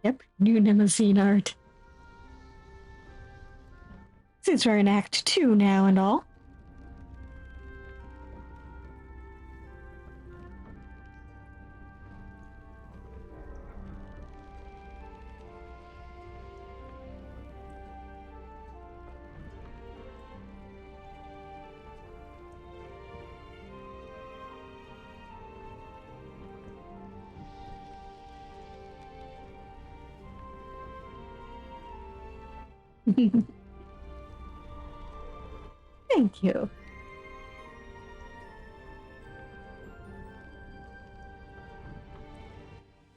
Yep, new Nemesis art. Since we're in Act 2 now and all. Thank you.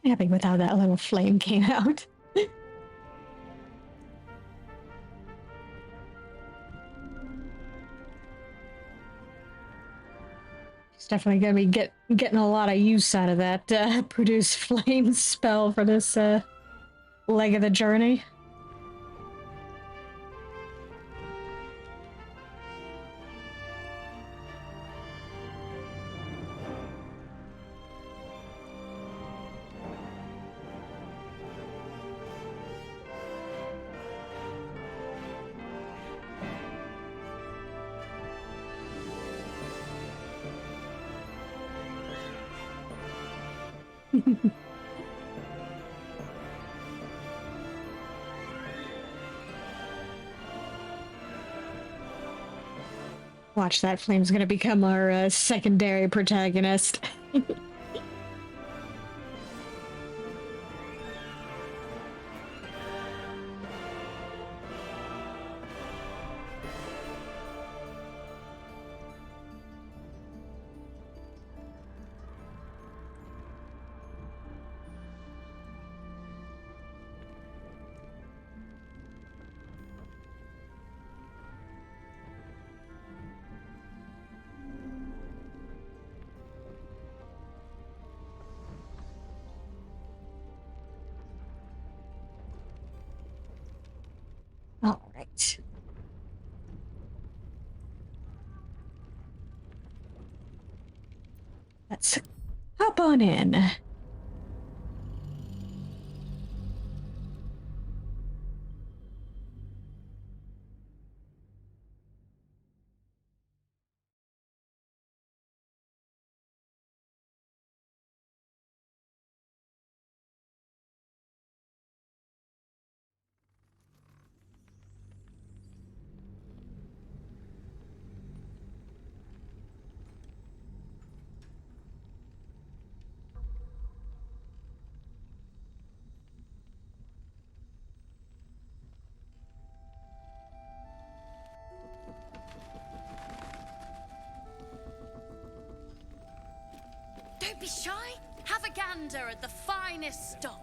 Happy with how that little flame came out. She's definitely gonna be getting a lot of use out of that produce flame spell for this leg of the journey. Watch, that flame's gonna become our secondary protagonist. All right. Let's hop on in. Don't be shy. Have a gander at the finest stock.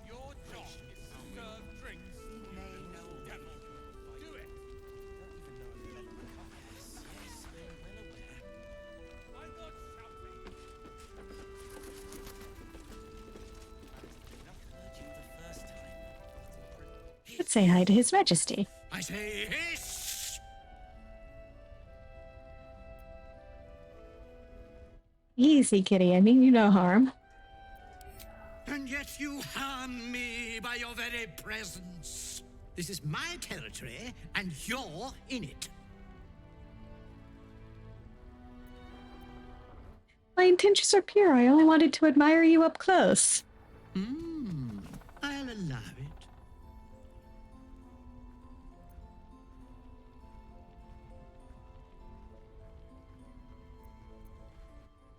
Your job is to serve drinks. Devil. Do it. I'm not shouting. Let's say hi to His Majesty. I say hiss! Easy, kitty. I mean you no harm. And yet you harm me by your very presence. This is my territory, and you're in it. My intentions are pure. I only wanted to admire you up close. I'll allow it.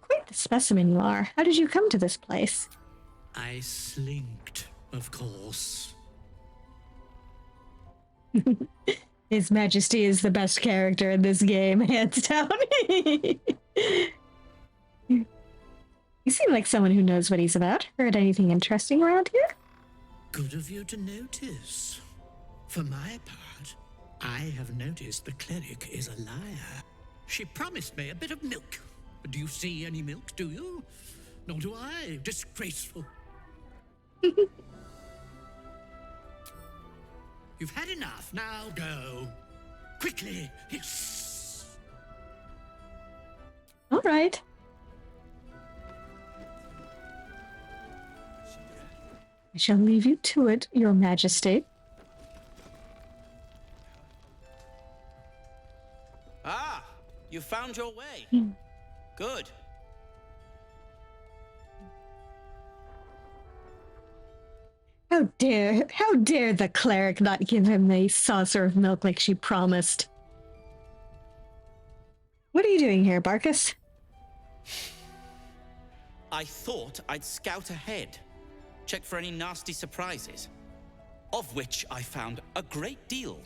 Quite the specimen you are. How did you come to this place? I slinked, of course. His Majesty is the best character in this game, hands down. You seem like someone who knows what he's about. Heard anything interesting around here? Good of you to notice. For my part, I have noticed the cleric is a liar. She promised me a bit of milk. But do you see any milk, do you? Nor do I. Disgraceful. You've had enough. Now go. Quickly. Hiss. All right. I shall leave you to it, Your Majesty. Ah, you found your way. Good. How dare the cleric not give him the saucer of milk like she promised? What are you doing here, Barkus? I thought I'd scout ahead, check for any nasty surprises, of which I found a great deal.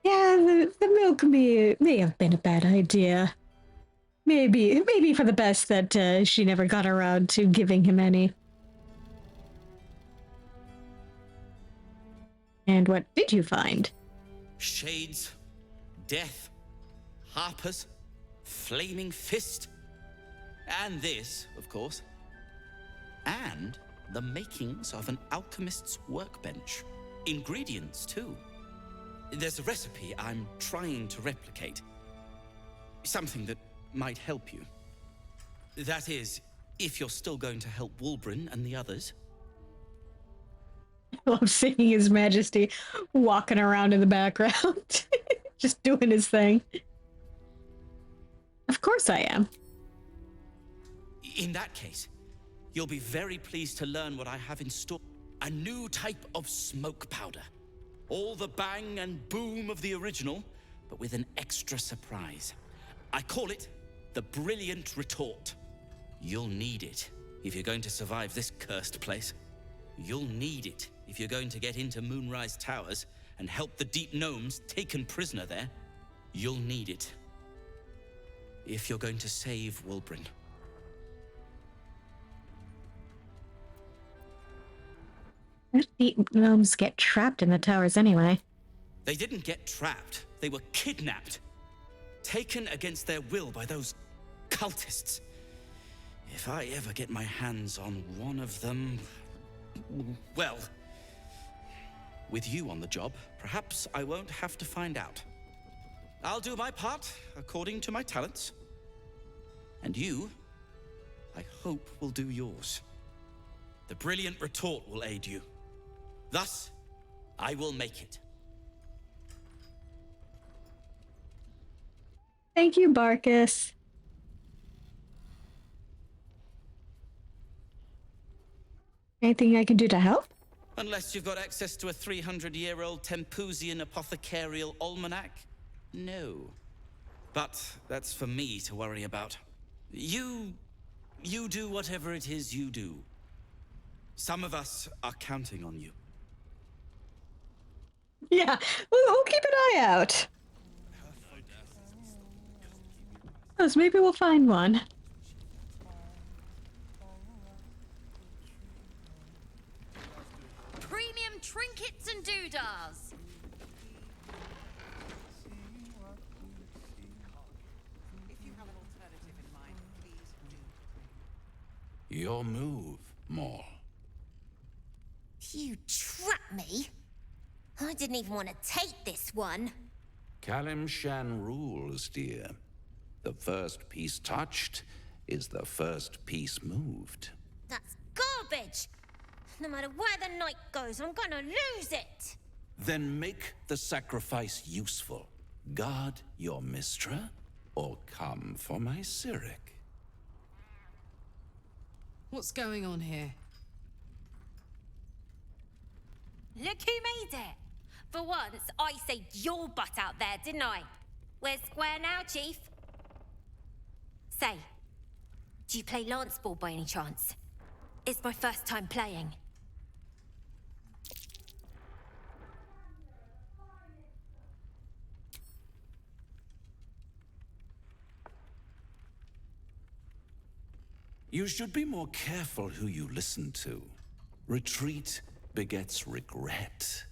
Yeah, the milk may have been a bad idea. Maybe for the best that she never got around to giving him any. And what did you find? Shades, death, harpers, flaming fist, and this, of course, and the makings of an alchemist's workbench. Ingredients, too. There's a recipe I'm trying to replicate. Something that might help you. That is, if you're still going to help Wulbren and the others. I love seeing His Majesty walking around in the background, just doing his thing. Of course I am. In that case, you'll be very pleased to learn what I have in store. A new type of smoke powder. All the bang and boom of the original, but with an extra surprise. I call it the Brilliant Retort. You'll need it if you're going to survive this cursed place. You'll need it if you're going to get into Moonrise Towers and help the Deep Gnomes taken prisoner there. You'll need it if you're going to save Wulbren. How did the gnomes get trapped in the towers anyway? They didn't get trapped. They were kidnapped. Taken against their will by those cultists. If I ever get my hands on one of them... well... with you on the job, perhaps I won't have to find out. I'll do my part according to my talents. And you, I hope, will do yours. The Brilliant Retort will aid you. Thus, I will make it. Thank you, Barkus. Anything I can do to help? Unless you've got access to a 300-year-old Tempusian apothecarial almanac? No. But that's for me to worry about. You do whatever it is you do. Some of us are counting on you. Yeah, we'll keep an eye out. Oh, so maybe we'll find one. Premium trinkets and doodahs. If you have an alternative in mind, please do. Your move, Maul. You trapped me? I didn't even want to take this one. Kalimshan rules, dear. The first piece touched is the first piece moved. That's garbage! No matter where the night goes, I'm gonna lose it! Then make the sacrifice useful. Guard your Mistra, or come for my Cyric. What's going on here? Look who made it! For once, I saved your butt out there, didn't I? We're square now, Chief. Say, do you play lance ball by any chance? It's my first time playing. You should be more careful who you listen to. Retreat begets regret.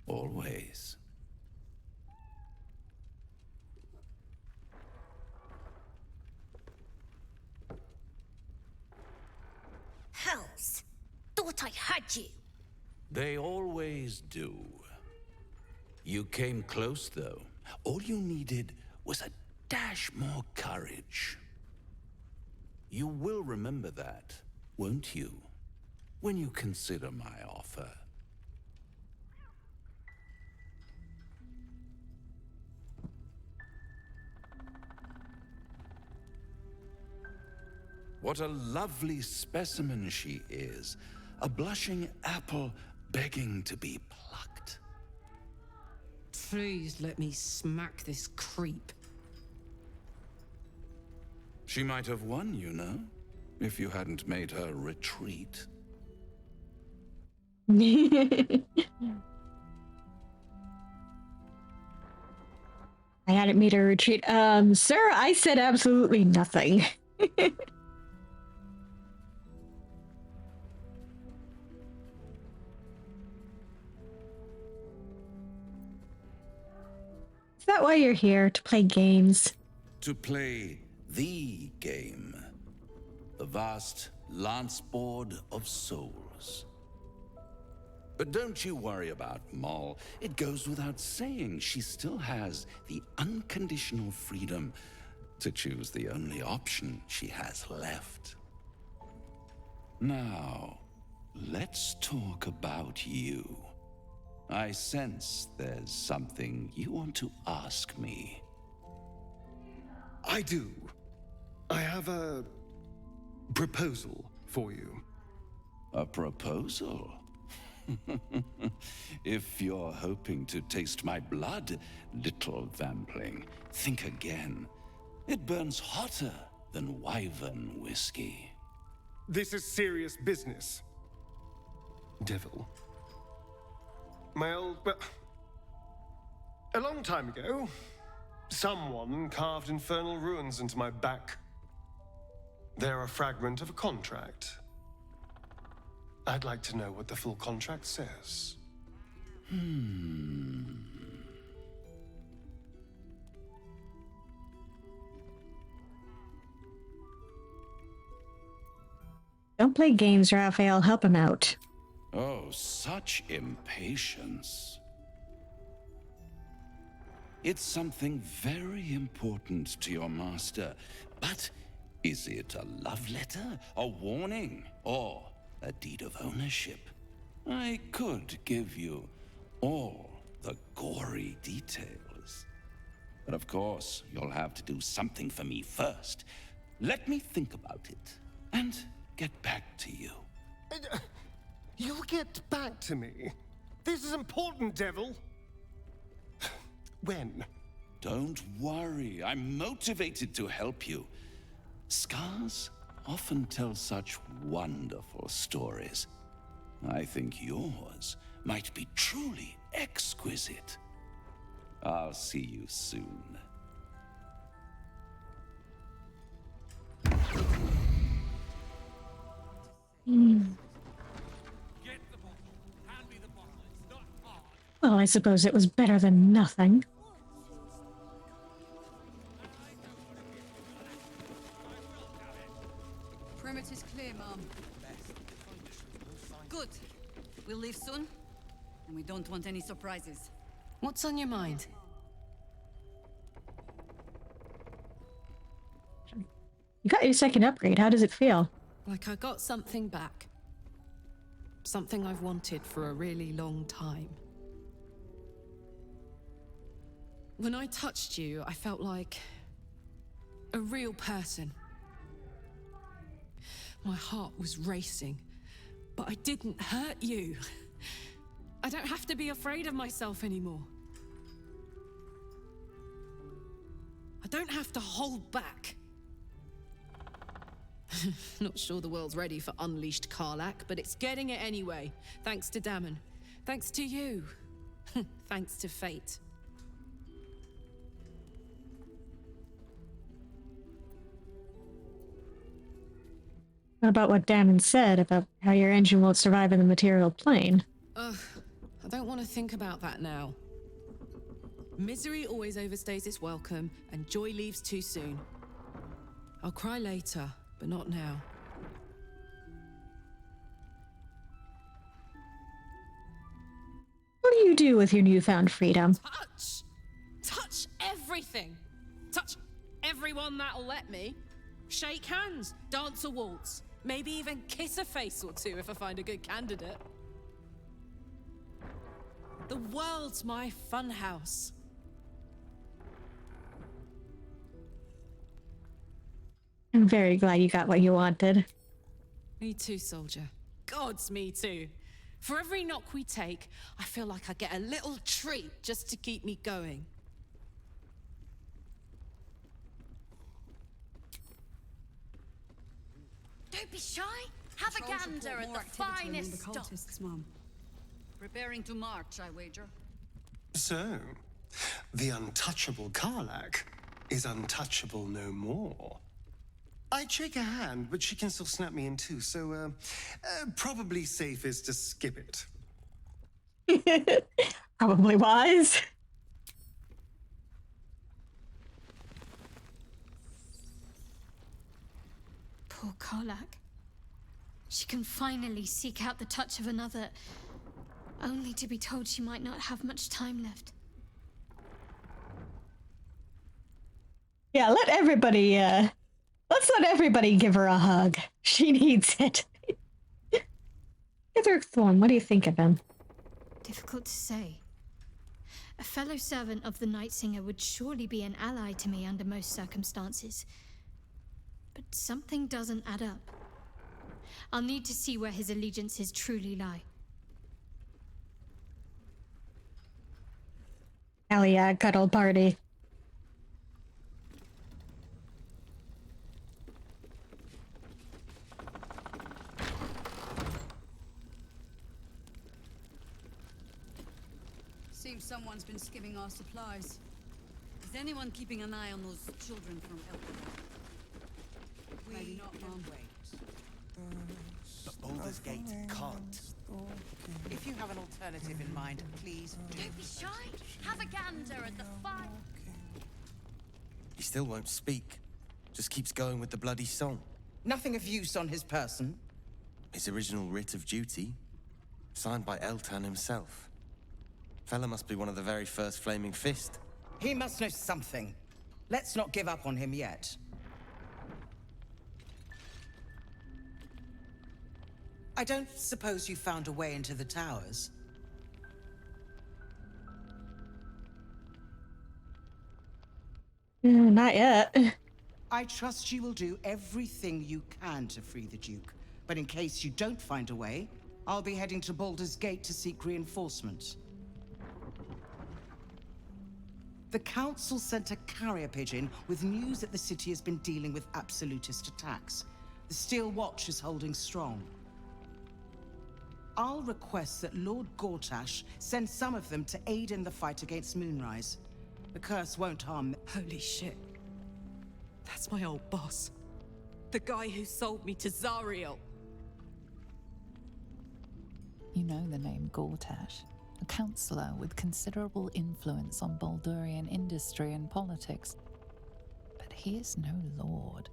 Always. Hells! Thought I had you. They always do. You came close, though. All you needed was a dash more courage. You will remember that, won't you? When you consider my offer. What a lovely specimen she is. A blushing apple begging to be plucked. Please let me smack this creep. She might have won, you know, if you hadn't made her retreat. I hadn't made a retreat. Sir, I said absolutely nothing. Is that why you're here? To play games? To play the game. The vast lance board of souls. But don't you worry about Moll. It goes without saying she still has the unconditional freedom to choose the only option she has left. Now, let's talk about you. I sense there's something you want to ask me. I do. I have a proposal for you. A proposal? If you're hoping to taste my blood, little vampling, think again. It burns hotter than wyvern whiskey. This is serious business. Devil. Well, a long time ago, someone carved infernal runes into my back. They're a fragment of a contract. I'd like to know what the full contract says. Don't play games, Raphael. Help him out. Oh, such impatience. It's something very important to your master, but is it a love letter, a warning, or a deed of ownership? I could give you all the gory details. But of course, you'll have to do something for me first. Let me think about it and get back to you. You'll get back to me. This is important, Devil. When? Don't worry, I'm motivated to help you. Scars often tell such wonderful stories. I think yours might be truly exquisite. I'll see you soon. Well, I suppose it was better than nothing. Perimeter's clear, Mom. Good. We'll leave soon, and we don't want any surprises. What's on your mind? You got your second upgrade. How does it feel? Like I got something back. Something I've wanted for a really long time. When I touched you, I felt like a real person. My heart was racing, but I didn't hurt you. I don't have to be afraid of myself anymore. I don't have to hold back. Not sure the world's ready for unleashed Karlach, but it's getting it anyway. Thanks to Dammon. Thanks to you. Thanks to fate. What about what Damon said about how your engine won't survive in the material plane? Ugh, I don't want to think about that now. Misery always overstays its welcome, and joy leaves too soon. I'll cry later, but not now. What do you do with your newfound freedom? Touch! Touch everything! Touch everyone that'll let me. Shake hands, dance a waltz, maybe even kiss a face or two if I find a good candidate. The world's my funhouse. I'm very glad you got what you wanted. Me too, soldier. Gods, me too. For every knock we take, I feel like I get a little treat just to keep me going. Don't be shy. Have a Trolls gander report at more the activity among finest the stock. cultists, Mom. Preparing to march, I wager. So, the untouchable Karlak is untouchable no more. I'd shake her hand, but she can still snap me in two, so probably safest to skip it. Probably wise. Poor Karlak. She can finally seek out the touch of another, only to be told she might not have much time left. Yeah, let's let everybody give her a hug. She needs it. Hither Thorn, what do you think of him? Difficult to say. A fellow servant of the Night Singer would surely be an ally to me under most circumstances. But something doesn't add up. I'll need to see where his allegiances truly lie. Hell yeah, cuddle party. Seems someone's been skimming our supplies. Is anyone keeping an eye on those children from Elton? Maybe not, Mom. But Baldur's Gate can't. If you have an alternative in mind, please do. Don't be shy. Have a gander at the fine. He still won't speak. Just keeps going with the bloody song. Nothing of use on his person. His original writ of duty, signed by Eltan himself. Fella must be one of the very first Flaming Fist. He must know something. Let's not give up on him yet. I don't suppose you found a way into the towers? Not yet. I trust you will do everything you can to free the Duke. But in case you don't find a way, I'll be heading to Baldur's Gate to seek reinforcements. The Council sent a carrier pigeon with news that the city has been dealing with absolutist attacks. The Steel Watch is holding strong. I'll request that Lord Gortash send some of them to aid in the fight against Moonrise. The curse won't harm them. Holy shit. That's my old boss. The guy who sold me to Zariel. You know the name Gortash, a councillor with considerable influence on Baldurian industry and politics. But he is no lord.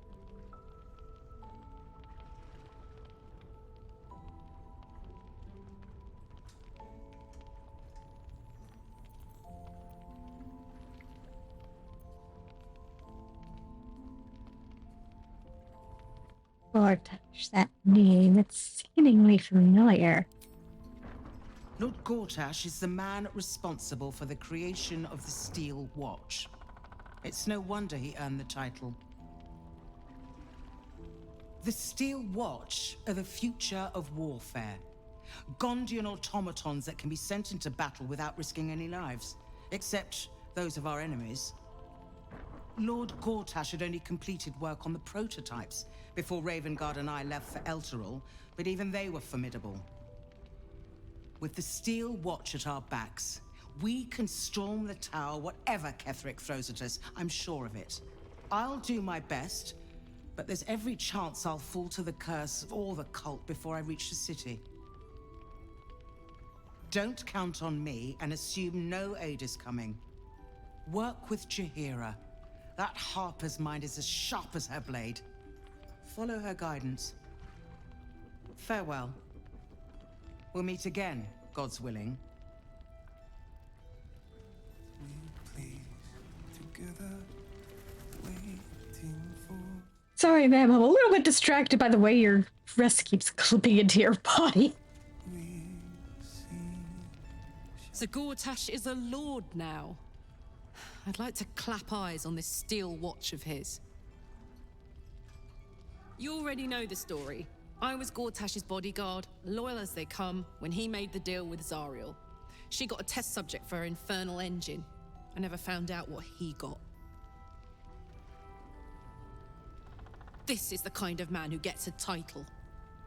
Gortash, that name, it's seemingly familiar. Lord Gortash is the man responsible for the creation of the Steel Watch. It's no wonder he earned the title. The Steel Watch are the future of warfare. Gondian automatons that can be sent into battle without risking any lives, except those of our enemies. Lord Gortash had only completed work on the prototypes before Ravengard and I left for Elturel, but even they were formidable. With the Steel Watch at our backs, we can storm the tower whatever Ketheric throws at us, I'm sure of it. I'll do my best, but there's every chance I'll fall to the curse or the cult before I reach the city. Don't count on me and assume no aid is coming. Work with Jaheira. That Harper's mind is as sharp as her blade. Follow her guidance. Farewell. We'll meet again, God's willing. We please together, waiting for Sorry, ma'am, I'm a little bit distracted by the way your dress keeps clipping into your body. So Gortash is a lord now. I'd like to clap eyes on this steel watch of his. You already know the story. I was Gortash's bodyguard, loyal as they come, when he made the deal with Zariel. She got a test subject for her infernal engine. I never found out what he got. This is the kind of man who gets a title.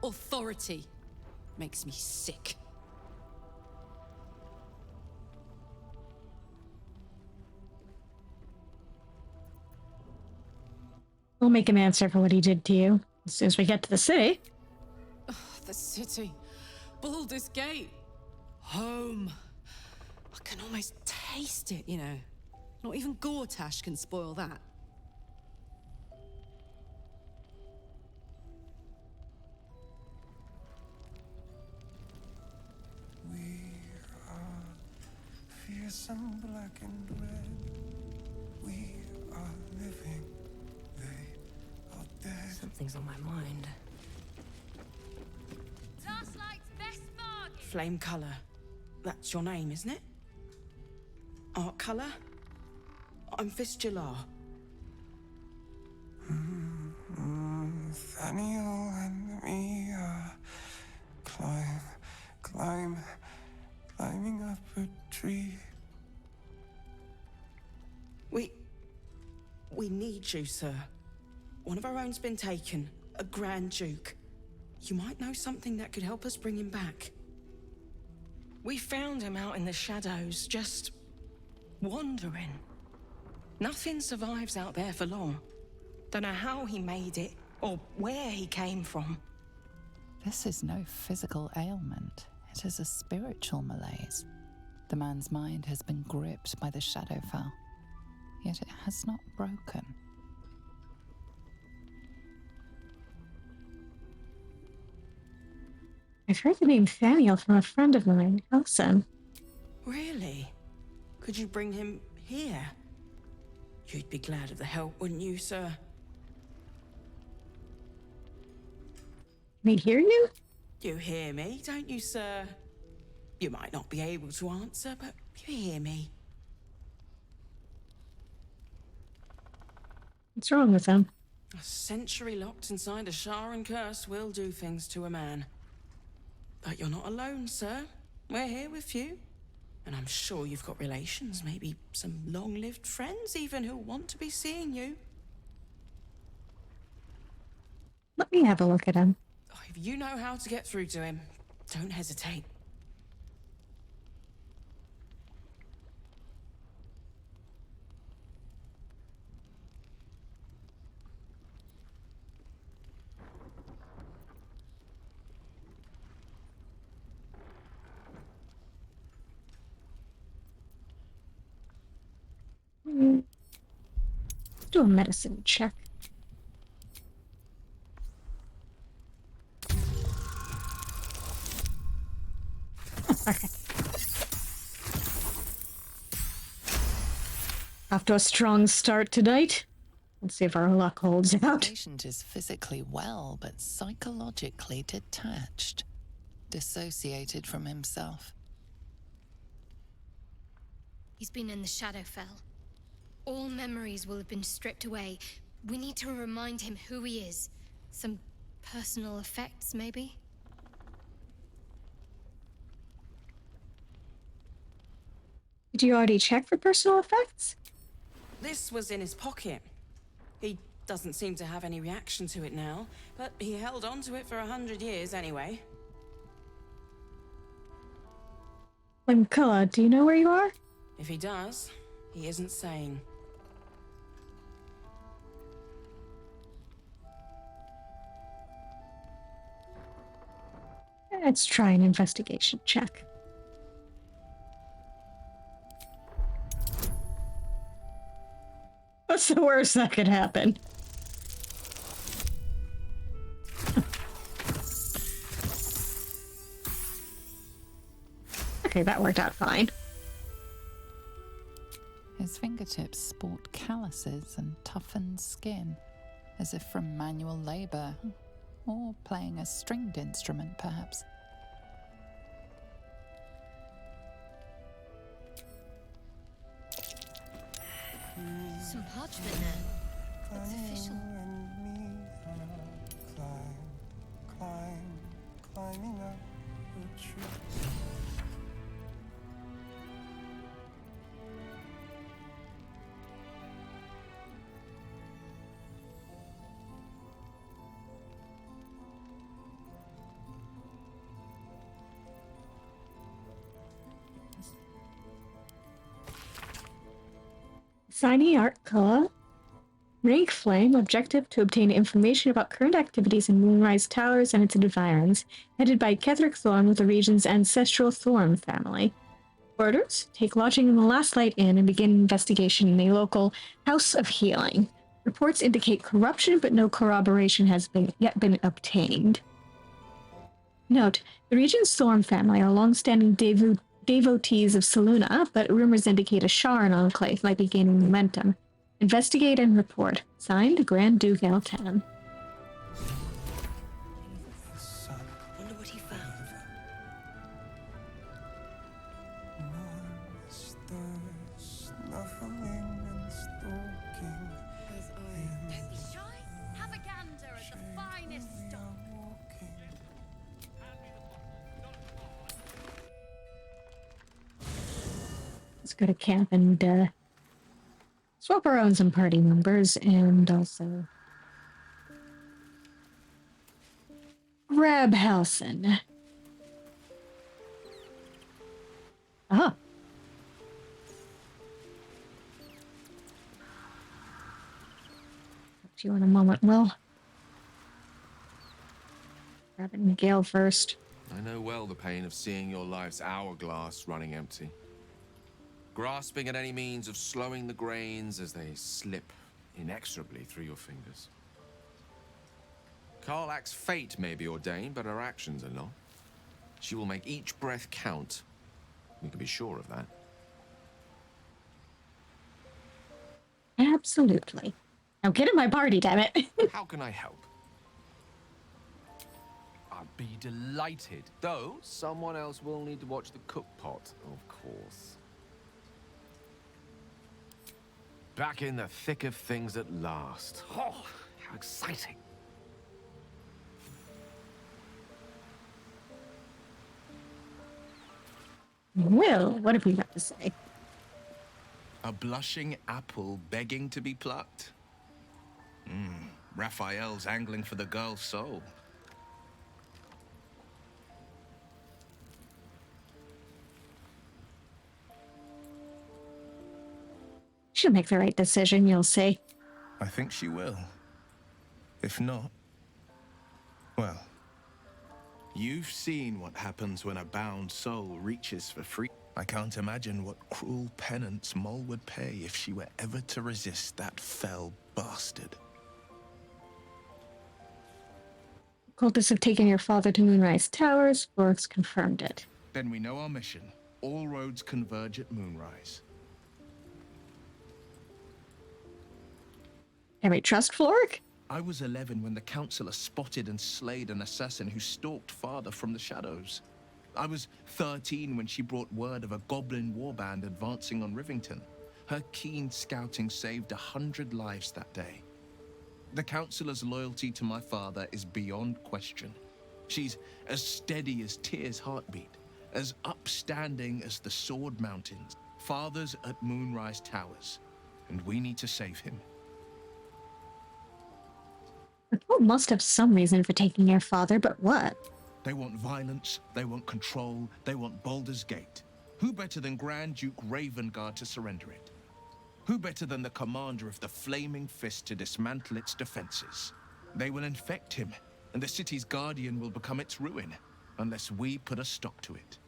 Authority. Makes me sick. We'll make him answer for what he did to you as soon as we get to the city. Oh, the city. Baldur's Gate. Home. I can almost taste it, you know. Not even Gortash can spoil that. Fearsome black and red. We are living. They are dead. Something's on my mind. Tasklight's best bargain. Flame color. That's your name, isn't it? Art color? I'm Fistula. Nathaniel and me are climbing up a tree. We need you, sir. One of our own's been taken, a Grand Duke. You might know something that could help us bring him back. We found him out in the shadows, just wandering. Nothing survives out there for long. Don't know how he made it, or where he came from. This is no physical ailment. It is a spiritual malaise. The man's mind has been gripped by the Shadowfell, yet it has not broken. I've heard the name Thaniel from a friend of mine, Elson. Really? Could you bring him here? You'd be glad of the help, wouldn't you, sir? Me hear you? You hear me, don't you, sir? You might not be able to answer, but you hear me. What's wrong with him? A century locked inside a Sharan curse will do things to a man. But you're not alone, sir. We're here with you. And I'm sure you've got relations, maybe some long-lived friends even who want to be seeing you. Let me have a look at him. If you know how to get through to him, don't hesitate. Let's do a medicine check. Okay. Off to a strong start tonight. Let's see if our luck holds The out. patient is physically well, but psychologically detached, dissociated from himself. He's been in the Shadowfell. All memories will have been stripped away. We need to remind him who he is. Some personal effects, maybe? Did you already check for personal effects? This was in his pocket. He doesn't seem to have any reaction to it now, but he held on to it for 100 years anyway. Limkilla, do you know where you are? If he does, he isn't sane. Let's try an investigation check. What's the worst that could happen? Okay, that worked out fine. His fingertips sport calluses and toughened skin, as if from manual labor, or playing a stringed instrument, perhaps. Some parchment there. Looks official. Climbing up a tree. Signy art color. Rank Flame, objective to obtain information about current activities in Moonrise Towers and its environs, headed by Ketherick Thorn with the region's ancestral Thorn family. Orders, take lodging in the Last Light Inn and begin investigation in a local House of Healing. Reports indicate corruption, but no corroboration has yet been obtained. Note, the region's Thorn family are long-standing devotees of Selûne, but rumors indicate a Sharn enclave might be gaining momentum. Investigate and report. Signed, Grand Duke Eltan. Wonder what he found. Don't be shy. Have a gander at the finest stock. Let's go to camp and swap around some party members and also grab Halson. Ah. Talk to you in a moment, Will. Grabbing Gale first. I know well the pain of seeing your life's hourglass running empty. Grasping at any means of slowing the grains as they slip inexorably through your fingers. Karlach's fate may be ordained, but her actions are not. She will make each breath count. We can be sure of that. Absolutely. Now get in my party, damn it. How can I help? I'd be delighted. Though, someone else will need to watch the cook pot, of course. Back in the thick of things at last. Oh, how exciting. Will, what have we got to say? A blushing apple begging to be plucked? Raphael's angling for the girl's soul. She'll make the right decision, you'll see. I think she will. If not, well, you've seen what happens when a bound soul reaches for freedom. I can't imagine what cruel penance Moll would pay if she were ever to resist that fell bastard. Cultists have taken your father to Moonrise Towers. Florix confirmed it. Then we know our mission. All roads converge at Moonrise. Can we trust Florrick? I was 11 when the Councillor spotted and slayed an assassin who stalked father from the shadows. I was 13 when she brought word of a goblin warband advancing on Rivington. Her keen scouting saved 100 lives that day. The Councillor's loyalty to my father is beyond question. She's as steady as Tyr's heartbeat, as upstanding as the Sword Mountains. Father's at Moonrise Towers, and we need to save him. The Cult must have some reason for taking your father, but what? They want violence, they want control, they want Baldur's Gate. Who better than Grand Duke Ravengard to surrender it? Who better than the commander of the Flaming Fist to dismantle its defenses? They will infect him, and the city's guardian will become its ruin, unless we put a stop to it.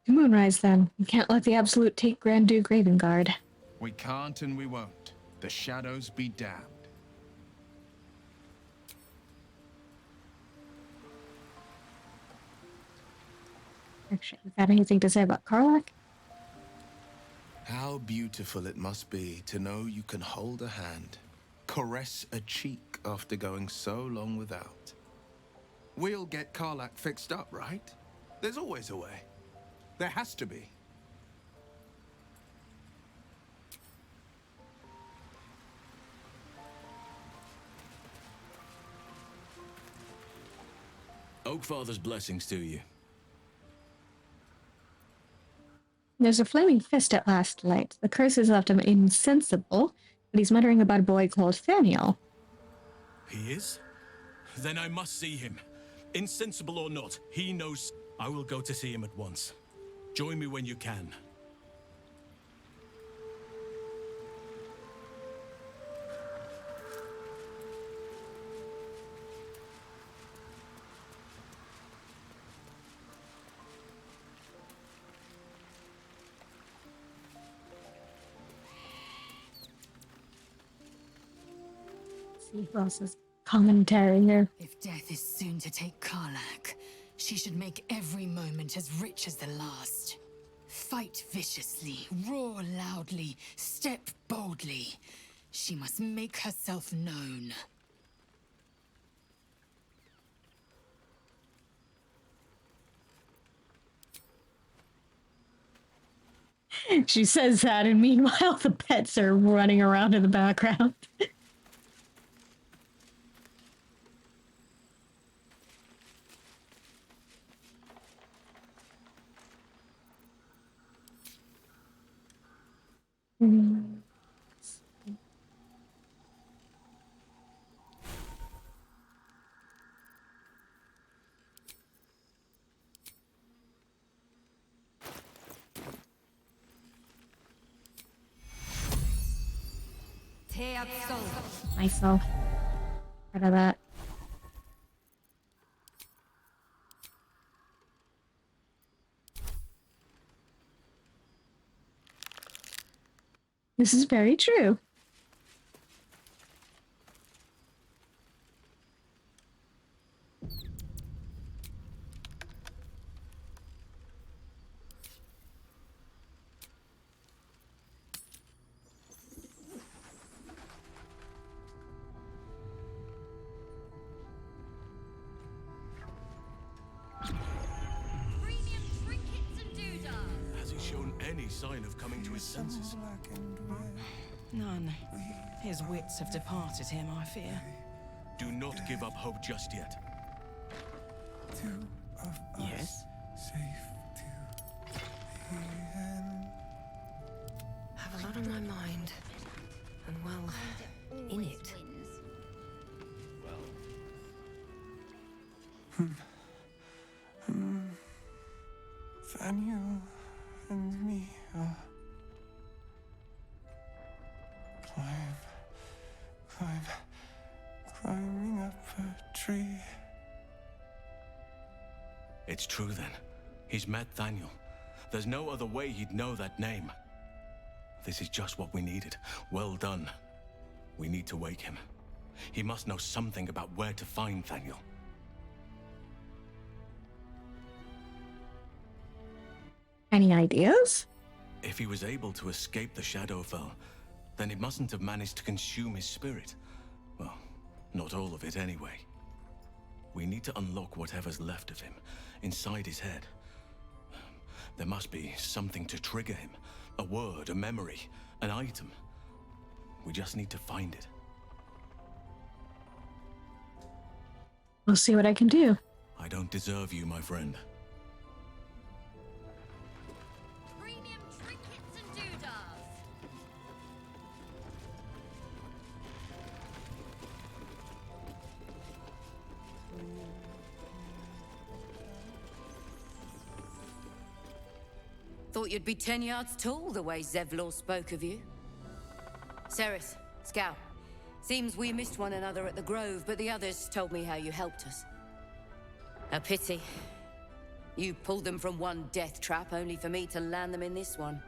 To Moonrise, then. You can't let the Absolute take Grand Duke Ravengard. We can't and we won't. The shadows be damned. Actually, got anything to say about Karlach? How How beautiful it must be to know you can hold a hand, caress a cheek after going so long without. We'll get Karlak fixed up, right? There's always a way. There has to be. Oakfather's blessings to you. There's a flaming fist at last light. The curse has left him insensible, but he's muttering about a boy called Thaniel. He is? Then I must see him. Insensible or not, he knows. I will go to see him at once. Join me when you can. See who else's commentary here. If death is soon to take Karlak, she should make every moment as rich as the last. Fight viciously, roar loudly, step boldly. She must make herself known. She says that, and meanwhile the pets are running around in the background. Myself. Part of that. This is very true. Premium trinkets and doodahs. Has he shown any sign of coming to his senses? None. His wits have departed him, I fear. Do not give up hope just yet. Yes? Safe to the end. Have a lot on my mind. And well, in it. Thaniel and me are climbing up a tree. It's true then. He's met Thaniel. There's no other way he'd know that name. This is just what we needed. Well done. We need to wake him. He must know something about where to find Thaniel. Any ideas? If he was able to escape the Shadowfell, then it mustn't have managed to consume his spirit. Well, not all of it anyway. We need to unlock whatever's left of him, inside his head. There must be something to trigger him. A word, a memory, an item. We just need to find it. We'll see what I can do. I don't deserve you, my friend. Premium trinkets and doodahs. Thought you'd be 10 yards tall the way Zevlor spoke of you. Ceres, Scout. Seems we missed one another at the Grove, but the others told me how you helped us. A pity. You pulled them from one death trap, only for me to land them in this one.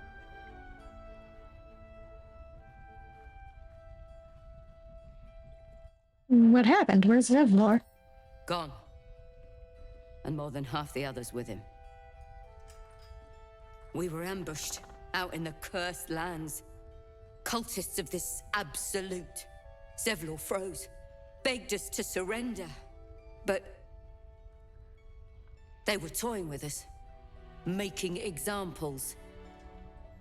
What happened? Where's Zevlor? Gone. And more than half the others with him. We were ambushed, out in the cursed lands. Cultists of this absolute. Zevlor froze, begged us to surrender. But they were toying with us, making examples.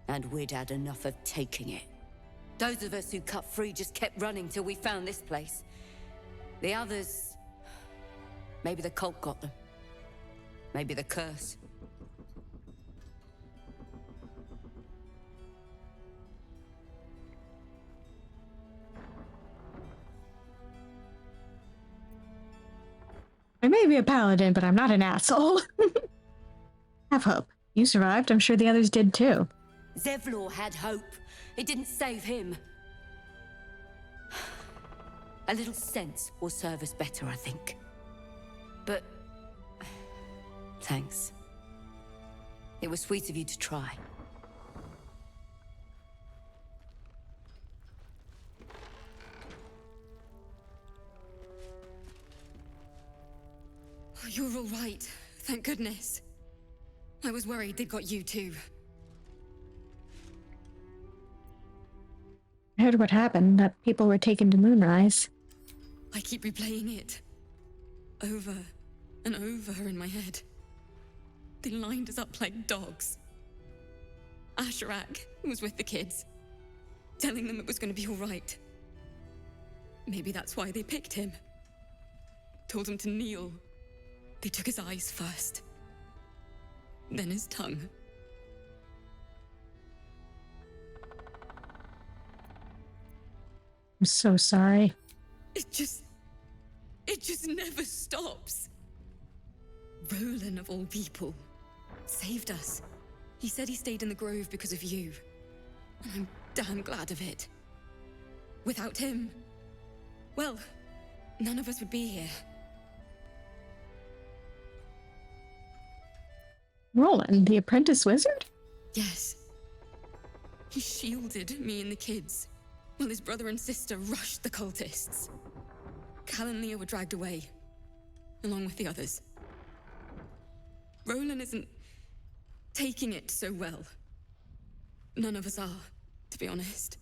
And we'd had enough of taking it. Those of us who cut free just kept running till we found this place. The others... maybe the cult got them. Maybe the curse. I may be a paladin, but I'm not an asshole. Have hope. You survived. I'm sure the others did too. Zevlor had hope. It didn't save him. A little sense will serve us better, I think. But... thanks. It was sweet of you to try. Oh, you're all right. Thank goodness. I was worried they'd got you too. I heard what happened, that people were taken to Moonrise. I keep replaying it. Over and over in my head. They lined us up like dogs. Asherak was with the kids, telling them it was going to be all right. Maybe that's why they picked him. Told him to kneel. They took his eyes first. Then his tongue. I'm so sorry. It just never stops. Roland, of all people, saved us. He said he stayed in the grove because of you. And I'm damn glad of it. Without him, well, none of us would be here. Roland, the apprentice wizard? Yes. He shielded me and the kids, while his brother and sister rushed the cultists. Cal and Leah were dragged away, along with the others. Roland isn't taking it so well. None of us are, to be honest.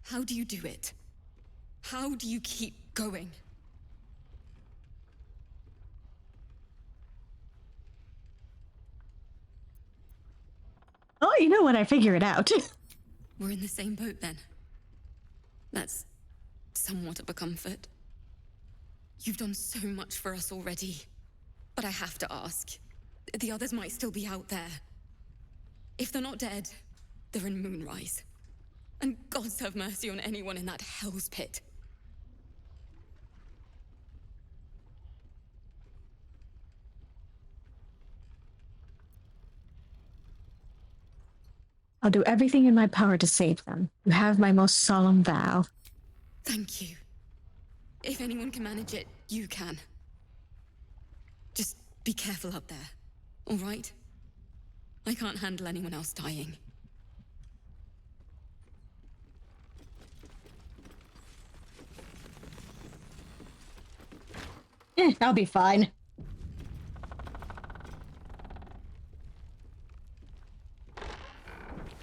How do you do it? How do you keep going? Oh, you know what? I figure it out. We're in the same boat then. That's somewhat of a comfort. You've done so much for us already. But I have to ask. The others might still be out there. If they're not dead, they're in Moonrise. And gods have mercy on anyone in that hell's pit. I'll do everything in my power to save them. You have my most solemn vow. Thank you. If anyone can manage it, you can. Just be careful up there, all right? I can't handle anyone else dying. I'll be fine.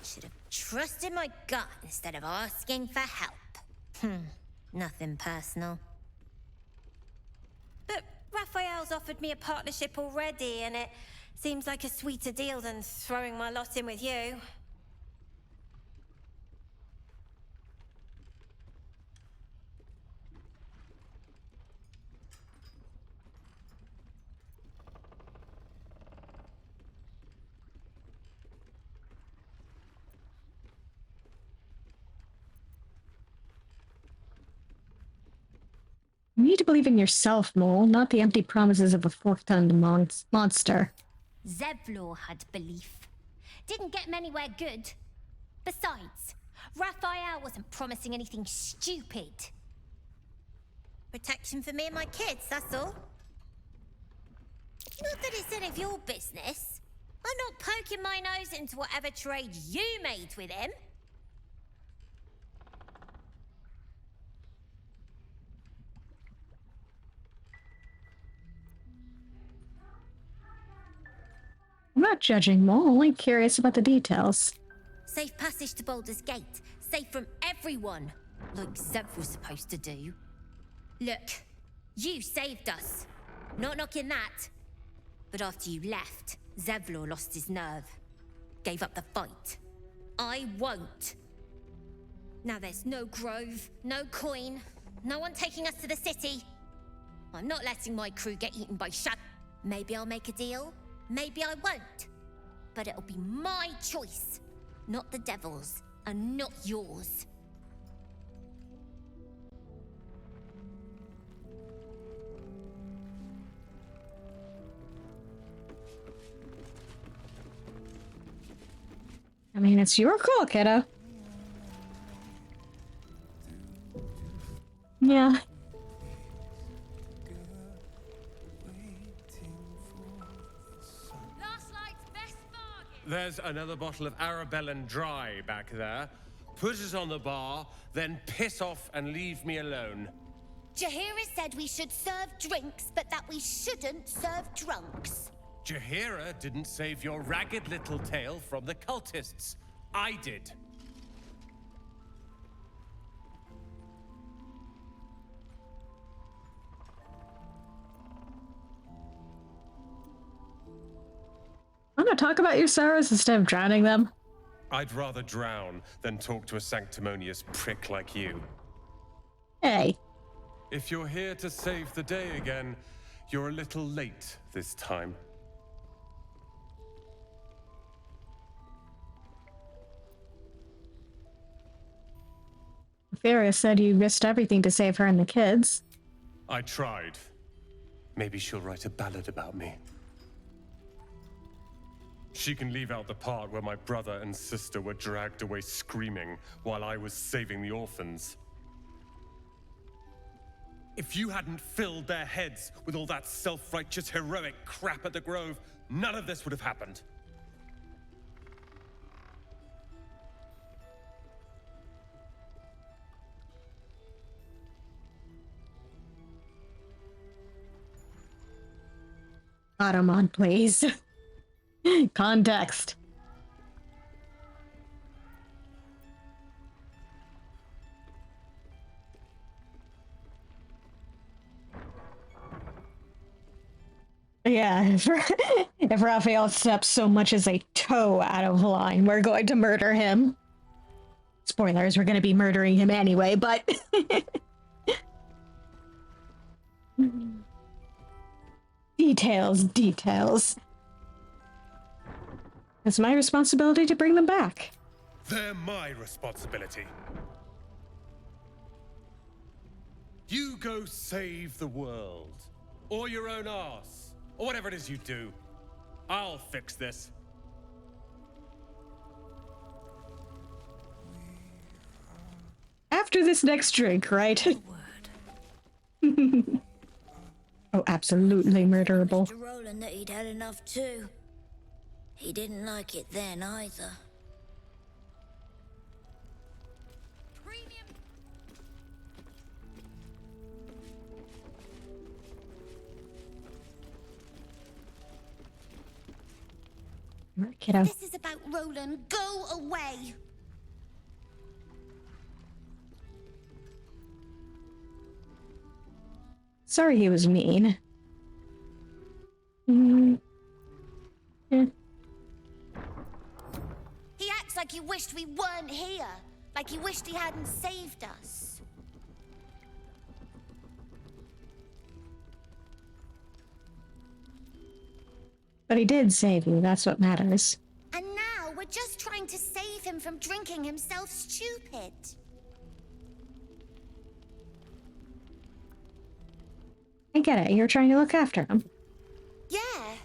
Should have trusted my gut instead of asking for help. Nothing personal. But Raphael's offered me a partnership already, and it seems like a sweeter deal than throwing my lot in with you. You need to believe in yourself, Mole, not the empty promises of a fork-tongued monster. Zevlor had belief. Didn't get him anywhere good. Besides, Raphael wasn't promising anything stupid. Protection for me and my kids, that's all. Not that it's any of your business. I'm not poking my nose into whatever trade you made with him. I'm not judging, Mole, only curious about the details. Safe passage to Baldur's Gate. Safe from everyone. Like Zev was supposed to do. Look, you saved us. Not knocking that. But after you left, Zevlor lost his nerve. Gave up the fight. I won't. Now there's no grove, no coin, no one taking us to the city. I'm not letting my crew get eaten by shadows. Maybe I'll make a deal, maybe I won't. But it'll be my choice, not the devil's, and not yours. I mean, it's your call, kiddo. Yeah. There's another bottle of Arabellan Dry back there. Put it on the bar, then piss off and leave me alone. Jaheira said we should serve drinks, but that we shouldn't serve drunks. Jaheira didn't save your ragged little tail from the cultists. I did. Want to talk about your sorrows instead of drowning them? I'd rather drown than talk to a sanctimonious prick like you. Hey. If you're here to save the day again, you're a little late this time. Farah said you risked everything to save her and the kids. I tried. Maybe she'll write a ballad about me. She can leave out the part where my brother and sister were dragged away screaming while I was saving the orphans. If you hadn't filled their heads with all that self-righteous heroic crap at the Grove, none of this would have happened. Automon, please. Context. Yeah, if Raphael steps so much as a toe out of line, we're going to murder him. Spoilers, we're going to be murdering him anyway, but... Details. It's my responsibility to bring them back. They're my responsibility. You go save the world. Or your own arse. Or whatever it is you do. I'll fix this. After this next drink, right? Oh, absolutely murderable. Mr. Roland that he'd had enough too. He didn't like it then either. Kiddo. This is about Roland. Go away. Sorry he was mean. Yeah. He acts like he wished we weren't here. Like he wished he hadn't saved us. But he did save you, that's what matters. And now we're just trying to save him from drinking himself stupid. I get it, you're trying to look after him. Yeah.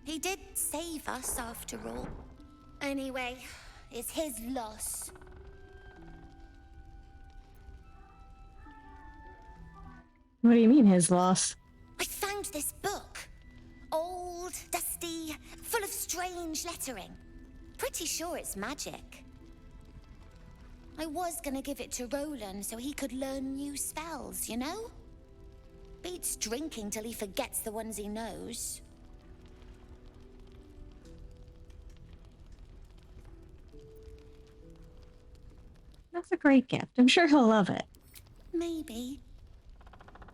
He did save us after all. Anyway, it's his loss. What do you mean, his loss? I found this book. Old, dusty, full of strange lettering. Pretty sure it's magic. I was gonna give it to Roland so he could learn new spells, you know? Beats drinking till he forgets the ones he knows. That's a great gift. I'm sure he'll love it. Maybe.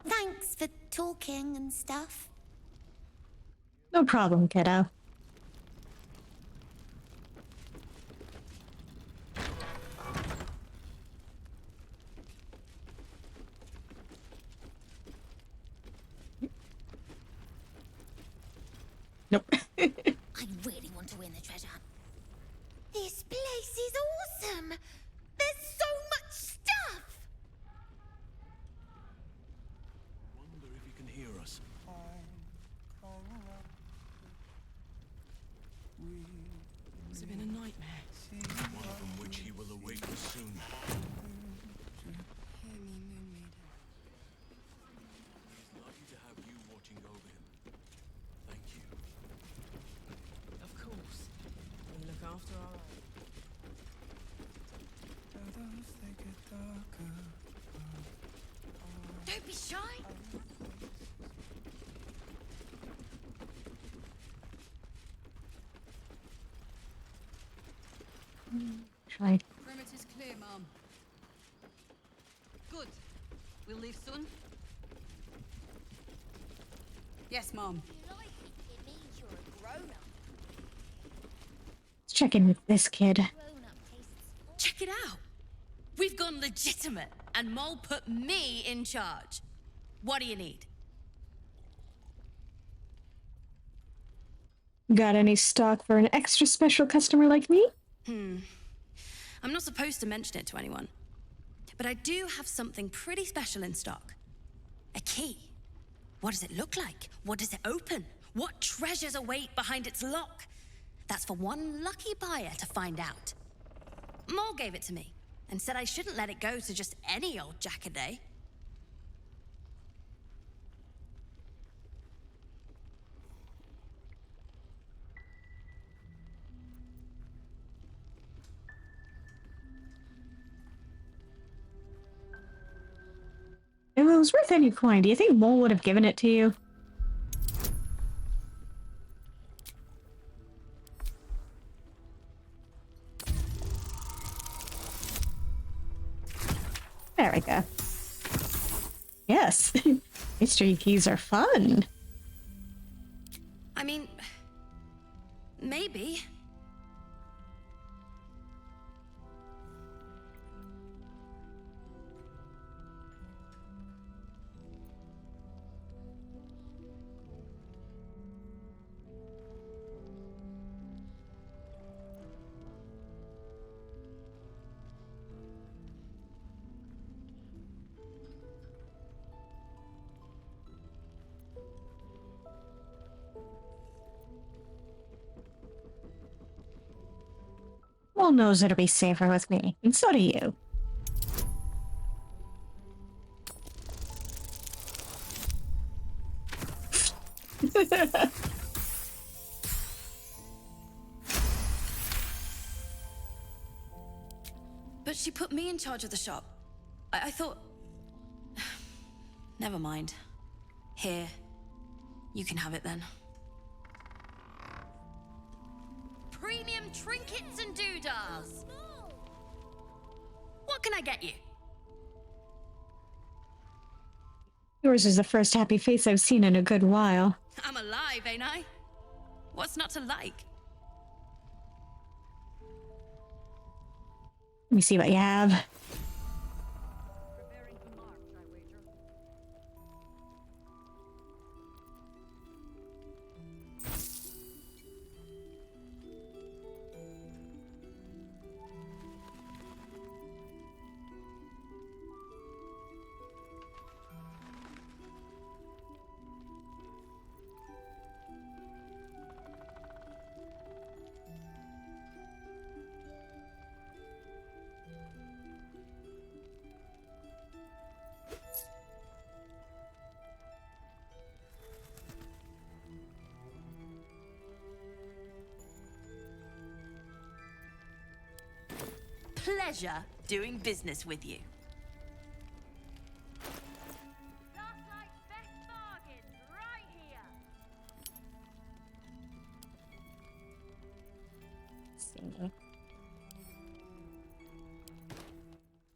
Thanks for talking and stuff. No problem, kiddo. Nope. I really want to win the treasure. This place is awesome! There's so much stuff! Wonder if he can hear us. It must have been a nightmare. One from which he will awaken soon. He's lucky to have you watching over him. Thank you. Of course. We look after our own. Don't be shy. Try. Perimeter's clear, Mom. Good. We'll leave soon? Yes, Mom. It means you're a grown-up. Let's check in with this kid. Check it out. We've gone legitimate, and Mole put me in charge. What do you need? Got any stock for an extra special customer like me? I'm not supposed to mention it to anyone, but I do have something pretty special in stock. A key. What does it look like? What does it open? What treasures await behind its lock? That's for one lucky buyer to find out. Mole gave it to me and said I shouldn't let it go to just any old jackaday. If it was worth any coin, do you think Mole would have given it to you? There we go. Yes. Mystery keys are fun. I mean, maybe. Mole knows it'll be safer with me, and so do you. But she put me in charge of the shop. I thought... Never mind. Here. You can have it then. Premium trinkets and doodahs! What can I get you? Yours is the first happy face I've seen in a good while. I'm alive, ain't I? What's not to like? Let me see what you have. Pleasure doing business with you.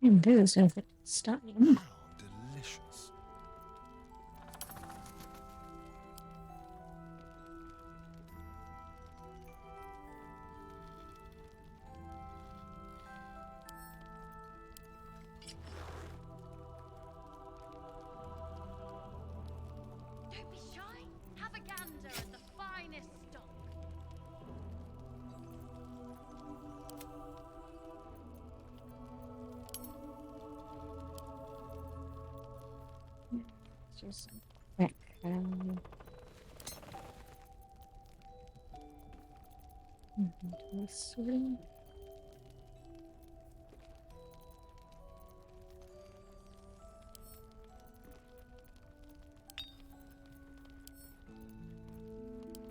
And those are the stop. Delicious. Don't be shy. Have a gander at the finest stock. Just some quick. Sorting.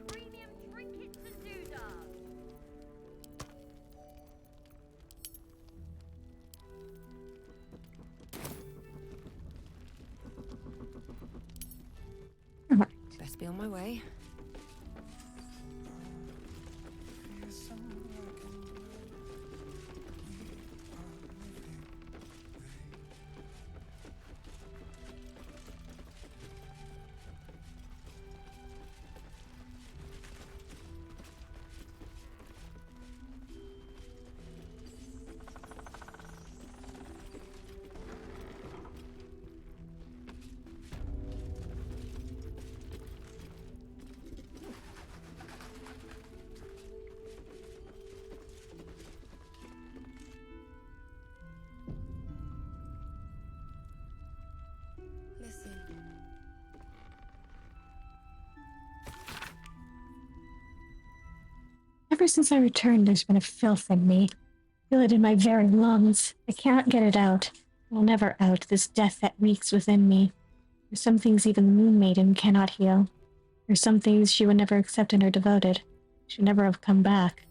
Premium trinkets and doodads. Best be on my way. Listen. Ever since I returned, there's been a filth in me. I feel it in my very lungs. I can't get it out. I'll never out this death that reeks within me. There's some things even the Moon Maiden cannot heal. There's some things she would never accept in her devoted. She would never have come back.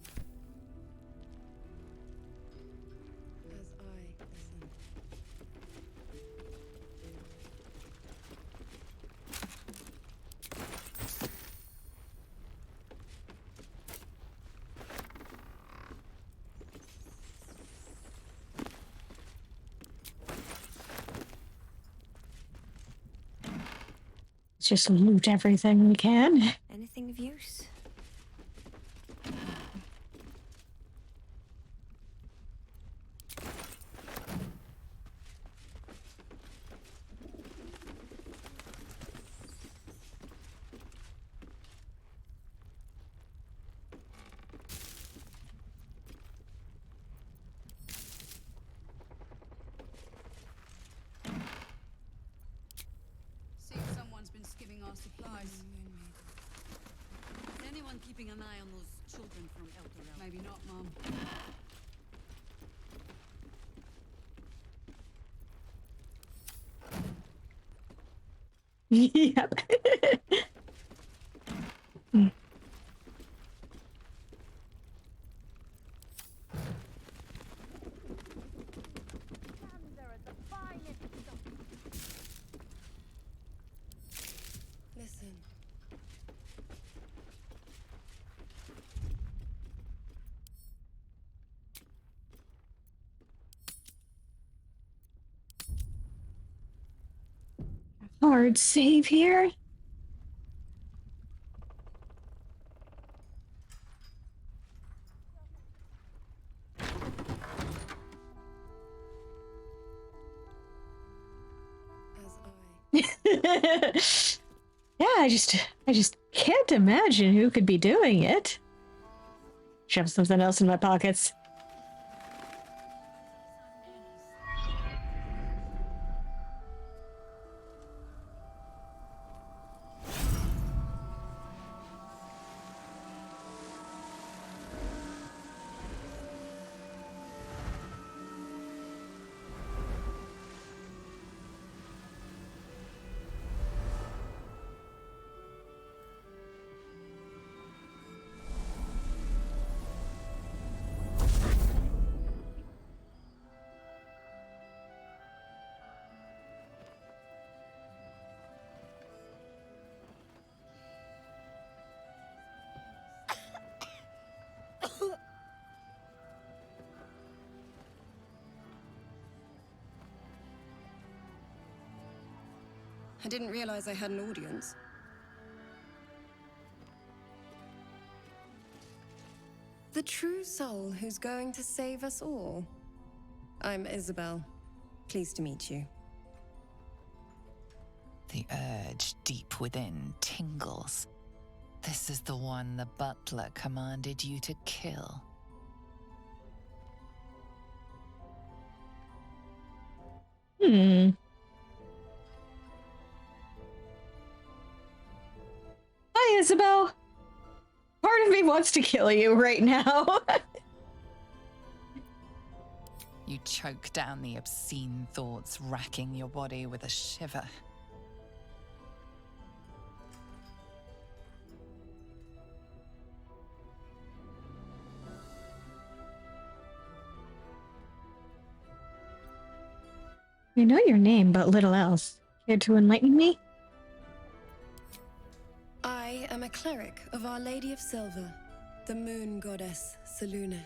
Let's just loot everything we can. Anything of use? Supplies. Is anyone keeping an eye on those children from Elder? Maybe not, Mum. Yep. Listen. Hard save here. Yeah, I just can't imagine who could be doing it. Shove something else in my pockets. I didn't realize I had an audience. The true soul who's going to save us all. I'm Isabel. Pleased to meet you. The urge deep within tingles. This is the one the butler commanded you to kill. Hi, Isabel. Part of me wants to kill you right now. You choke down the obscene thoughts racking your body with a shiver. I know your name, but little else. Care to enlighten me? I am a cleric of Our Lady of Silver, the moon goddess Selune.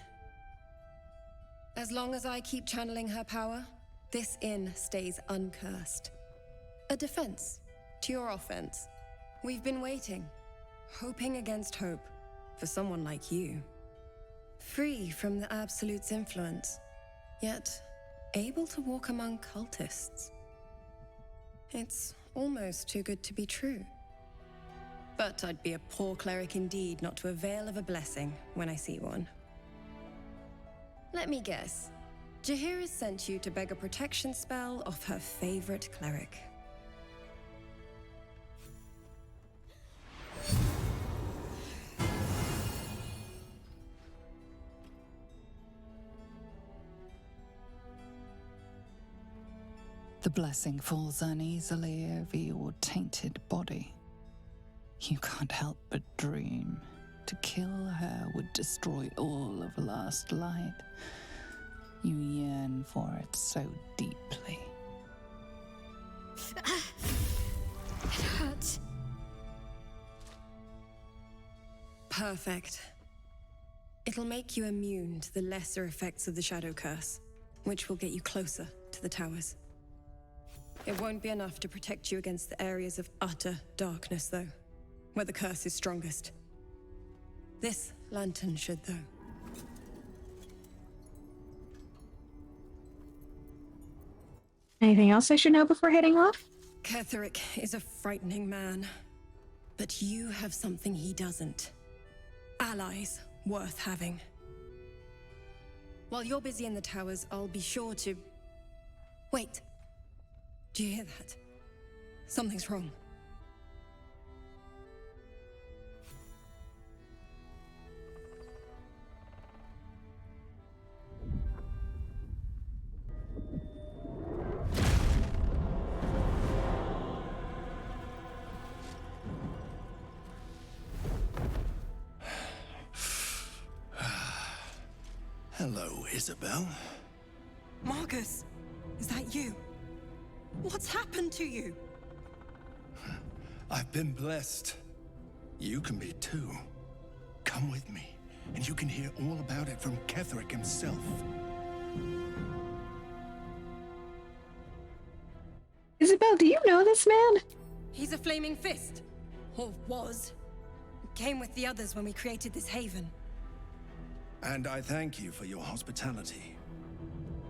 As long as I keep channeling her power, this inn stays uncursed. A defense to your offense. We've been waiting, hoping against hope, for someone like you. Free from the Absolute's influence, yet able to walk among cultists. It's almost too good to be true. But I'd be a poor cleric indeed not to avail of a blessing when I see one. Let me guess. Jaheira sent you to beg a protection spell off her favorite cleric. The blessing falls uneasily over your tainted body. You can't help but dream. To kill her would destroy all of last light. You yearn for it so deeply. It hurts. Perfect. It'll make you immune to the lesser effects of the Shadow Curse, which will get you closer to the towers. It won't be enough to protect you against the areas of utter darkness, though, where the curse is strongest. This lantern should, though. Anything else I should know before heading off? Ketheric is a frightening man, but you have something he doesn't. Allies worth having. While you're busy in the towers, I'll be sure to... Wait. Do you hear that? Something's wrong. Hello, Isabel. Marcus, is that you? What's happened to you? I've been blessed. You can be too. Come with me, and you can hear all about it from Ketheric himself. Isabel, do you know this man? He's a flaming fist. Or was. Came with the others when we created this haven. And I thank you for your hospitality.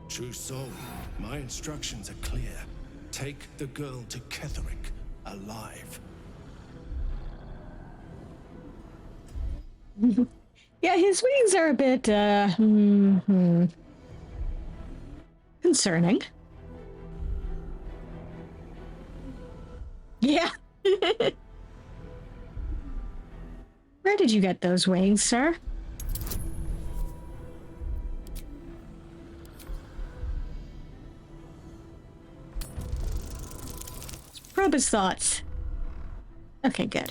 True soul, my instructions are clear. Take the girl to Ketheric, alive. Yeah, his wings are a bit, concerning. Yeah. Where did you get those wings, sir? Probe his thoughts. Okay, good.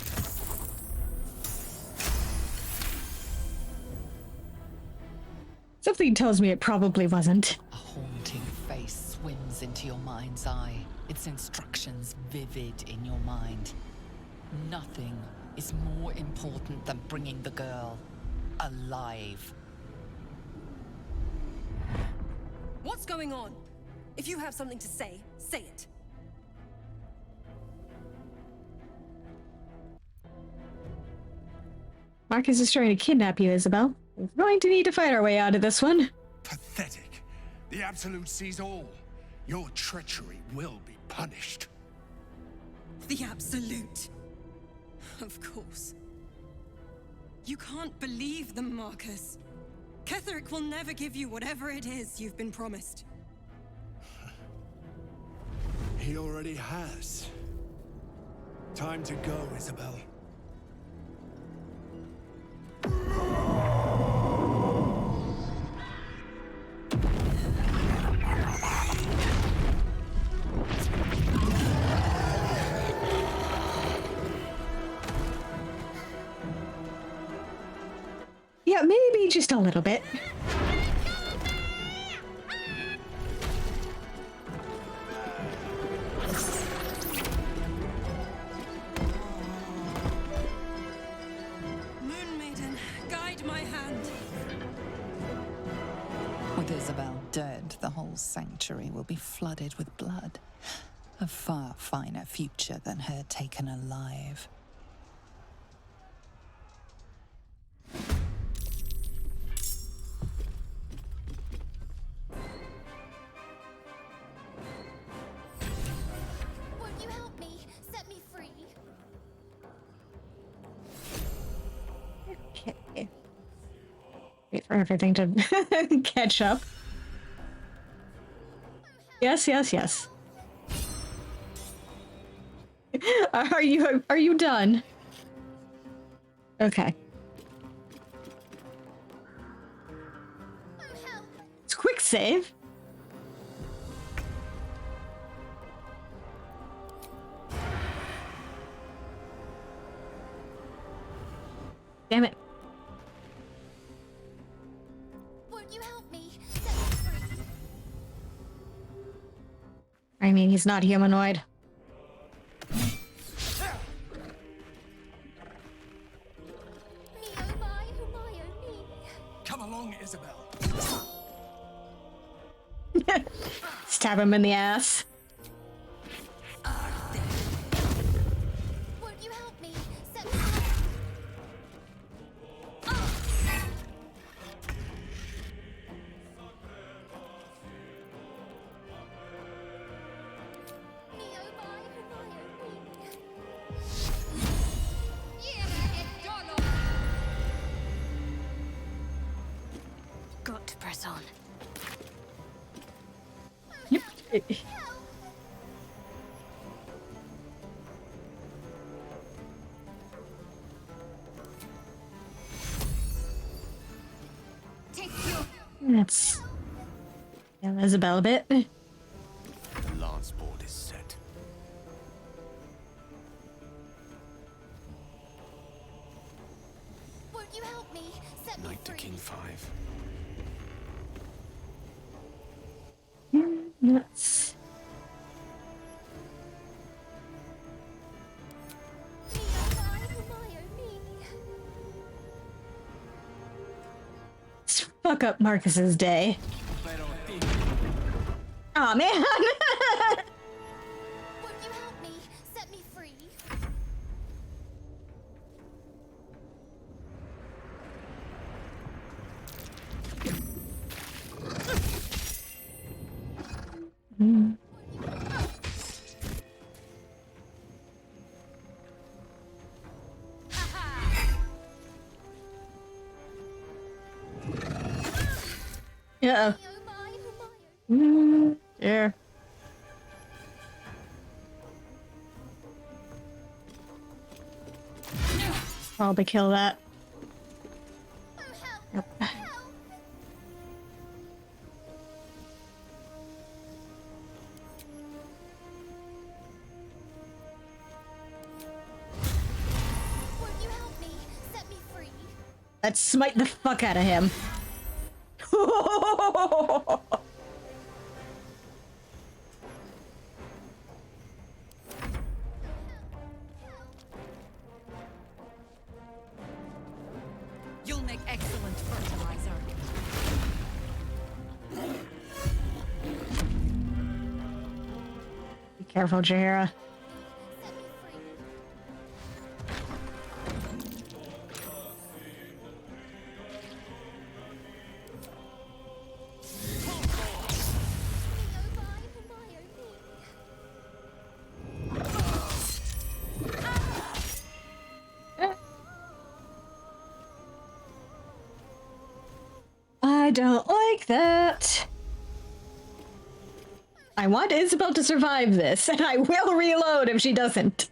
Something tells me it probably wasn't. A haunting face swims into your mind's eye, its instructions vivid in your mind. Nothing is more important than bringing the girl alive. What's going on? If you have something to say, say it. Marcus is trying to kidnap you, Isabel. We're going to need to fight our way out of this one. Pathetic. The Absolute sees all. Your treachery will be punished. The Absolute. Of course. You can't believe them, Marcus. Ketherick will never give you whatever it is you've been promised. He already has. Time to go, Isabel. Yeah, maybe just a little bit. Moon Maiden, guide my hand. With Isabel dead, the whole sanctuary will be flooded with blood. A far finer future than her taken alive. Won't you help me? Set me free. Okay. Wait for everything to catch up. Yes, yes, yes. Are you done? Okay. It's quick save. Damn it. Won't you help me? Set me free. I mean, he's not humanoid. Come along, Isabel. Stab him in the ass. Won't you help me? Set me free. Got to press on. Yep. That's Isabel a bit. The lance board is set. Won't you help me? Set me Knight to free. King 5. Nuts. Let's fuck up Marcus's day. Aw, man. Won't you help me? Set me free. Yeah. Yeah. Probably kill that. Yep. Won't you help me? Set me free. Let's smite the fuck out of him. You'll make excellent fertilizer. Be careful, Jaira. don't like that. I want Isabel to survive this, and I will reload if she doesn't.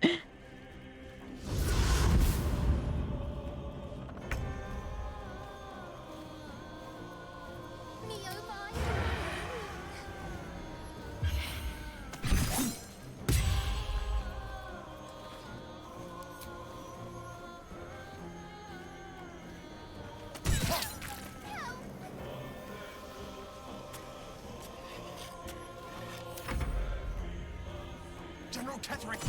General Ketherick!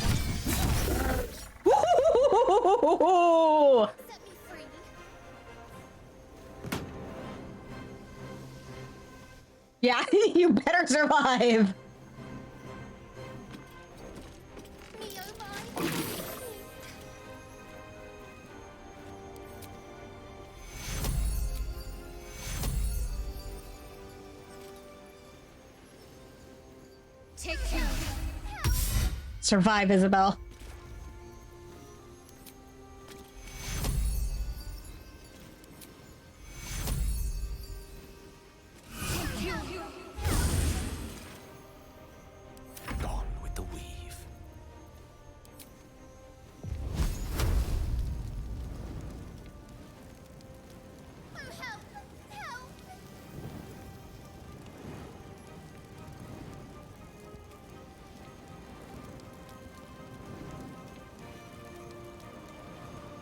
Yeah, you better survive. Take care. Survive, Isabel. Gone with the weave.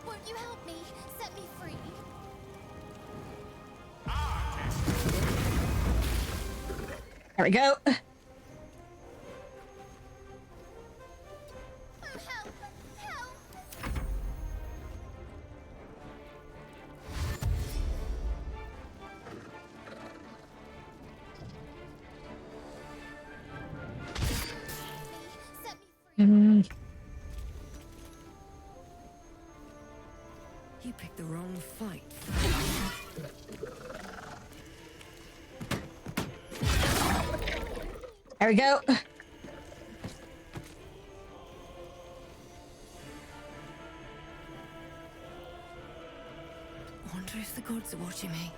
Won't you help me? Set me free. There we go. You picked the wrong fight. There we go. Wonder if the gods are watching me.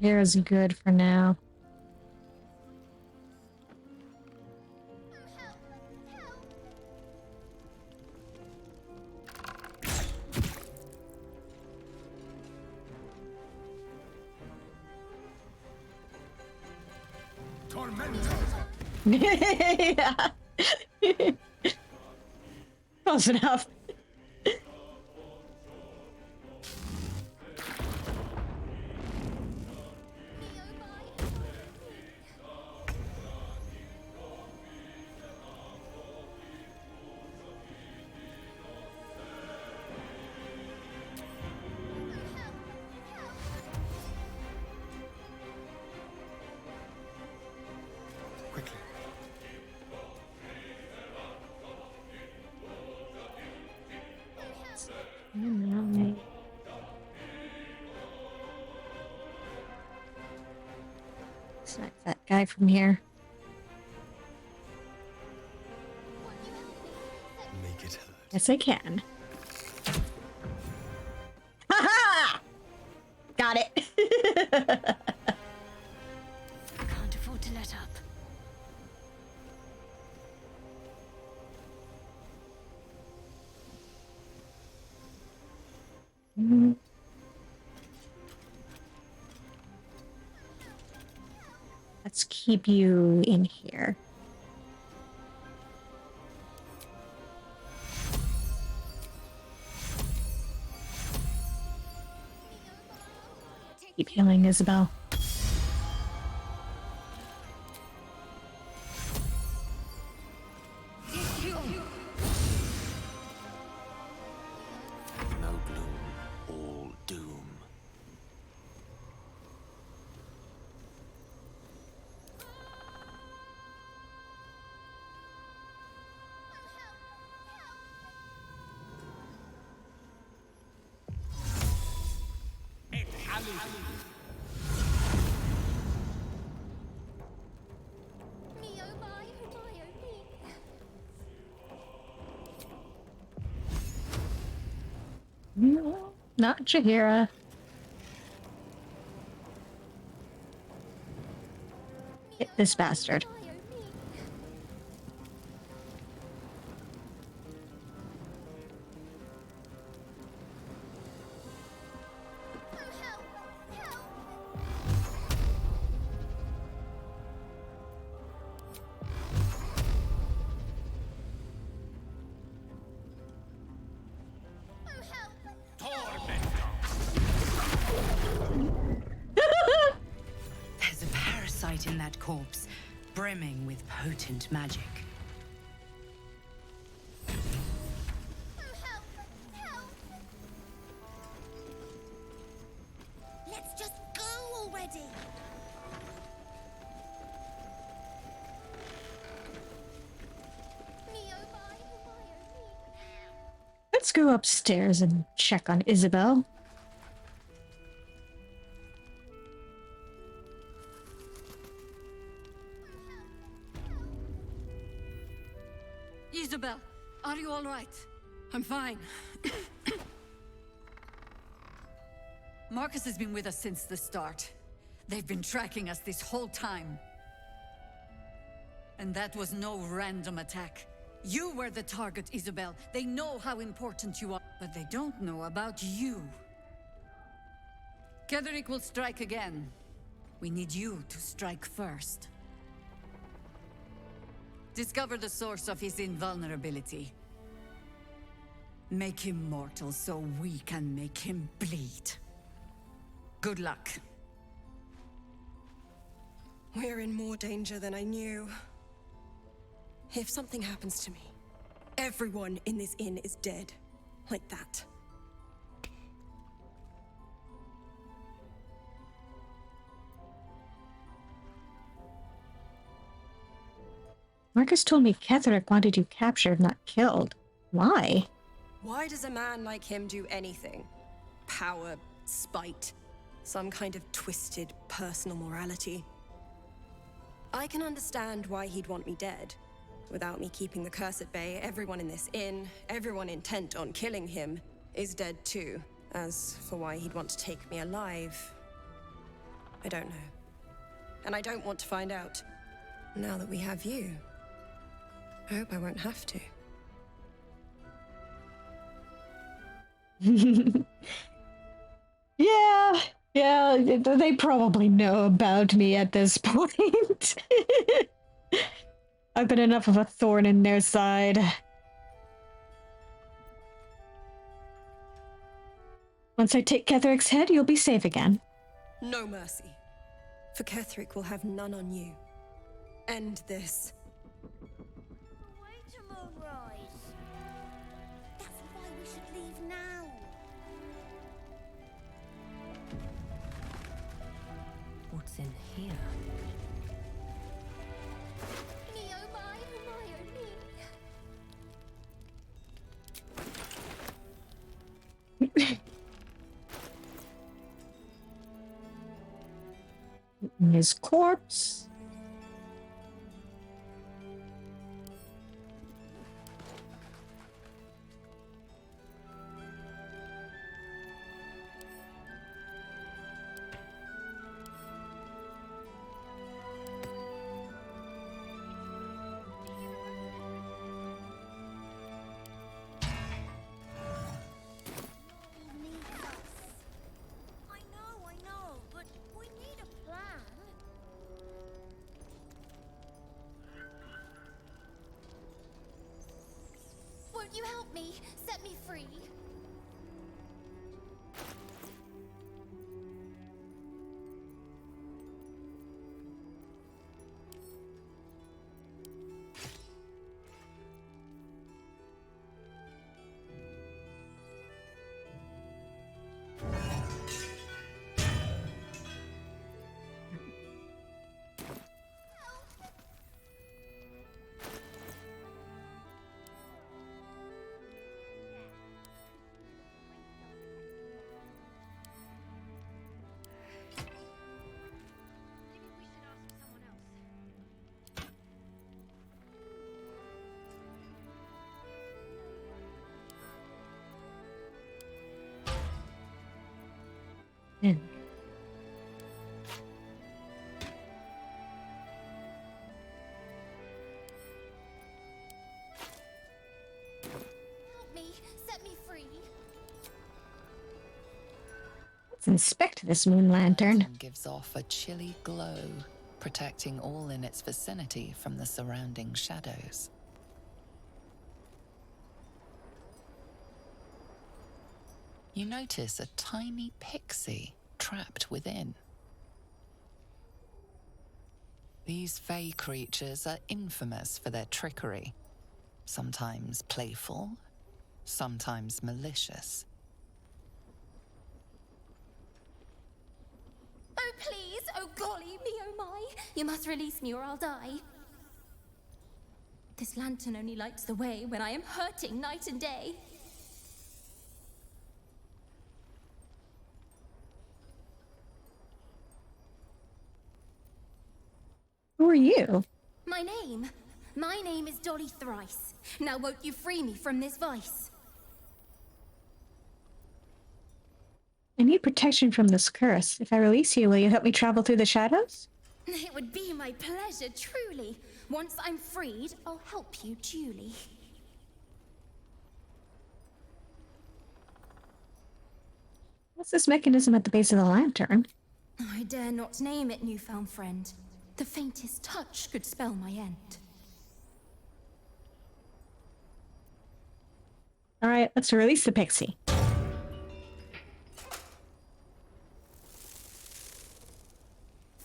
Air is good for now. Yeah. Close enough. Snipe that guy from here. Make it hurt. Yes, I can. Ha-ha! Got it. Can't afford to let up. Let's keep you in here. Keep healing, Isabel. No gloom, all doom. Me, oh my, oh me. No, not Jahira. Hit this bastard. There's a parasite in that corpse, brimming with potent magic. Let's just go already. Let's go upstairs and check on Isabel. Isabel, are you all right? I'm fine. Marcus has been with us since the start. They've been tracking us this whole time. And that was no random attack. You were the target, Isabel. They know how important you are, but they don't know about you. Ketherick will strike again. We need you to strike first. Discover the source of his invulnerability. Make him mortal so we can make him bleed. Good luck. We're in more danger than I knew. If something happens to me, everyone in this inn is dead. Like that. Marcus told me Ketherick wanted you captured, not killed. Why? Why does a man like him do anything? Power, spite, some kind of twisted personal morality. I can understand why he'd want me dead. Without me keeping the curse at bay, everyone in this inn, everyone intent on killing him, is dead too. As for why he'd want to take me alive, I don't know. And I don't want to find out. Now that we have you, I hope I won't have to. Yeah, they probably know about me at this point. I've been enough of a thorn in their side. Once I take Ketherick's head, you'll be safe again. No mercy. For Ketherick will have none on you. End this. Wait a moonrise. That's why we should leave now. What's in here? Me, oh my, oh me. His corpse. I know, but we need a plan. Won't you help me? Set me free. Yeah. Help me, set me free. Let's inspect this moon lantern. Gives off a chilly glow, protecting all in its vicinity from the surrounding shadows. You notice a tiny pixie trapped within. These fey creatures are infamous for their trickery, sometimes playful, sometimes malicious. Oh, please! Oh, golly me, oh my! You must release me or I'll die. This lantern only lights the way when I am hurting night and day. Who are you? My name is Dolly Thrice. Now won't you free me from this vice? I need protection from this curse. If I release you, will you help me travel through the shadows? It would be my pleasure, truly. Once I'm freed, I'll help you duly. What's this mechanism at the base of the lantern? I dare not name it, newfound friend. The faintest touch could spell my end. All right, let's release the pixie.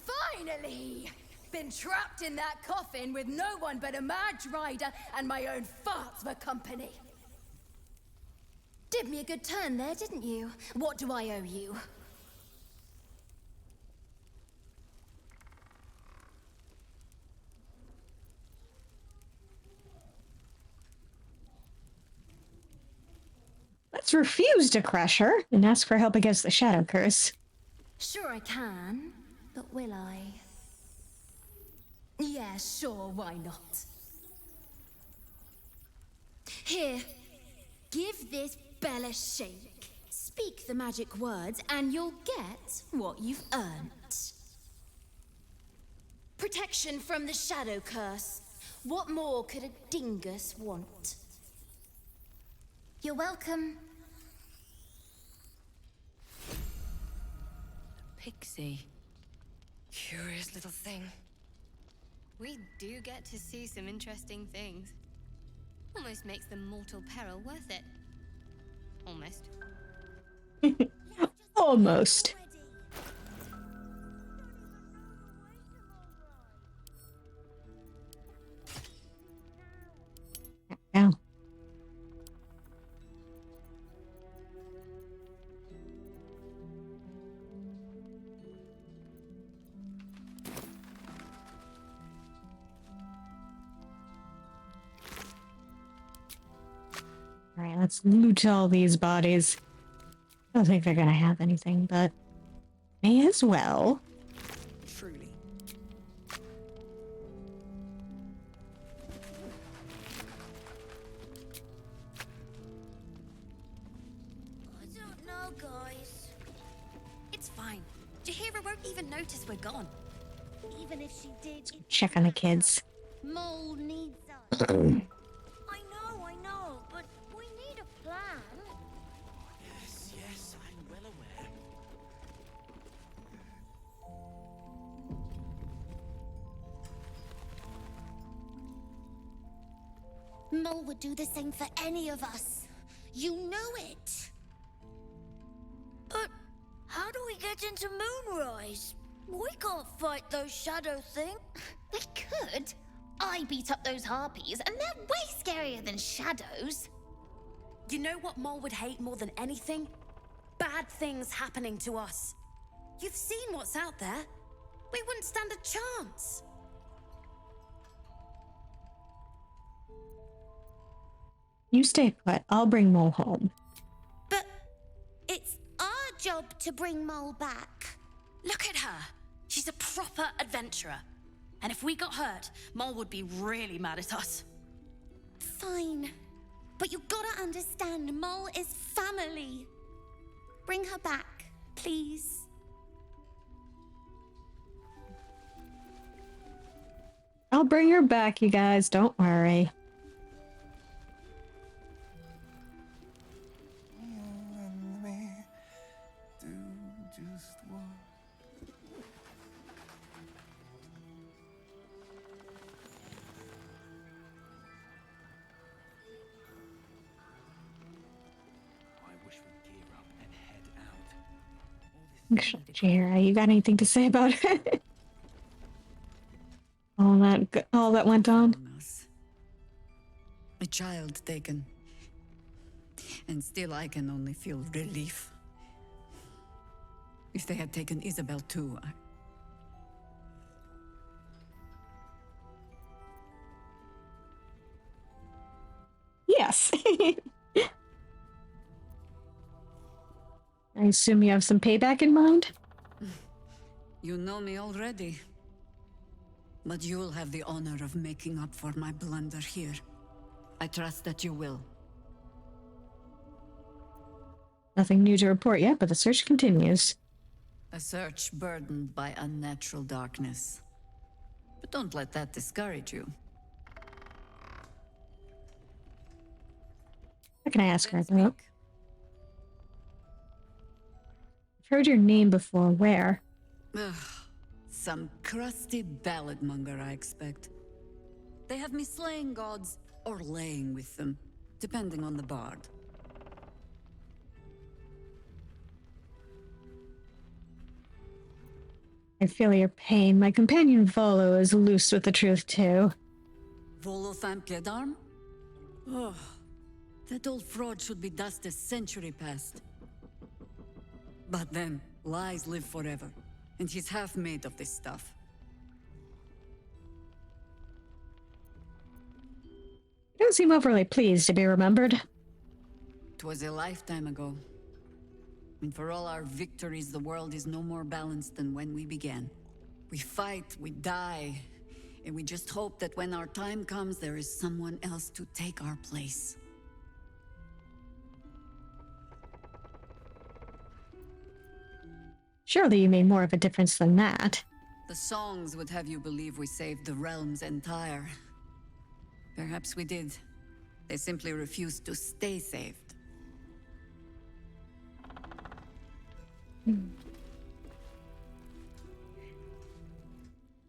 Finally! Been trapped in that coffin with no one but a Madge Rider and my own farts for company. Did me a good turn there, didn't you? What do I owe you? Let's refuse to crush her and ask for help against the shadow curse. Sure I can, but will I? Yeah, sure, why not? Here, give this bell a shake. Speak the magic words and you'll get what you've earned. Protection from the shadow curse. What more could a dingus want? You're welcome. Pixie. Curious little thing. We do get to see some interesting things. Almost makes the mortal peril worth it. Almost. Almost. Yeah. All right, let's loot all these bodies. I don't think they're gonna have anything, but may as well. Truly. I don't know, guys. It's fine. Jahira won't even notice we're gone. Even if she did, Check on the kids. Mole needs us. I know, but we need a plan. Yes, I'm well aware. Mole would do the same for any of us. You know it. But how do we get into Moonrise? We can't fight those shadow things. We could. I beat up those harpies, and they're way scarier than shadows. You know what Mole would hate more than anything? Bad things happening to us. You've seen what's out there. We wouldn't stand a chance. You stay put. I'll bring Mole home. But it's our job to bring Mole back. Look at her. She's a proper adventurer. And if we got hurt, Mole would be really mad at us. Fine. But you gotta understand, Mole is family. Bring her back, please. I'll bring her back, you guys. Don't worry. Jira, you got anything to say about it? all that went on. A child taken. And still I can only feel relief. If they had taken Isabel too, Yes. I assume you have some payback in mind? You know me already. But you'll have the honor of making up for my blunder here. I trust that you will. Nothing new to report yet, but the search continues. A search burdened by unnatural darkness. But don't let that discourage you. What can I ask her about? I've heard your name before. Where? Ugh, some crusty ballad monger, I expect. They have me slaying gods or laying with them, depending on the bard. I feel your pain. My companion Volo is loose with the truth, too. Volo Thamkedarm? Oh, that old fraud should be dust a century past. But then, lies live forever, and he's half made of this stuff. You don't seem overly pleased to be remembered. 'Twas a lifetime ago. And for all our victories, the world is no more balanced than when we began. We fight, we die, and we just hope that when our time comes, there is someone else to take our place. Surely you made more of a difference than that. The songs would have you believe we saved the realm's entire. Perhaps we did. They simply refused to stay saved.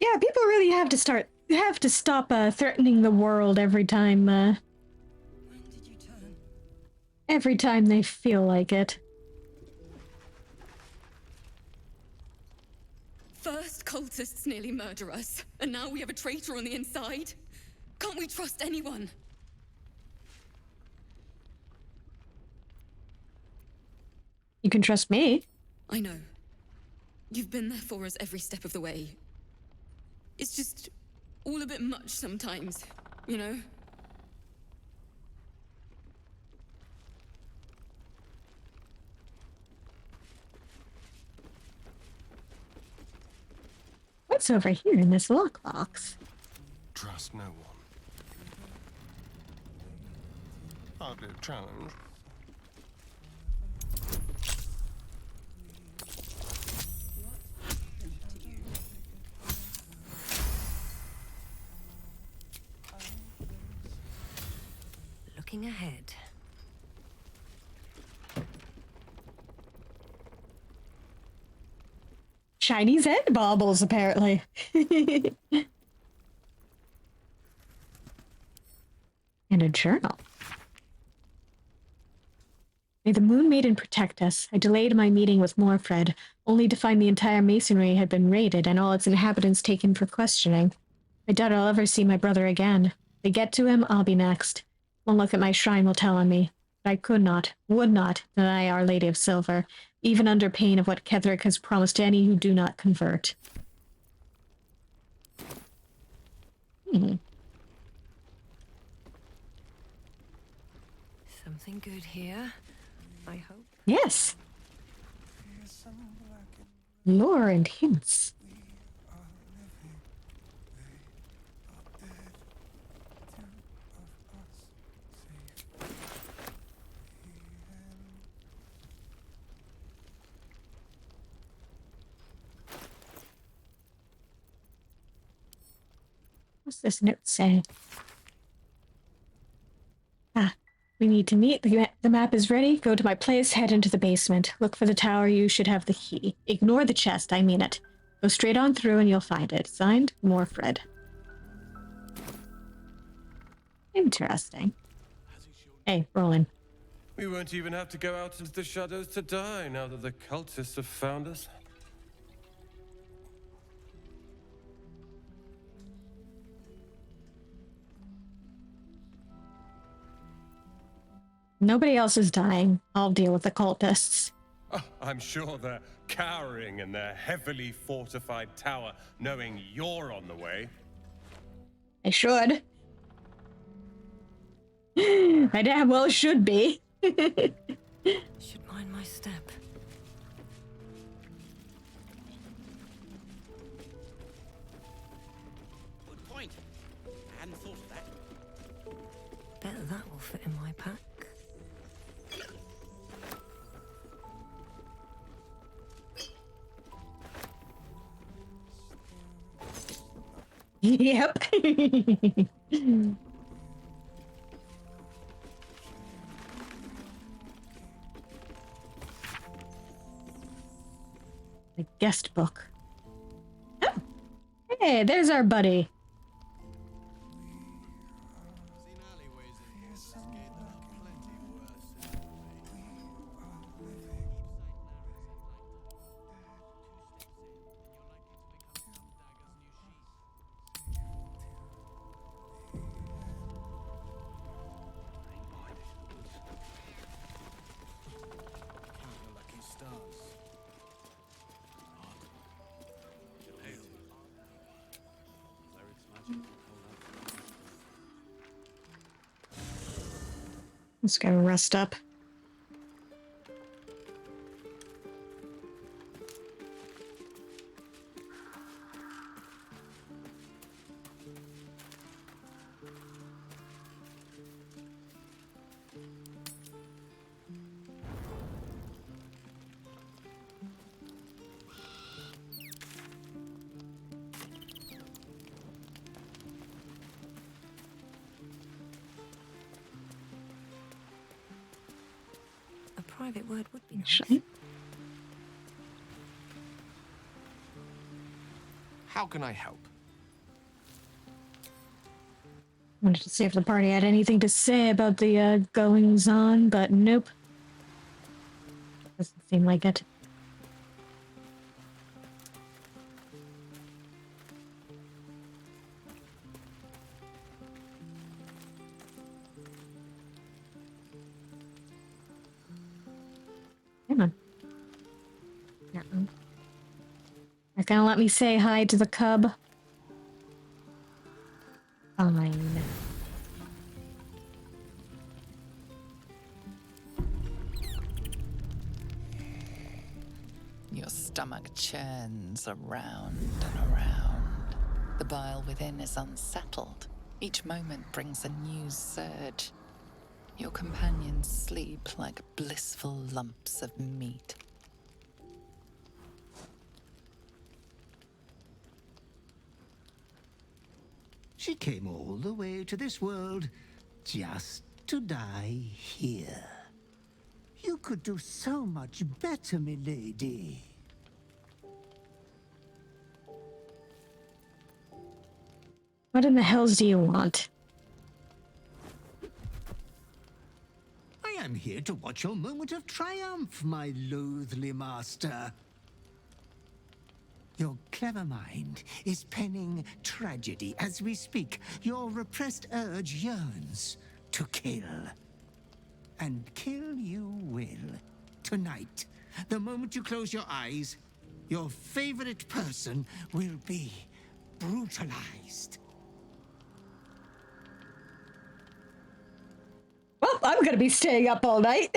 Yeah, people really have to stop threatening the world every time they feel like it. First, cultists nearly murder us, and now we have a traitor on the inside. Can't we trust anyone? You can trust me. I know. You've been there for us every step of the way. It's just all a bit much sometimes, you know? What's over here in this lockbox? Trust no one. Hardly a challenge. Looking ahead. Chinese head baubles, apparently. And a journal. May the Moon Maiden protect us. I delayed my meeting with Morfred, only to find the entire masonry had been raided and all its inhabitants taken for questioning. I doubt I'll ever see my brother again. If they get to him, I'll be next. One look at my shrine will tell on me. But I could not, would not, deny Our Lady of Silver, even under pain of what Ketherick has promised to any who do not convert. Something good here, I hope. Yes. Lore and hints. What's this note say? Ah, we need to meet. The map is ready. Go to my place, head into the basement. Look for the tower, you should have the key. Ignore the chest, I mean it. Go straight on through and you'll find it. Signed, Morfred. Interesting. Hey, Roland. We won't even have to go out into the shadows to die now that the cultists have found us. Nobody else is dying. I'll deal with the cultists. Oh, I'm sure they're cowering in their heavily fortified tower, knowing you're on the way. I should. I damn well should be. Should mind my step. Good point. I hadn't thought of that. Bet that will fit in my pack. Yep. The guest book. Oh. Hey, there's our buddy. Let's go rest up. A private word would be nice. Actually. How can I help? Wanted to see if the party had anything to say about the goings on, but nope. Doesn't seem like it. Come on. Uh-oh. Not gonna let me say hi to the cub. Fine. Your stomach churns around and around. The bile within is unsettled. Each moment brings a new surge. Your companions sleep like blissful lumps of meat. She came all the way to this world just to die here. You could do so much better, milady. What in the hells do you want? I am here to watch your moment of triumph, my loathly master. Your clever mind is penning tragedy as we speak. Your repressed urge yearns to kill. And kill you will. Tonight, the moment you close your eyes, your favorite person will be brutalized. Well, I'm gonna be staying up all night.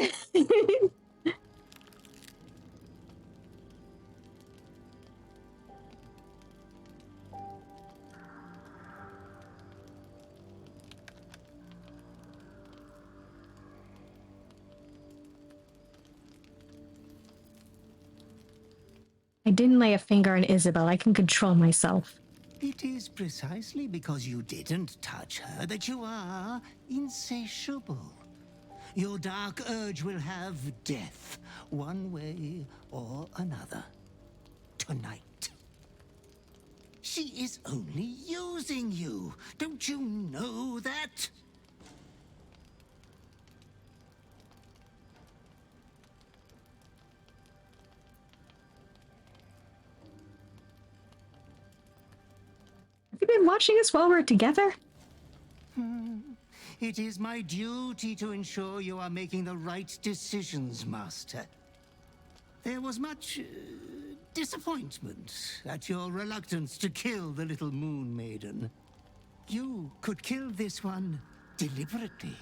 I didn't lay a finger on Isabel. I can control myself. It It is precisely because you didn't touch her that you are insatiable. Your dark urge will have death, one way or another. Tonight. She is only using you. Don't you know that? Have you been watching us while we're together? It is my duty to ensure you are making the right decisions, Master. There was much disappointment at your reluctance to kill the little moon maiden. You could kill this one deliberately.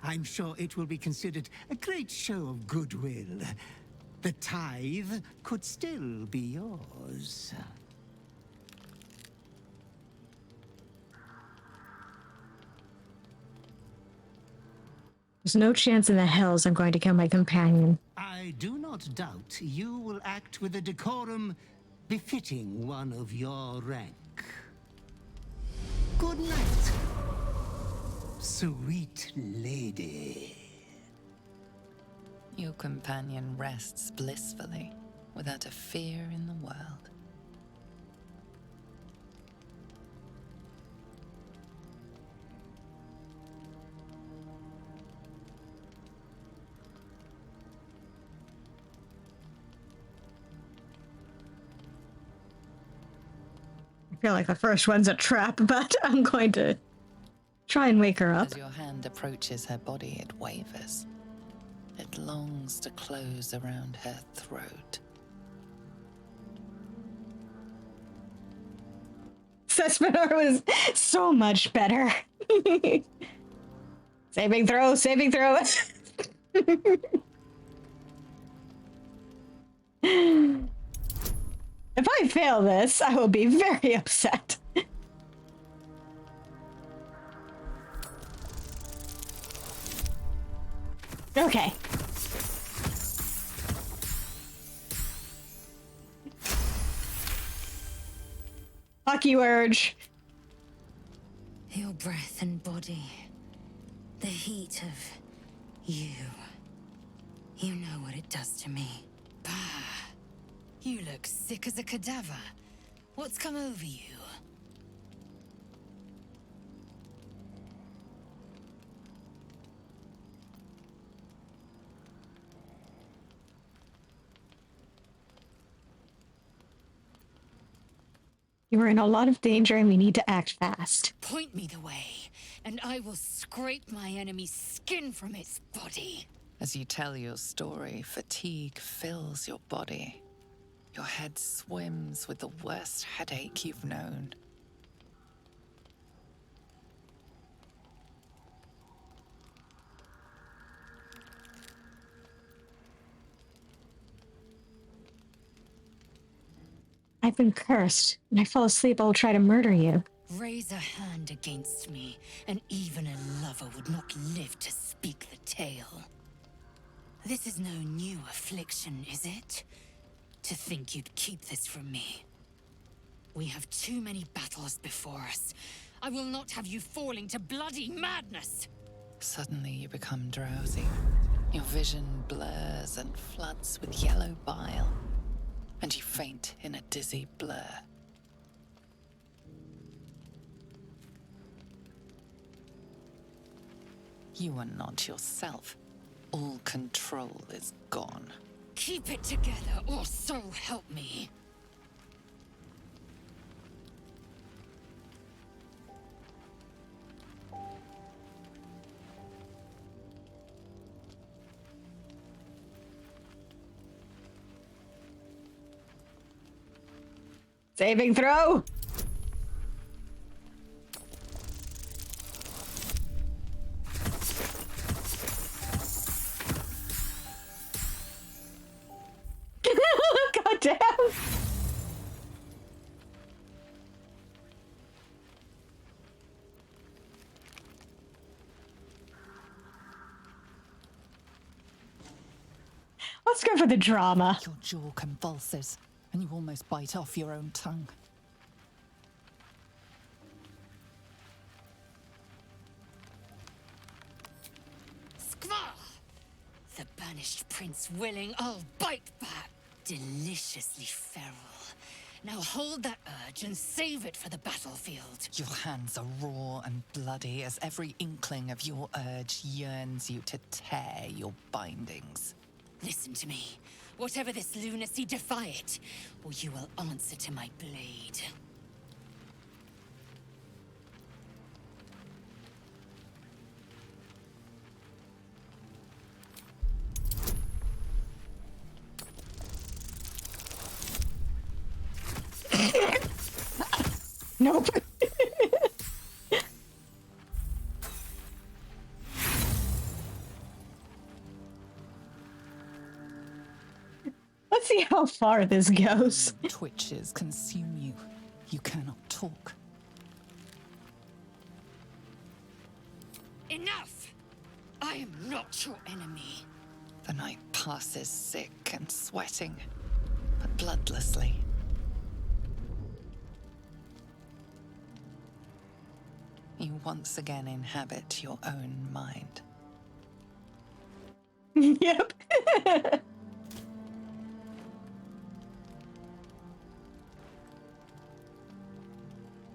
I'm sure it will be considered a great show of goodwill. The tithe could still be yours. There's no chance in the hells I'm going to kill my companion. I do not doubt you will act with a decorum befitting one of your rank. Good night, sweet lady. Your companion rests blissfully, without a fear in the world. I feel like the first one's a trap, but I'm going to try and wake her up. As your hand approaches her body, it wavers. It longs to close around her throat. Sespenar was so much better. Saving throw, saving throw. If I fail this, I will be very upset. Okay. Fuck you, Urge. Your breath and body. The heat of you. You know what it does to me. Bah! You look sick as a cadaver. What's come over you? You are in a lot of danger and we need to act fast. Point me the way, and I will scrape my enemy's skin from its body. As you tell your story, fatigue fills your body. Your head swims with the worst headache you've known. I've been cursed. When I fall asleep, I will try to murder you. Raise a hand against me, and even a lover would not live to speak the tale. This is no new affliction, is it? To think you'd keep this from me. We have too many battles before us. I will not have you falling to bloody madness! Suddenly you become drowsy. Your vision blurs and floods with yellow bile, and you faint in a dizzy blur. You are not yourself. All control is gone. Keep it together, or so help me. Saving throw! God damn! Let's go for the drama. Your jaw convulses, and you almost bite off your own tongue. The banished prince willing, I'll bite back. Deliciously feral. Now hold that urge and save it for the battlefield. Your hands are raw and bloody as every inkling of your urge yearns you to tear your bindings. Listen to me. Whatever this lunacy, defy it, or you will answer to my blade. Nope. Let's see how far this goes. Twitches consume you. You cannot talk. Enough! I am not your enemy. The night passes sick and sweating, but bloodlessly. You once again inhabit your own mind. Yep.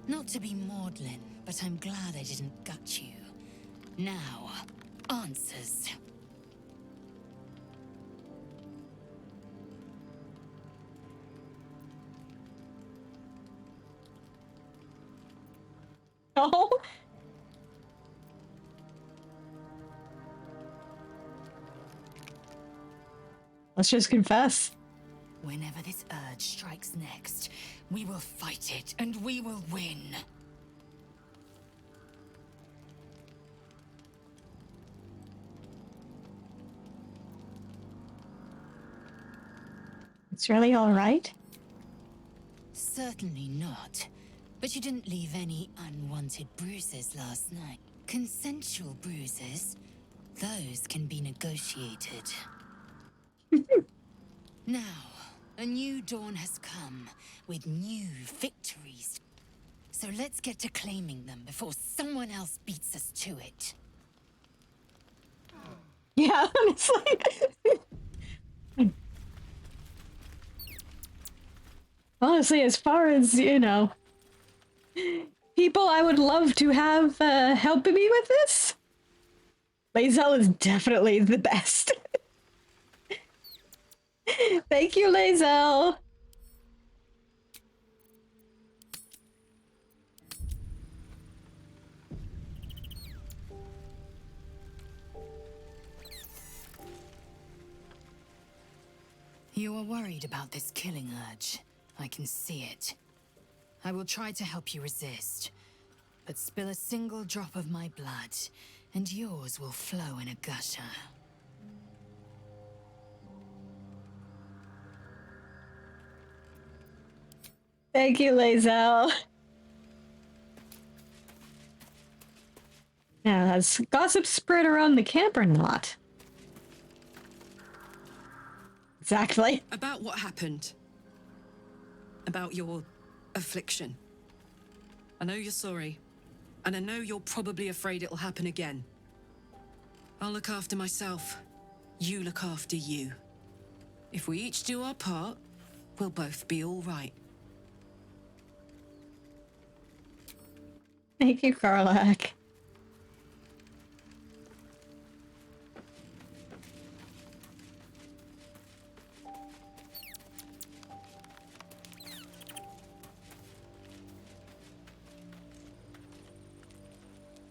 Not to be maudlin, but I'm glad I didn't gut you. Now, answers. Oh. Let's just confess. Whenever this urge strikes next, we will fight it and we will win. It's really all right? Certainly not. But you didn't leave any unwanted bruises last night. Consensual bruises? Those can be negotiated. Now, a new dawn has come, with new victories. So let's get to claiming them before someone else beats us to it. Yeah, honestly. Honestly, as far as, you know, people I would love to have helping me with this, Lae'zel is definitely the best. Thank you, Lae'zel. You are worried about this killing urge. I can see it. I will try to help you resist. But spill a single drop of my blood, and yours will flow in a gusher. Thank you, Lae'zel. Now, has gossip spread around the camp or not? Exactly. About what happened. About your affliction. I know you're sorry, and I know you're probably afraid it'll happen again. I'll look after myself. You look after you. If we each do our part, we'll both be all right. Thank you, Karlak.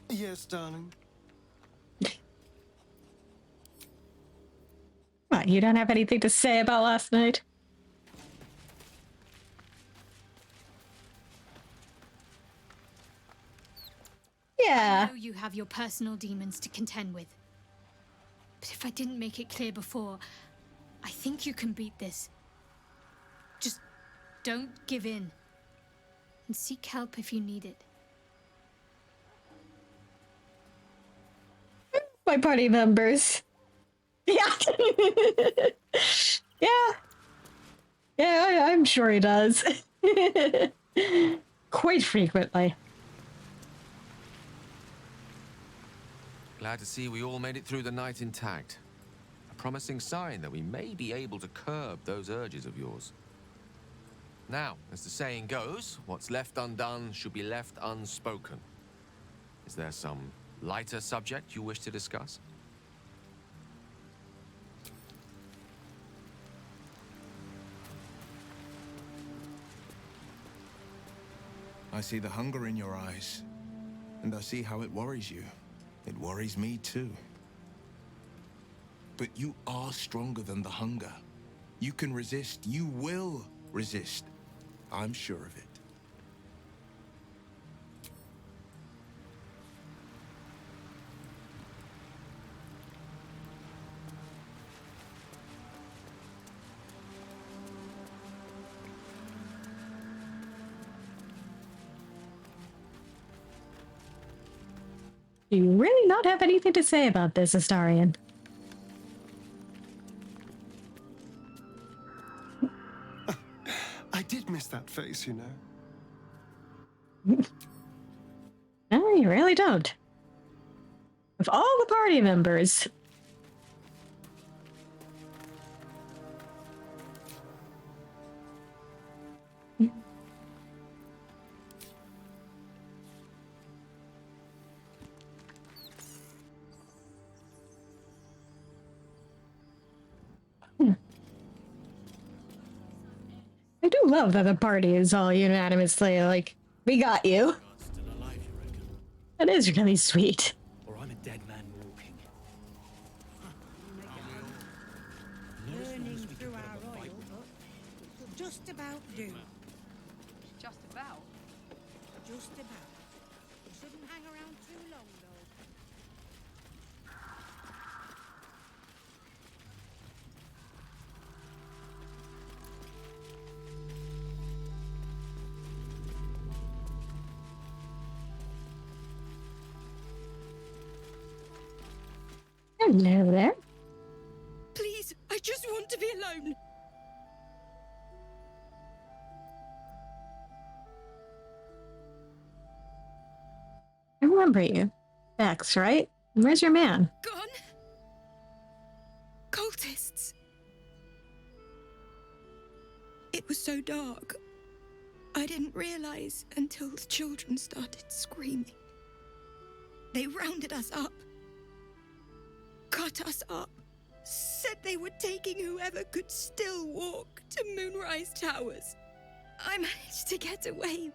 Yes, darling. What, you don't have anything to say about last night? Yeah. I know you have your personal demons to contend with. But if I didn't make it clear before, I think you can beat this. Just don't give in. And seek help if you need it. My party members. Yeah. Yeah. Yeah, I'm sure he does. Quite frequently. Glad to see we all made it through the night intact. A promising sign that we may be able to curb those urges of yours. Now, as the saying goes, what's left undone should be left unspoken. Is there some lighter subject you wish to discuss? I see the hunger in your eyes, and I see how it worries you. It worries me too. But you are stronger than the hunger. You can resist. You will resist. I'm sure of it. Do you really not have anything to say about this, Astarion? I did miss that face, you know. No, you really don't. Of all the party members. I do love that the party is all unanimously like, we got you. That is really sweet. Or I'm a dead man walking. Burning through our oil, but it'll just about do. Just about. Just about. We shouldn't hang around too long, though. Hello there. Please, I just want to be alone. I remember you. Vex, right? Where's your man? Gone? Cultists. It was so dark. I didn't realize until the children started screaming. They rounded us up. Cut us up. Said they were taking whoever could still walk to Moonrise Towers. I managed to get away.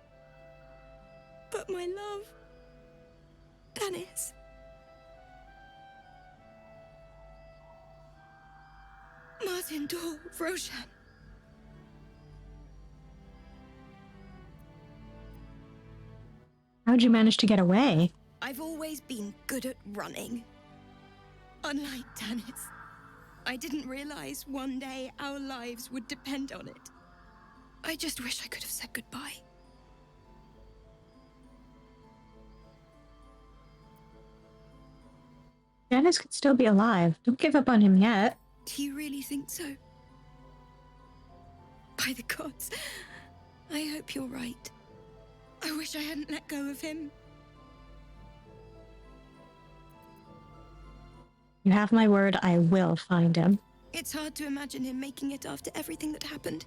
But my love... Dennis... Martin Dor, Roshan... How'd you manage to get away? I've always been good at running. Unlike Dennis, I didn't realize one day our lives would depend on it. I just wish I could have said goodbye. Dennis could still be alive. Don't give up on him yet. Do you really think so? By the gods, I hope you're right. I wish I hadn't let go of him. You have my word, I will find him. It's hard to imagine him making it after everything that happened.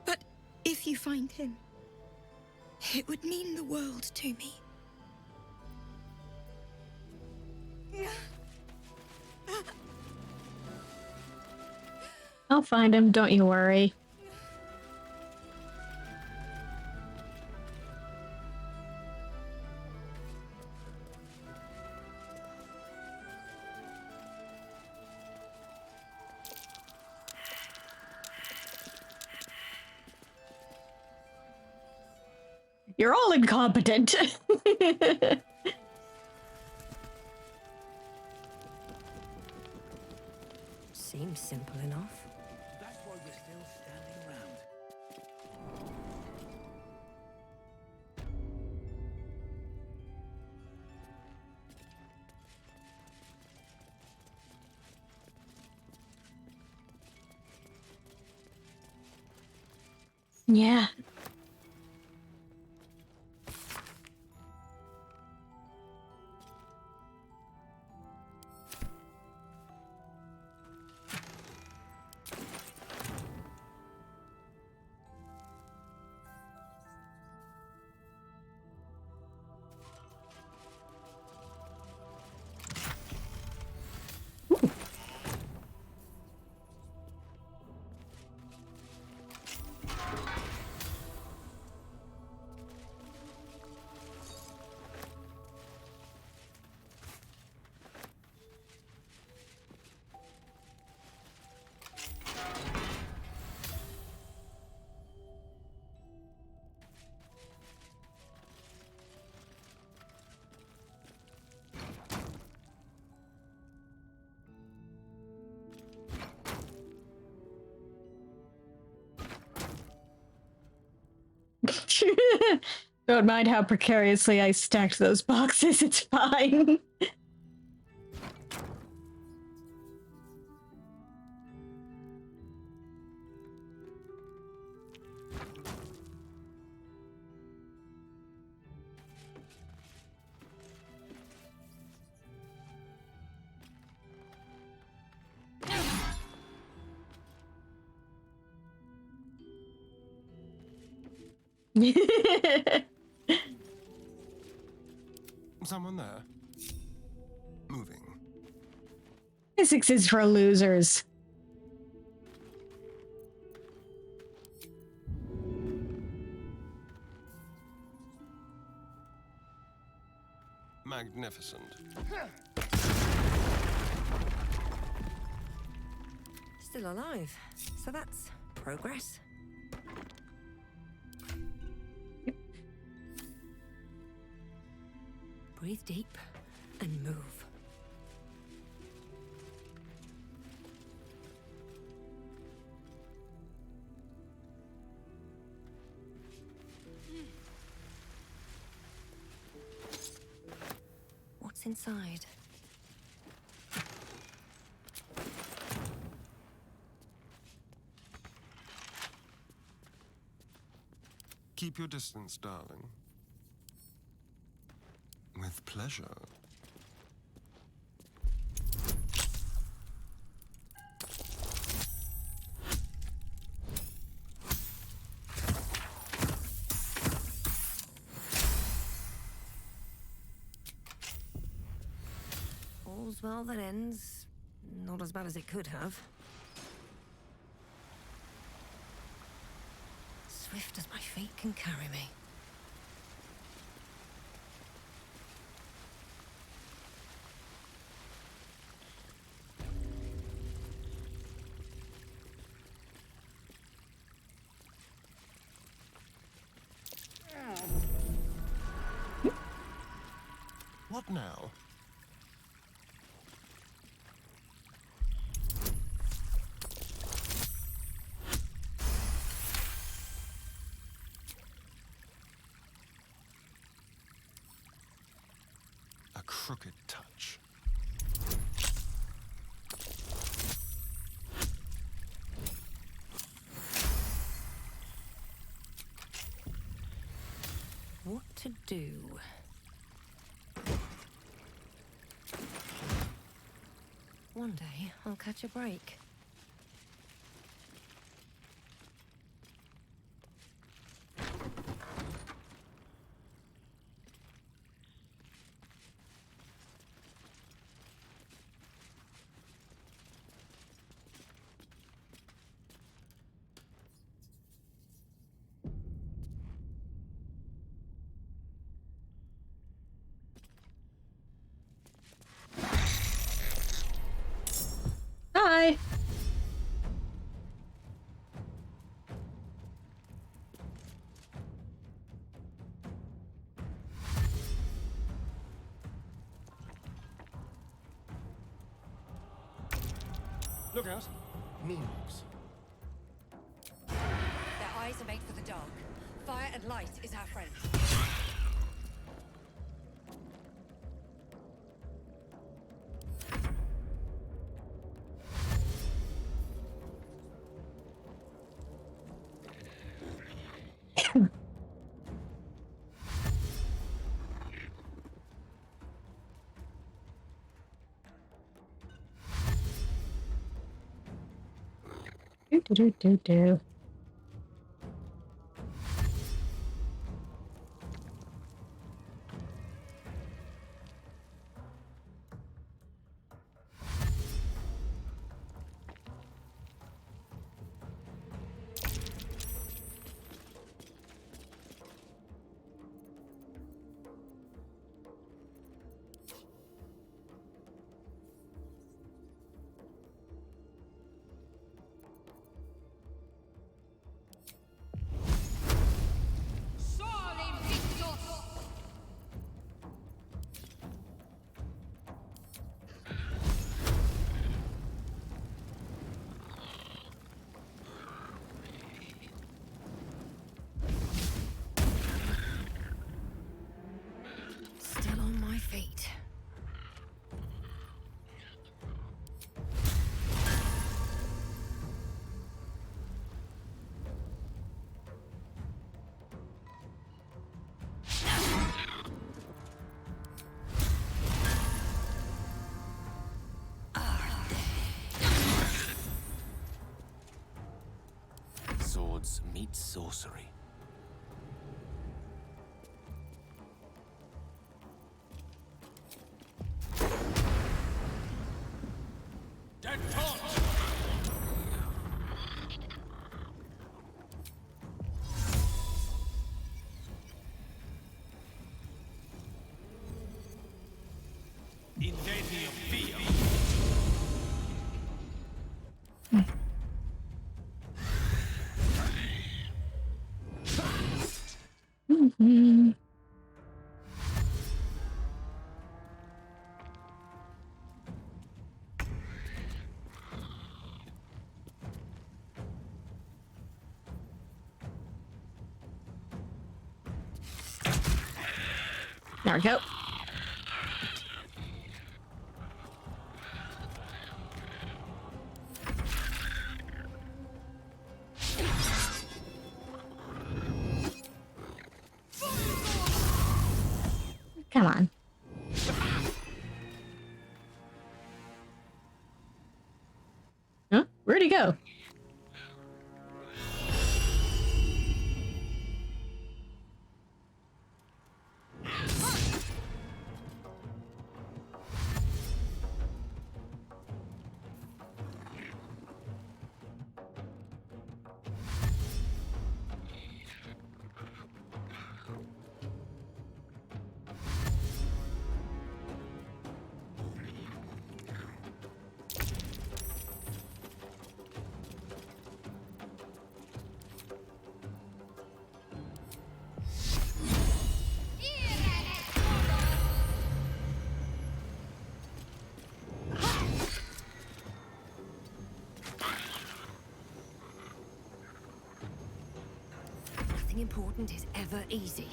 But if you find him, it would mean the world to me. I'll find him, don't you worry. You're all incompetent. Seems simple enough. That's why we're still standing round. Yeah. Don't mind how precariously I stacked those boxes, it's fine. Someone there? Moving. Physics is for losers. Magnificent. Still alive. So that's progress. Breathe deep and move. What's inside? Keep your distance, darling. With pleasure. All's well that ends. Not as bad as it could have. Swift as my feet can carry me. What now? A crooked touch. What to do? One day, I'll catch a break. Hi. Look out. Needles. Their eyes are made for the dark. Fire and light is our friend. Do. hate sorcery. Dead torch! Incendio via! Mm-hmm. There we go. Come on. Huh? Where'd he go? Nothing important is ever easy.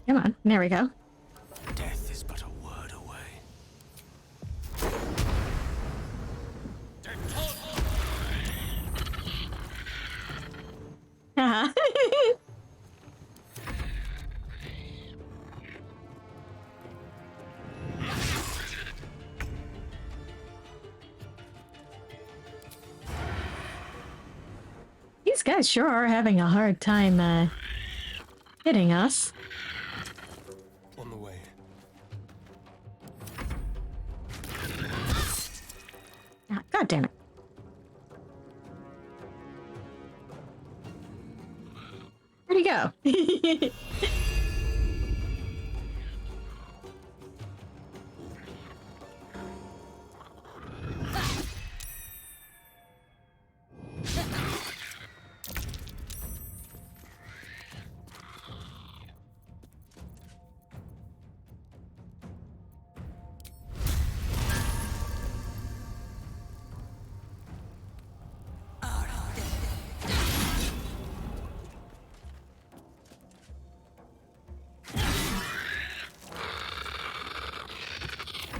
Come on. There we go. Death is but a word away. Haha. These guys sure are having a hard time, hitting us. On the way. Ah, God damn it. Where'd he go?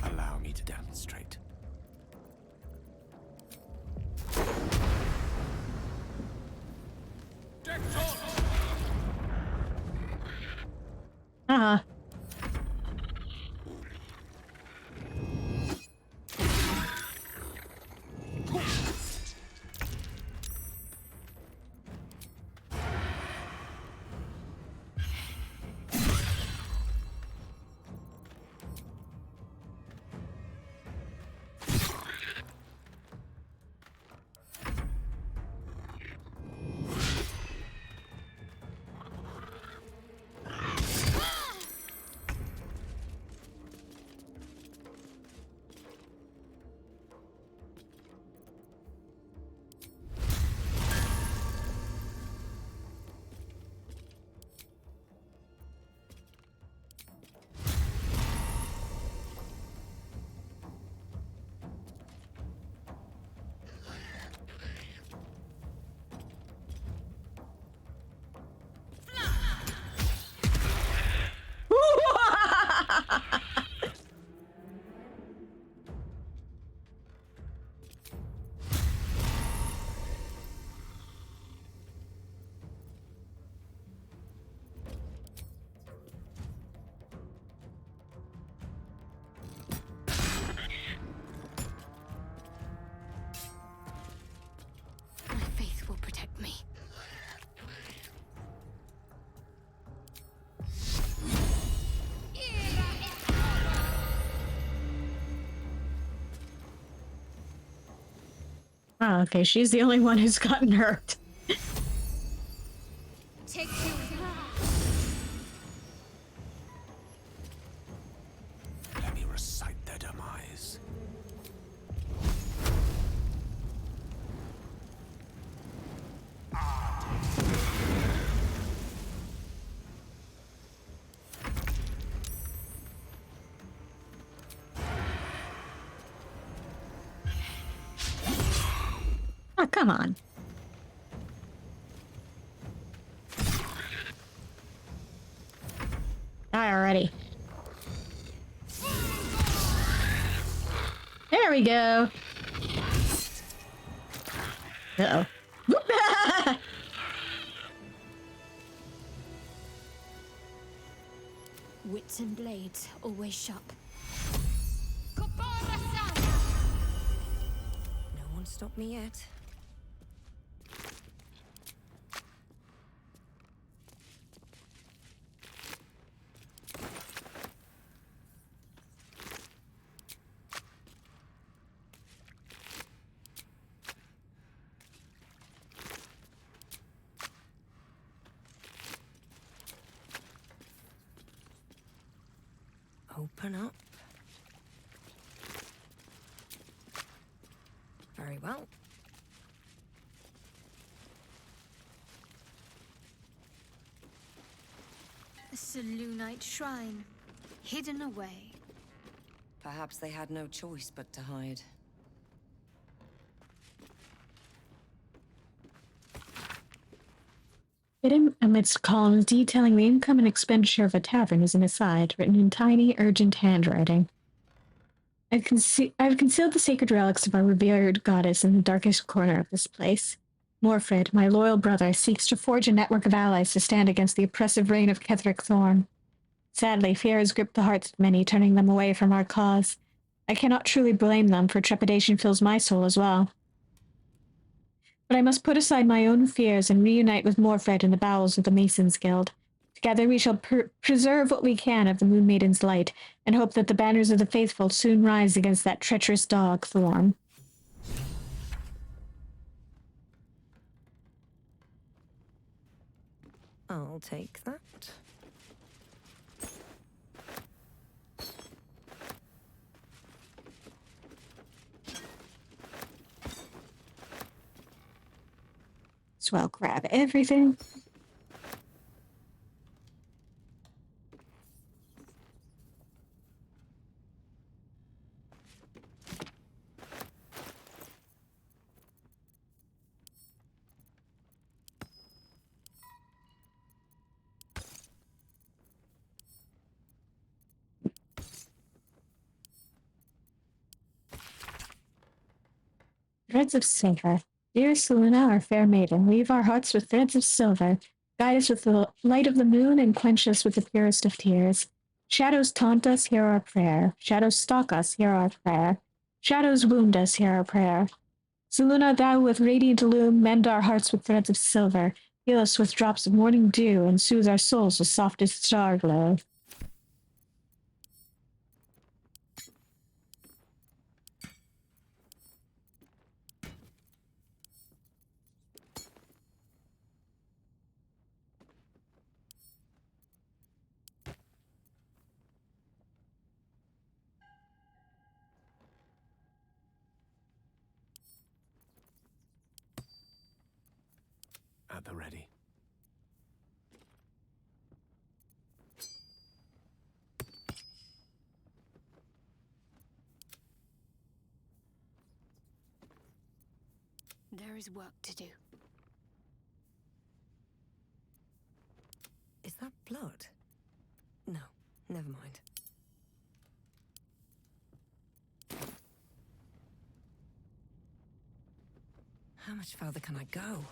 Allow me to demonstrate. Uh-huh. Oh, okay, she's the only one who's gotten hurt. Take you. Let me recite their demise. Oh, come on. Die already. There we go. Uh-oh. Wits and blades, always sharp. No one stopped me yet. Open up. Very well. A Selûnite shrine, hidden away. Perhaps they had no choice but to hide. Hidden amidst columns detailing the income and expenditure of a tavern is an aside, written in tiny, urgent handwriting. I've concealed the sacred relics of our revered goddess in the darkest corner of this place. Morfred, my loyal brother, seeks to forge a network of allies to stand against the oppressive reign of Ketheric Thorn. Sadly, fear has gripped the hearts of many, turning them away from our cause. I cannot truly blame them, for trepidation fills my soul as well. But I must put aside my own fears and reunite with Morfred in the bowels of the Masons Guild. Together we shall preserve what we can of the Moon Maiden's light, and hope that the banners of the faithful soon rise against that treacherous dog, Thorn. I'll take that. So I'll grab everything. Threads of silver. Dear Selûne, our fair maiden, weave our hearts with threads of silver. Guide us with the light of the moon and quench us with the purest of tears. Shadows taunt us, hear our prayer. Shadows stalk us, hear our prayer. Shadows wound us, hear our prayer. Selûne, thou with radiant loom, mend our hearts with threads of silver. Heal us with drops of morning dew, and soothe our souls with softest star glow. At the ready. There is work to do. Is that blood? No, never mind. How much further can I go?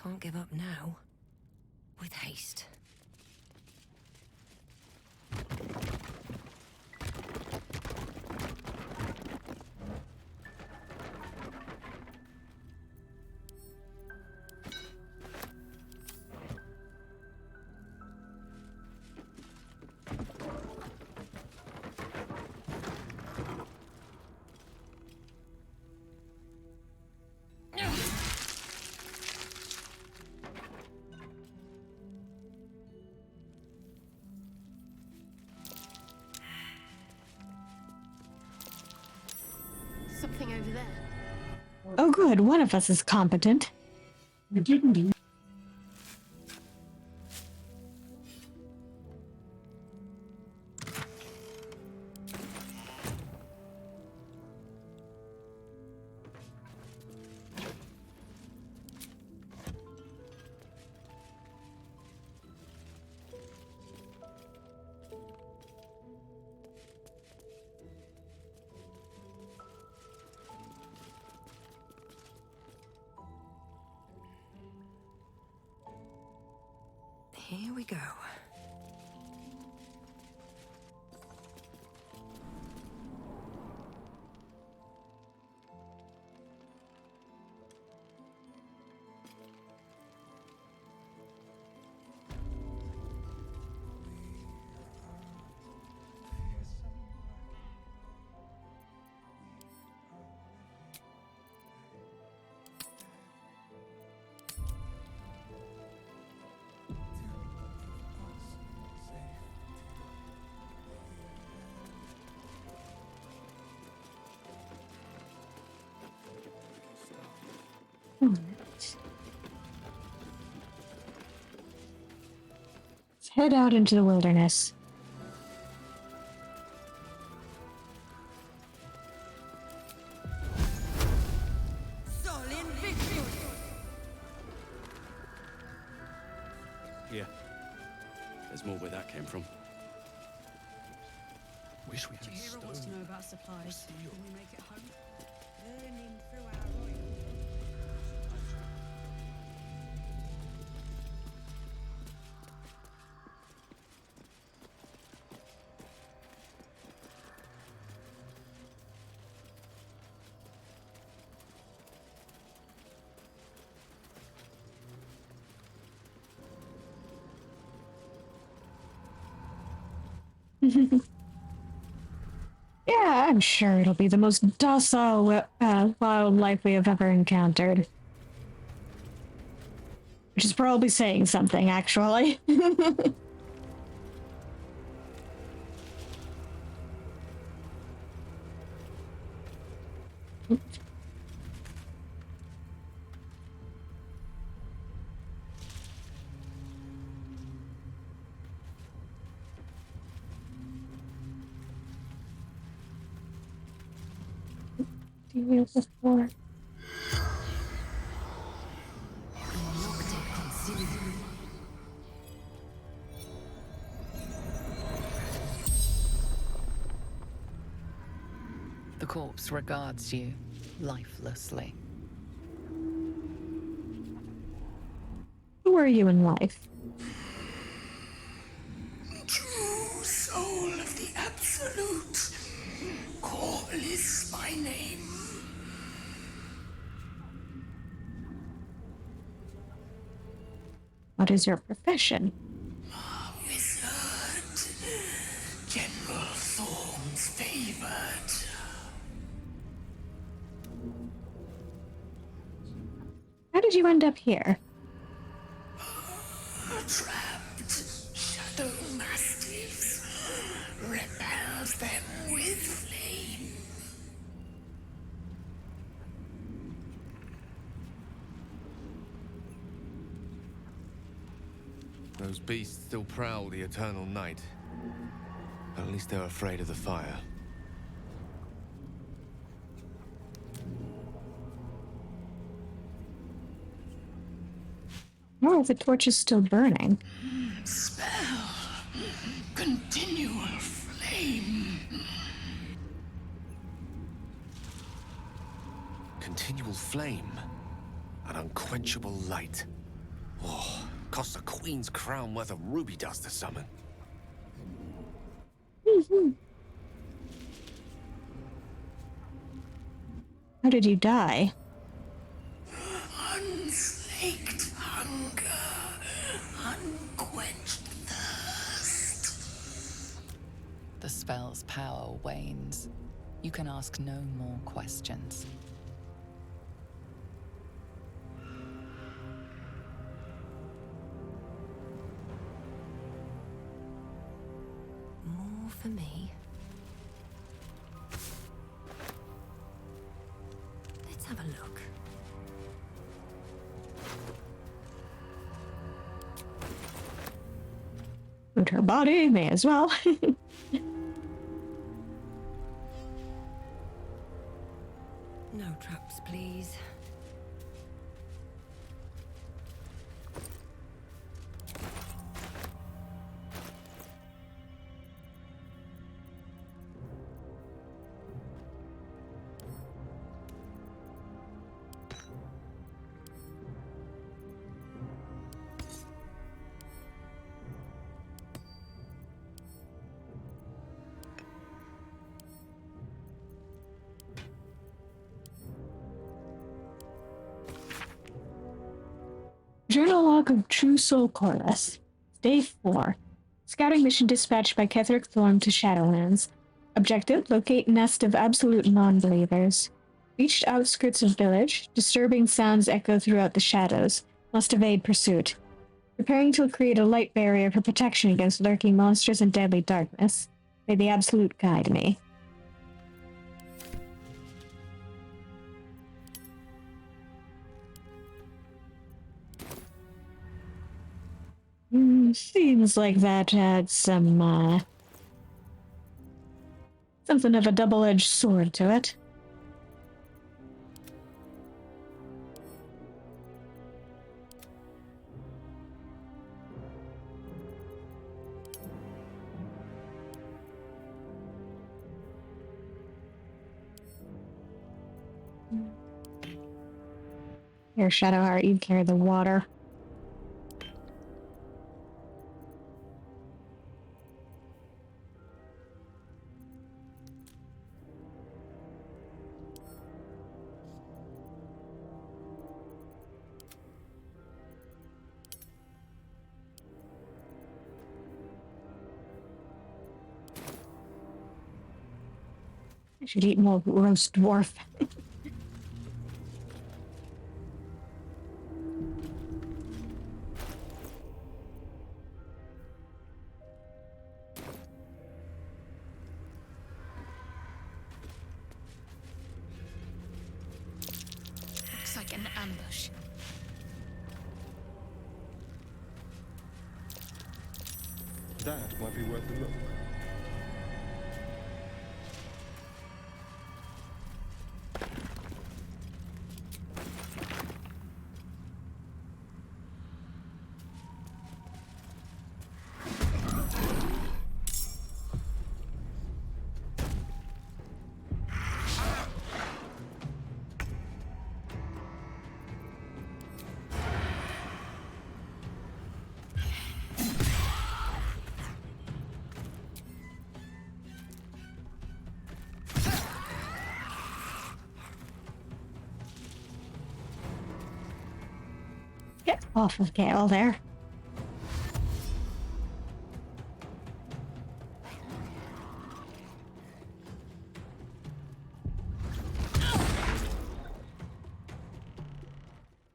Can't give up now. With haste. Something over there. Oh, good. One of us is competent. You didn't do. Here we go. Let's head out into the wilderness. Here. There's more where that came from. Wish we had Jahira wants to know about supplies. Can we make it home? Burning through our oil. Yeah, I'm sure it'll be the most docile wildlife we have ever encountered. Which is probably saying something, actually. Before. The corpse regards you lifelessly. Who were you in life? True soul of the Absolute. Call is my name. What is your profession? Wizard. General Thorn's favored. How did you end up here? Trapped shadow mastiffs. Repels them with flame. Those beasts still prowl the eternal night. But at least they're afraid of the fire. Oh, the torch is still burning. Spell. Continual flame. Continual flame. An unquenchable light. Oh, costs a queen's crown worth of ruby dust to summon. How did you die? Unslaked hunger, unquenched thirst. The spell's power wanes. You can ask no more questions. More for me. Let's have a look. With her body, may as well. No traps, please. Journal log of True Soul Chorus. Day 4. Scouting mission dispatched by Ketherick Thorm to Shadowlands. Objective: locate nest of absolute non-believers. Reached outskirts of village. Disturbing sounds echo throughout the shadows. Must evade pursuit. Preparing to create a light barrier for protection against lurking monsters and deadly darkness. May the absolute guide me. Seems like that had some, something of a double-edged sword to it. Here, Shadowheart, you carry the water. I should eat more roast dwarf. Looks like an ambush. That might be worth a look. Get off of Gale there.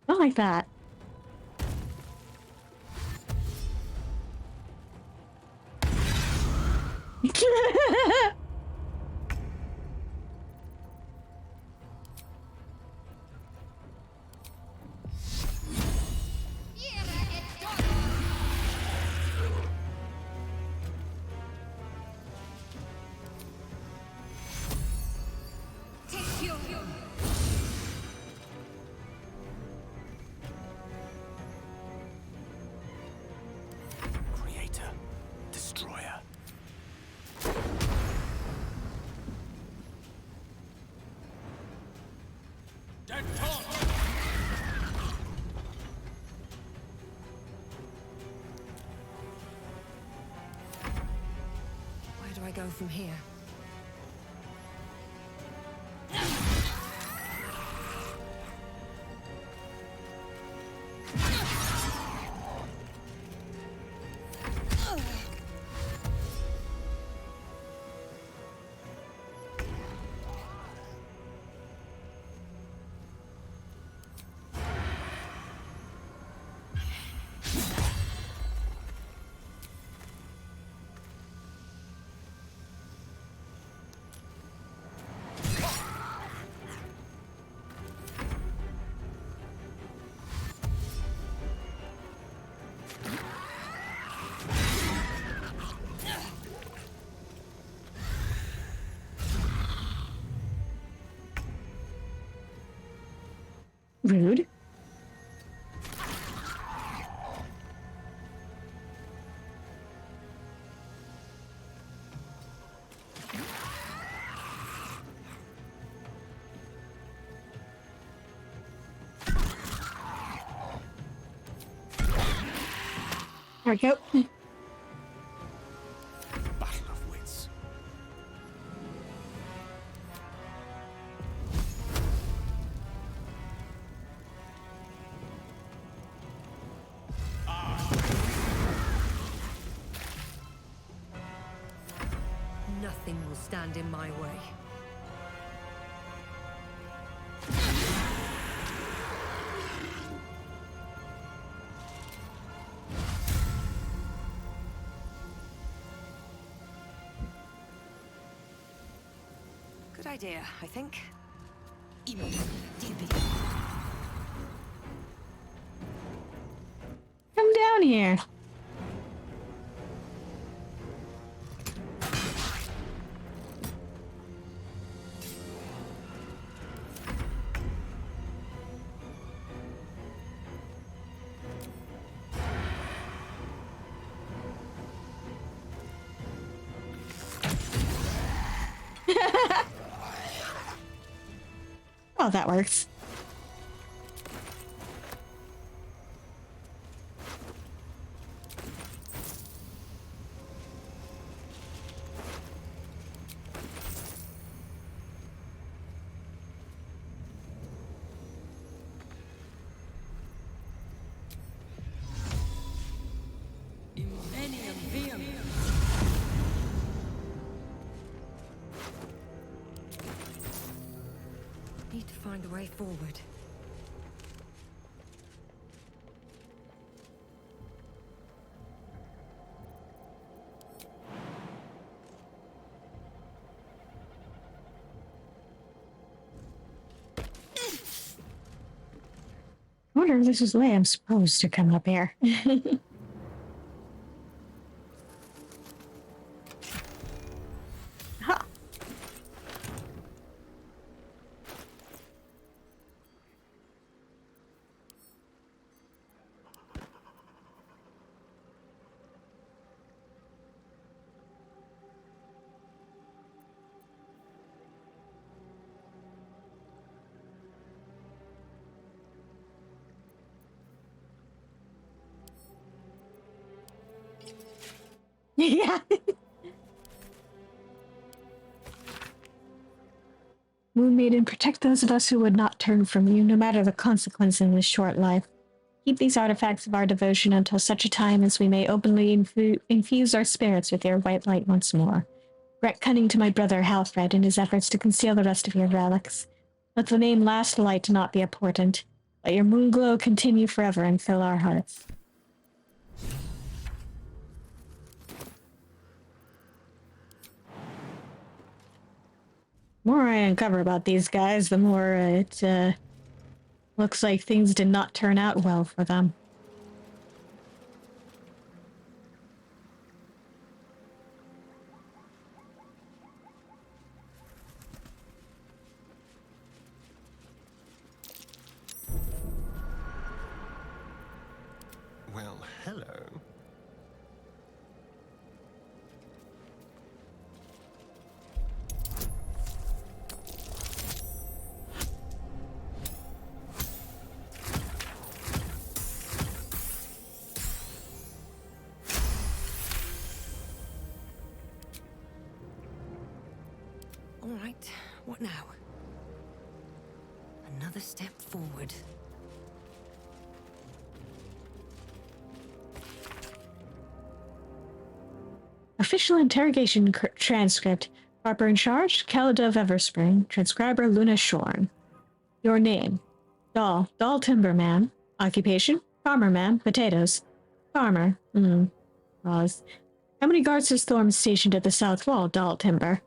Not like that. Creator, destroyer. Where do I go from here? Rude. There we go. Battle of wits. Nothing will stand in my way. Good idea, I think. Come down here. Oh, that works. Need to find a way forward. I wonder if this is the way I'm supposed to come up here. Huh. Yeah. Moon Maiden, protect those of us who would not turn from you, no matter the consequence in this short life. Keep these artifacts of our devotion until such a time as we may openly infuse our spirits with your white light once more. Grant cunning to my brother Halfred in his efforts to conceal the rest of your relics. Let the name Last Light not be a portent. Let your moon glow continue forever and fill our hearts. The more I uncover about these guys, the more it looks like things did not turn out well for them. Well, hello. All right, what now? Another step forward. Official interrogation transcript. Harper in charge, Calida of Everspring. Transcriber Luna Shorn. Your name. Doll Timberman. Occupation, farmer man, potatoes. Farmer. Pause. How many guards has Thorm stationed at the south wall, Doll Timber?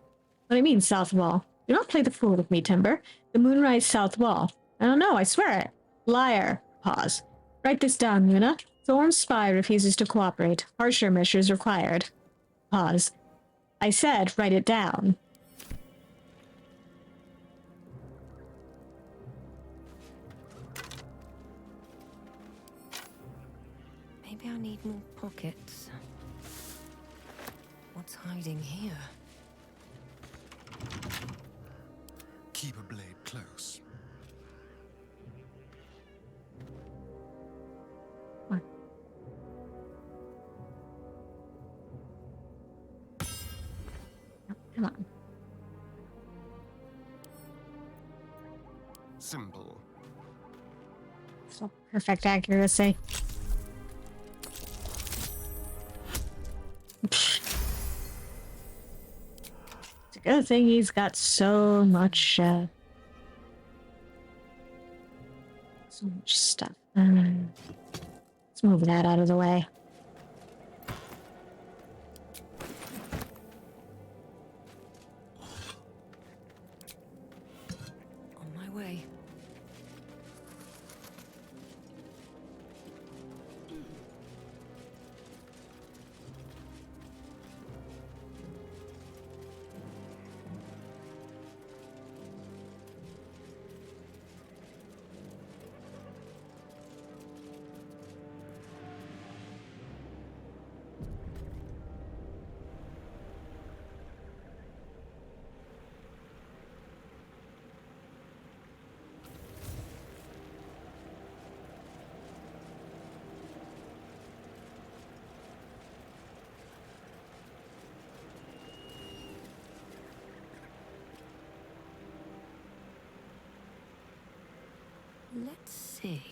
What do you mean, south wall? Do not play the fool with me, Timber. The Moonrise south wall. I don't know, I swear it. Liar. Pause. Write this down, Luna. Thorm's spy refuses to cooperate. Harsher measures required. Pause. I said, write it down. Maybe I need more pockets. What's hiding here? Keep a blade close. Come on. Simple. So perfect accuracy. It's a good thing he's got so much stuff. Let's move that out of the way. On my way. Let's see.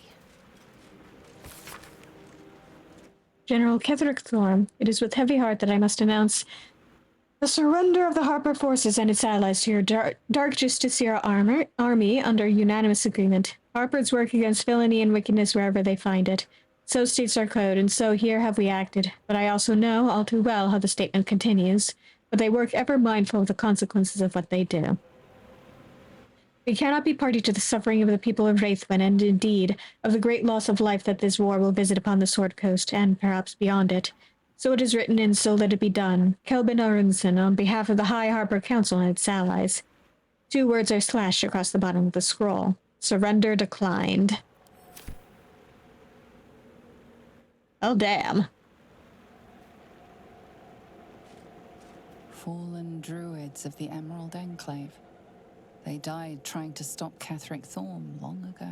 General Ketherick Thorm, it is with heavy heart that I must announce the surrender of the Harper forces and its allies to your Dark Justiciar army under unanimous agreement. Harpers work against villainy and wickedness wherever they find it. So states our code, and so here have we acted. But I also know all too well how the statement continues. But they work ever mindful of the consequences of what they do. We cannot be party to the suffering of the people of Wraithwin, and indeed, of the great loss of life that this war will visit upon the Sword Coast, and perhaps beyond it. So it is written, and so let it be done. Kelvin Arunson, on behalf of the High Harper Council and its allies. 2 words are slashed across the bottom of the scroll. Surrender declined. Oh, damn. Fallen druids of the Emerald Enclave. They died trying to stop Ketherick Thorm long ago.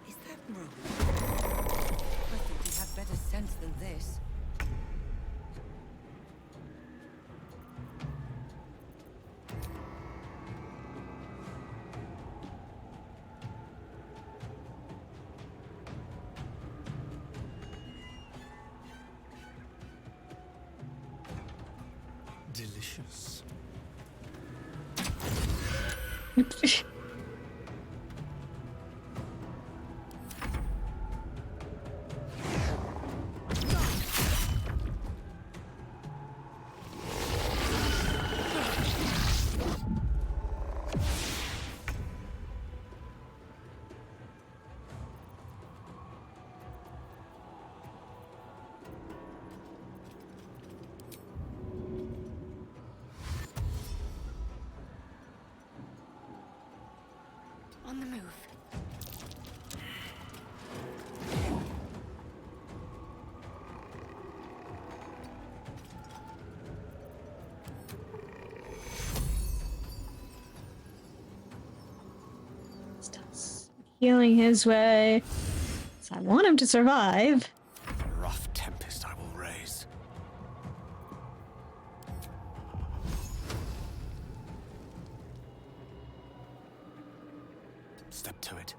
Is that wrong? I think you have better sense than this. Delicious. On the move. Healing his way. So I want him to survive. A rough tempest I will raise. Step to it.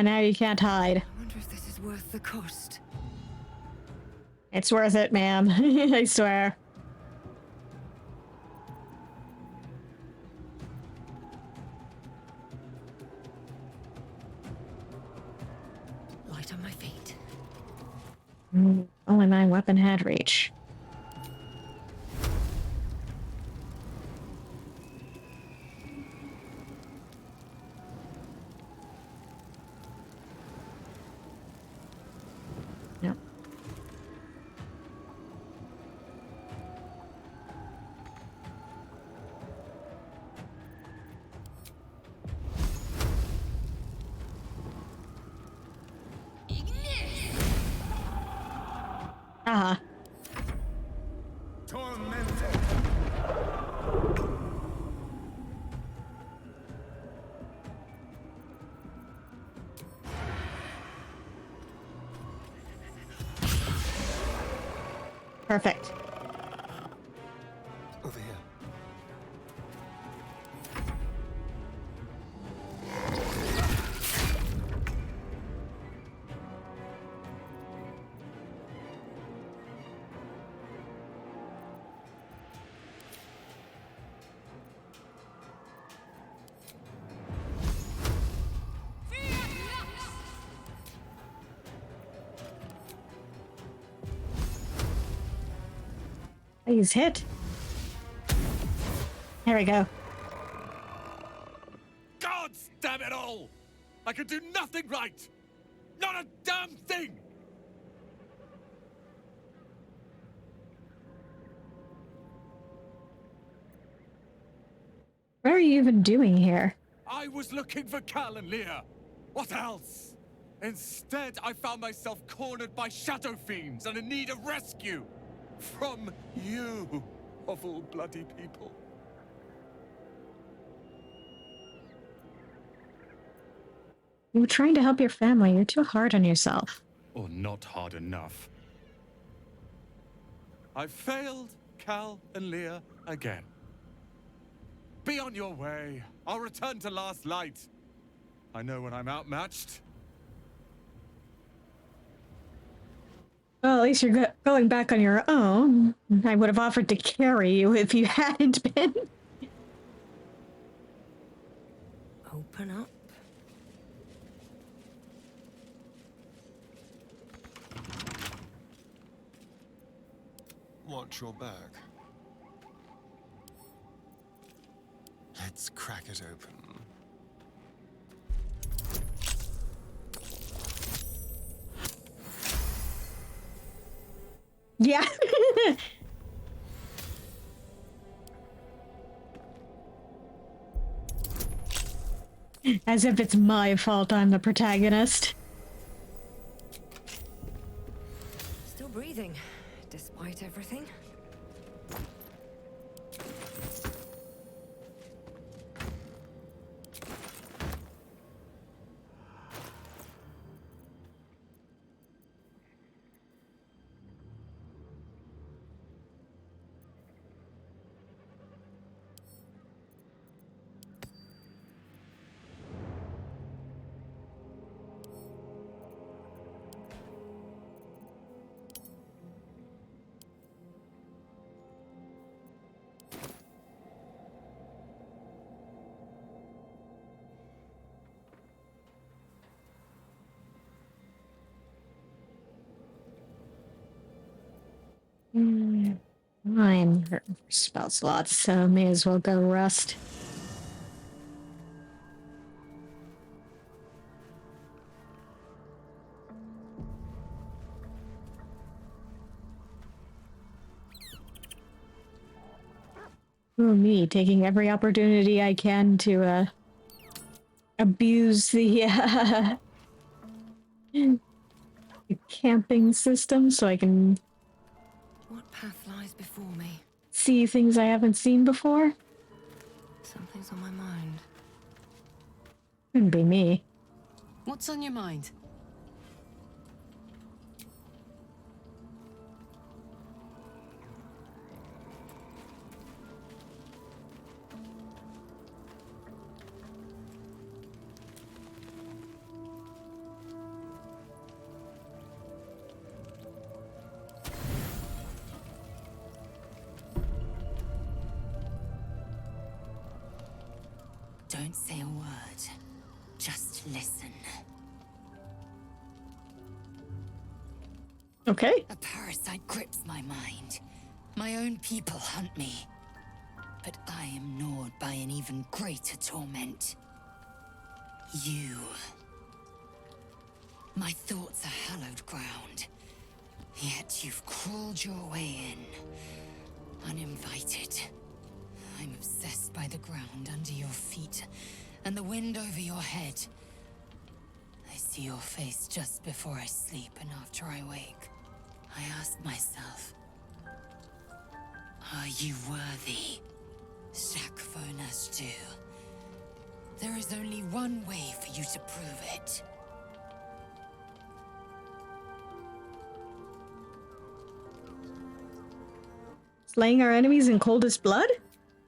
Now you can't hide. I wonder if this is worth the cost. It's worth it, ma'am. I swear. Light on my feet. Only my weapon had reach. Yep. Perfect. Over here. He's hit. There we go. God damn it all! I can do nothing right! Not a damn thing! What are you even doing here? I was looking for Cal and Leah. What else? Instead, I found myself cornered by shadow fiends and in need of rescue. From you, of all bloody people. You were trying to help your family. You're too hard on yourself. Or not hard enough. I failed Cal and Leah again. Be on your way. I'll return to Last Light. I know when I'm outmatched. Well, at least you're going back on your own. I would have offered to carry you if you hadn't been. Open up. Watch your back. Let's crack it open. Yeah. As if it's my fault I'm the protagonist. Still breathing, despite everything. I'm hurting for spell slots, so may as well go rest. Oh, me taking every opportunity I can to abuse the the camping system so I can What path lies before me? see things I haven't seen before. Something's on my mind. Couldn't be me. What's on your mind? Don't say a word. Just listen. Okay. A parasite grips my mind. My own people hunt me. But I am gnawed by an even greater torment. You. My thoughts are hallowed ground. Yet you've crawled your way in. Uninvited. I'm obsessed by the ground under your feet and the wind over your head. I see your face just before I sleep and after I wake. I ask myself, are you worthy? Shakfonastu. There is only one way for you to prove it. Slaying our enemies in coldest blood?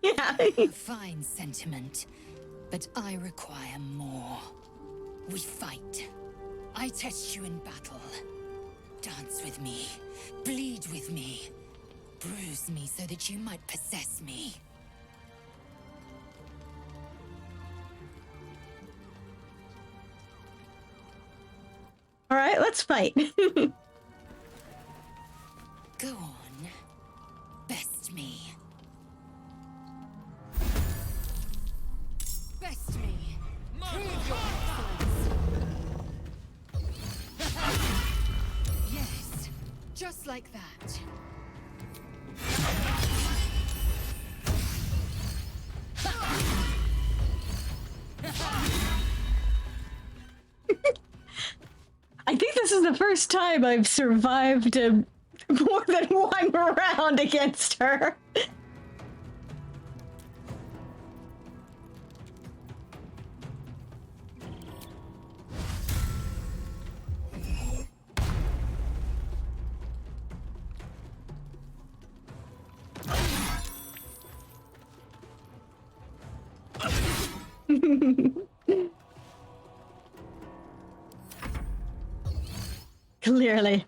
Yeah. A fine sentiment, but I require more. We fight. I test you in battle. Dance with me. Bleed with me. Bruise me so that you might possess me. All right, let's fight. Go on. Best me. Best me. Prove your excellence. Yes, just like that. I think this is the first time I've survived more than one round against her. Clearly.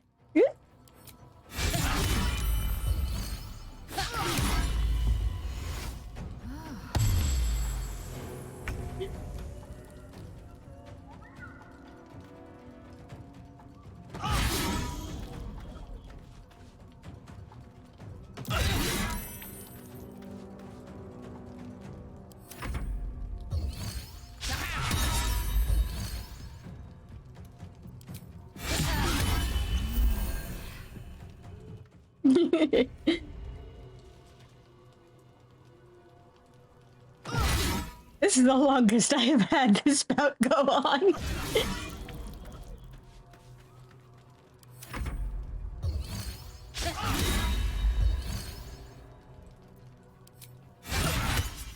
This is the longest I have had this bout go on.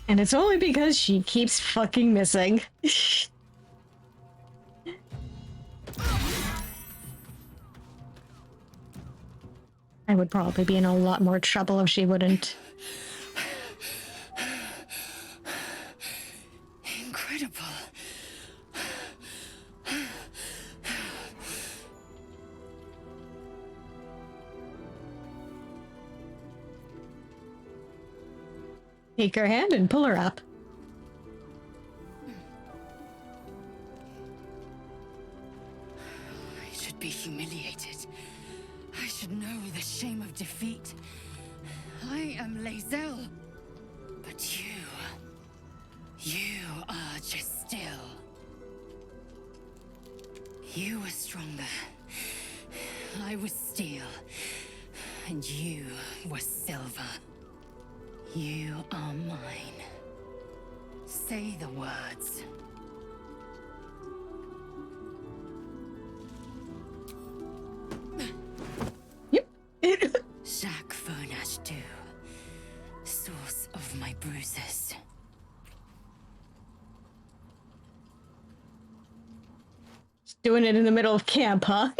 And it's only because she keeps fucking missing. I would probably be in a lot more trouble if she wouldn't. Incredible. Take her hand and pull her up. I should be humiliated. I should know the shame of defeat. I am Lae'zel. But you are just still. You were stronger. I was steel. And you were silver. You are mine. Say the words. Jacques Vonache Du, source of my bruises. Just doing it in the middle of camp, huh?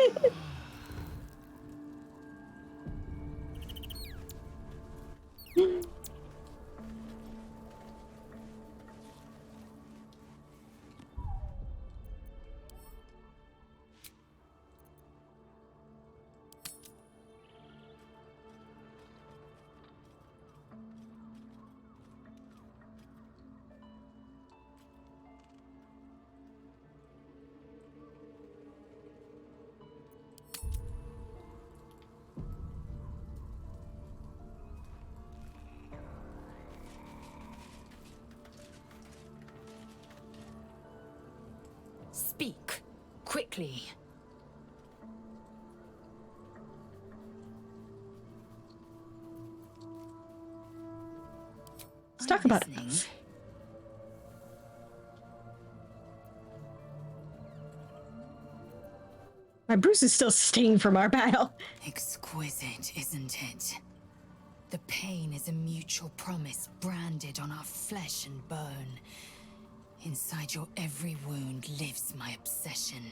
Speak, quickly. Let's talk about it. My bruise is still stained from our battle. Exquisite, isn't it? The pain is a mutual promise branded on our flesh and bone. Inside your every wound lives my obsession.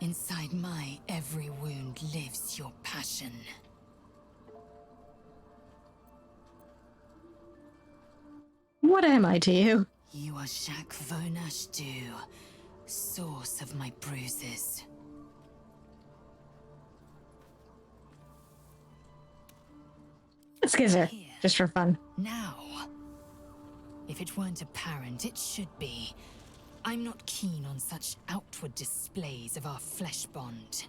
Inside my every wound lives your passion. What am I to you? You are Jacques Vonache Du, source of my bruises. Let's kiss her, just for fun. Now, if it weren't apparent, it should be. I'm not keen on such outward displays of our flesh bond.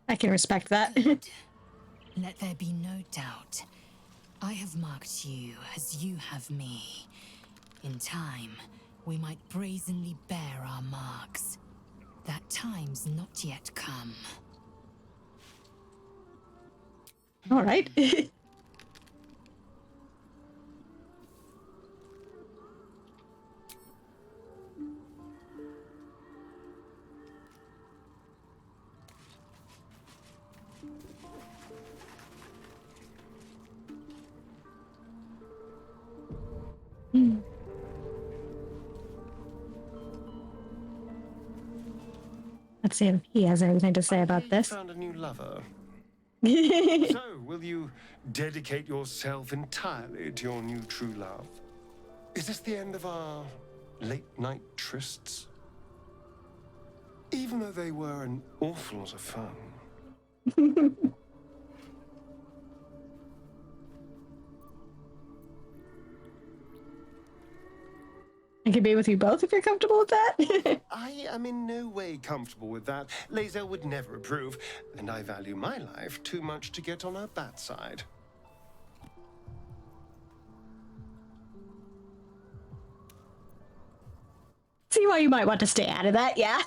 I can respect that. Let there be no doubt. I have marked you as you have me. In time, we might brazenly bear our marks. That time's not yet come. All right. Let's see if he has anything to say about this. Found a new lover. So, will you dedicate yourself entirely to your new true love? Is this the end of our late-night trysts? Even though they were an awful lot of fun. I can be with you both if you're comfortable with that. I am in no way comfortable with that. Lae'zel would never approve, and I value my life too much to get on her bad side. See why you might want to stay out of that, yeah?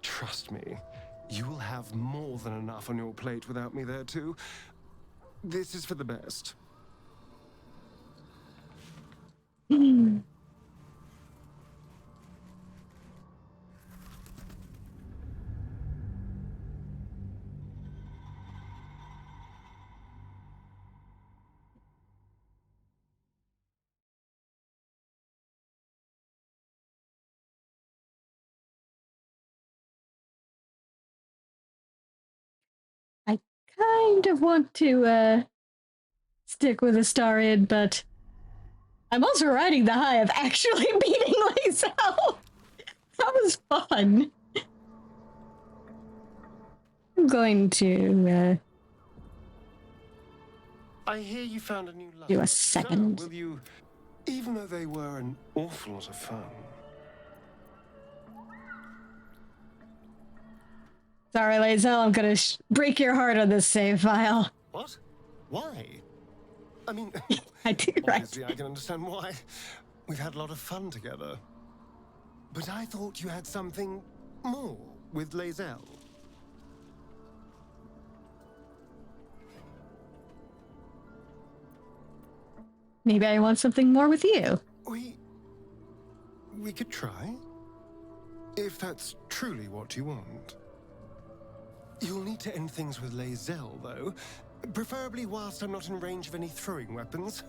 Trust me, you will have more than enough on your plate without me there too. This is for the best. I kind of want to stick with Astarion, but I'm also riding the high of actually beating Lae'zel. That was fun. I'm going to I hear you found a new lover. do a second. So, will you, even though they were an awful lot of fun. Sorry, Lae'zel, I'm gonna break your heart on this save file. What? Why? I mean, I do, right? Obviously, I can understand why. We've had a lot of fun together. But I thought you had something more with Lae'zel. Maybe I want something more with you. We could try. If that's truly what you want. You'll need to end things with Lae'zel, though. Preferably whilst I'm not in range of any throwing weapons.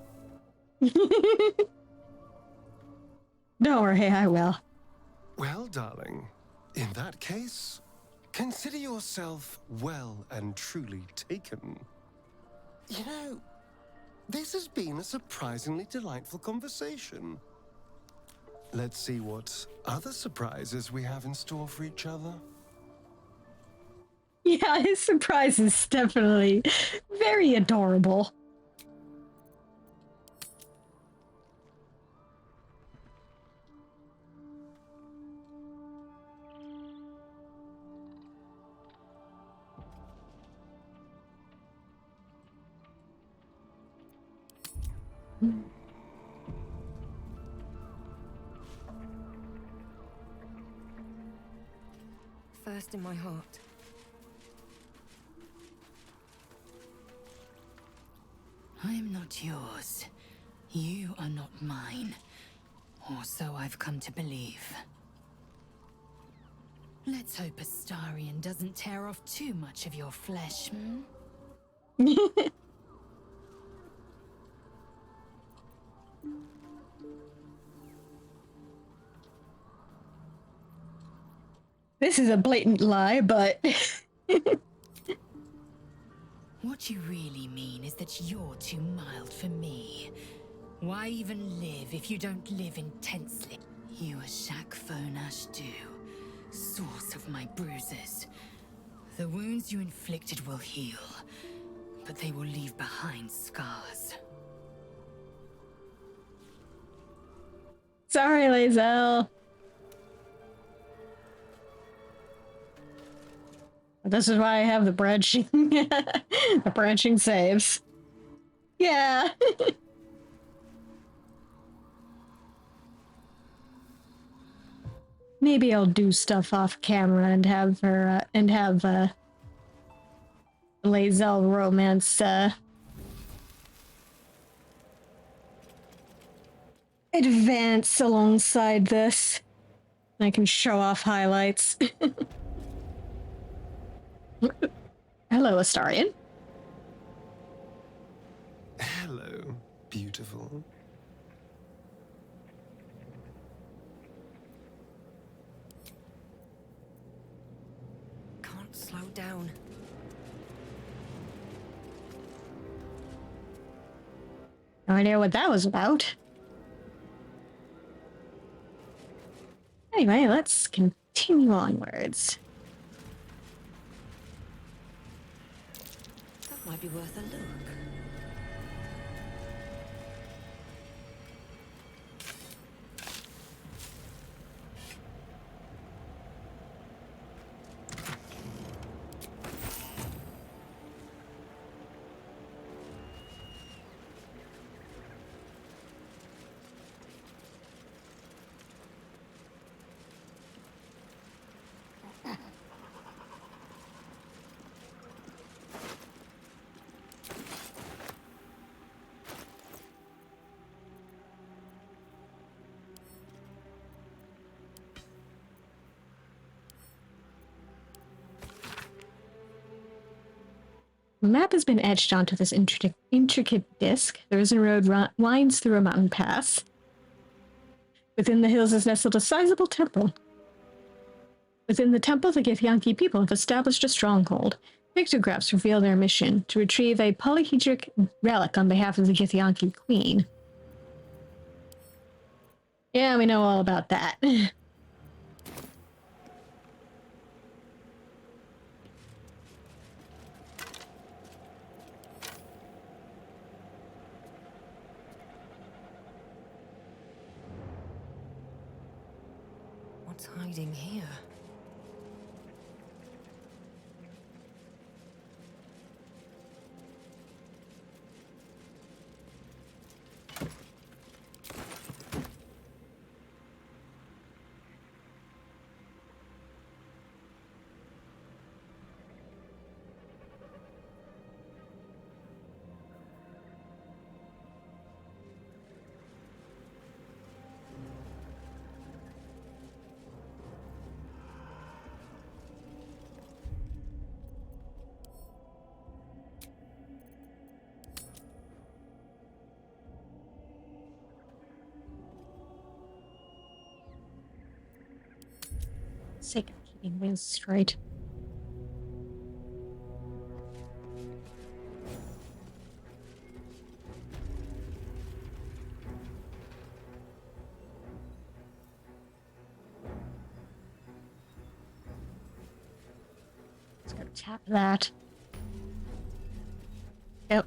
Don't worry, I will. Well, darling, in that case, consider yourself well and truly taken. You know, this has been a surprisingly delightful conversation. Let's see what other surprises we have in store for each other. Yeah, his surprise is definitely very adorable. First in my heart. I am not yours. You are not mine. Or so I've come to believe. Let's hope Astarion doesn't tear off too much of your flesh, hmm? This is a blatant lie, but... What you really mean is that you're too mild for me. Why even live if you don't live intensely? You are Shak Fonash Du, source of my bruises. The wounds you inflicted will heal, but they will leave behind scars. Sorry, Lae'zel. This is why I have the branching, the branching saves. Yeah. Maybe I'll do stuff off camera and have her, Lae'zel romance, advance alongside this. I can show off highlights. Hello, Astarion. Hello, beautiful. Can't slow down. No idea what that was about. Anyway, let's continue onwards. That might be worth a look. The map has been etched onto this intricate disc. The Risen Road winds through a mountain pass. Within the hills is nestled a sizable temple. Within the temple, the Githyanki people have established a stronghold. Pictographs reveal their mission, to retrieve a polyhedric relic on behalf of the Githyanki queen. Yeah, we know all about that. What's hiding here? England's straight. Let's go tap that. Yep.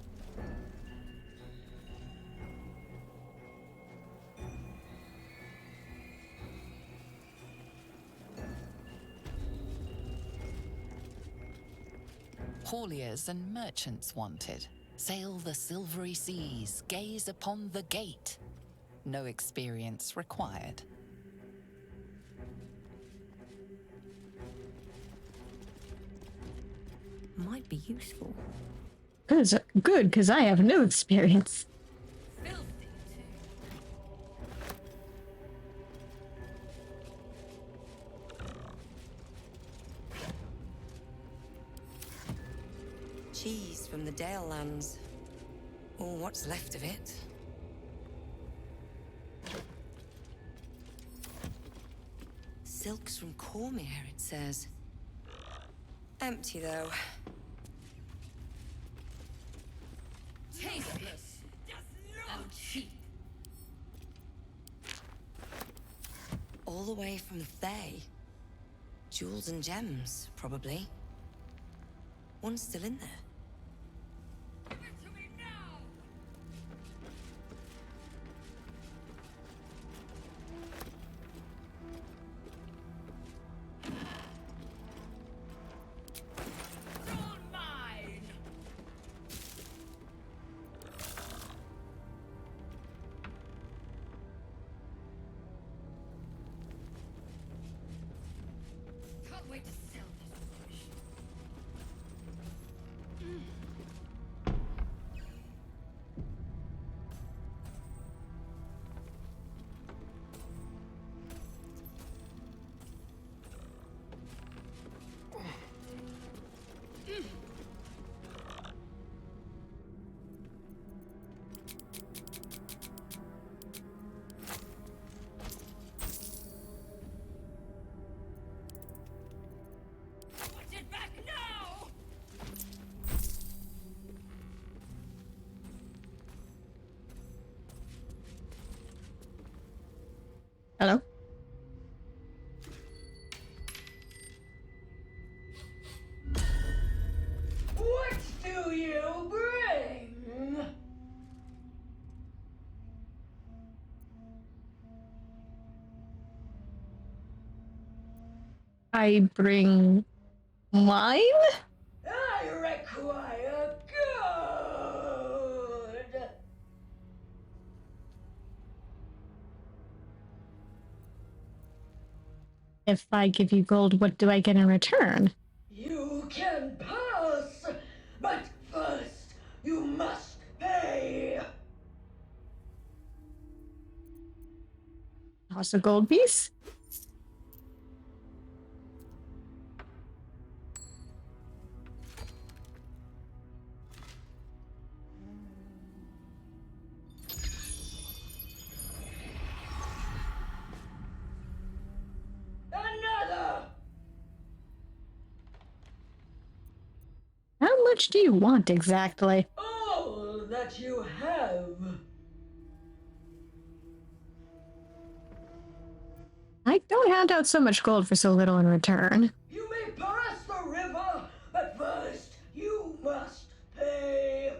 Hauliers and merchants wanted. Sail the silvery seas, gaze upon the gate. No experience required. Might be useful. Good, because I have no experience. Cheese from the Dale lands. Or what's left of it. Silks from Cormier, it says. Empty, though. Tasteless and cheap. All the way from Thay. Jewels and gems, probably. One's still in there. Can't wait to sell this rubbish. Put it back now! Hello? What do you bring? I bring wine? I require good. If I give you gold, what do I get in return? You can pass, but first you must pay. Toss a gold piece? Another. How much do you want exactly? All that you have. I don't hand out so much gold for so little in return. You may pass the river, but first you must pay.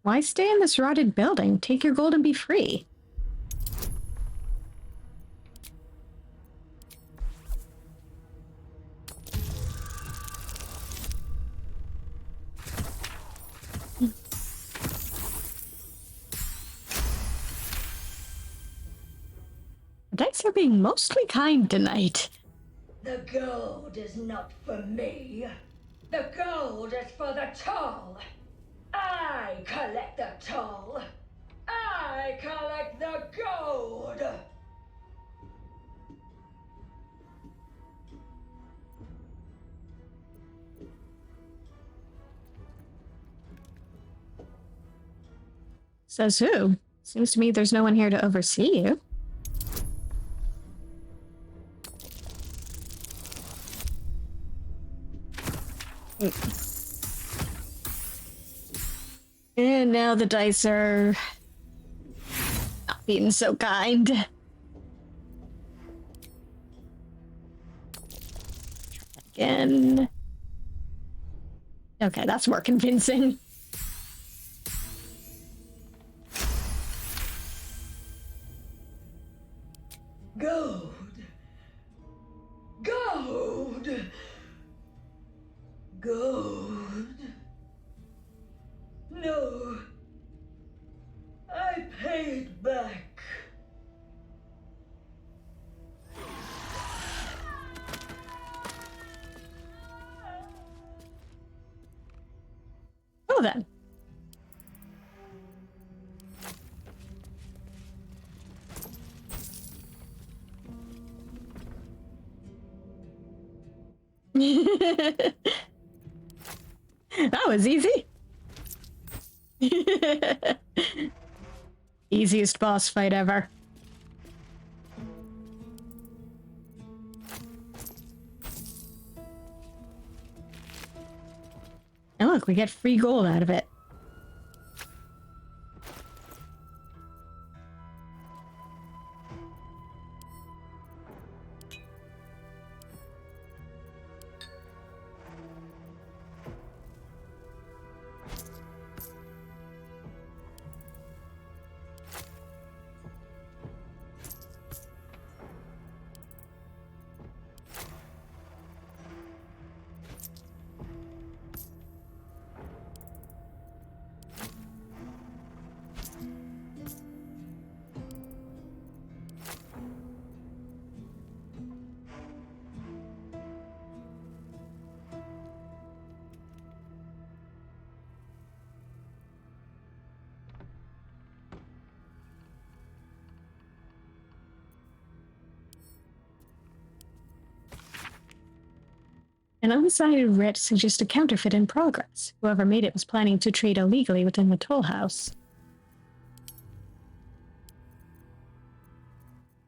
Why stay in this rotted building? Take your gold and be free. The dice are being mostly kind tonight. The gold is not for me. The gold is for the toll. I collect the toll. I collect the gold. Says who? Seems to me there's no one here to oversee you. And now the dice are not being so kind. Again. Okay, that's more convincing. Gold. Gold. Gold. No. I pay it back. Oh, then. That was easy. Easiest boss fight ever. And look, we get free gold out of it. An unsigned writ suggests a counterfeit in progress. Whoever made it was planning to trade illegally within the toll house.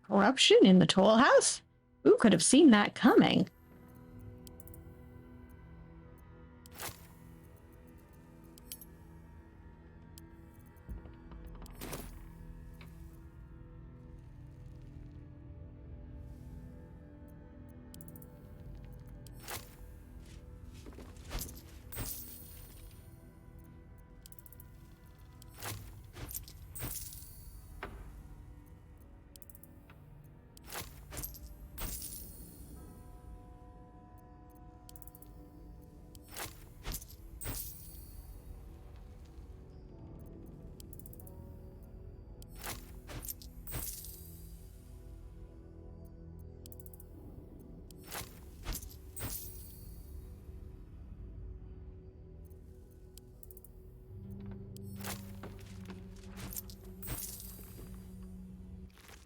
Corruption in the toll house? Who could have seen that coming?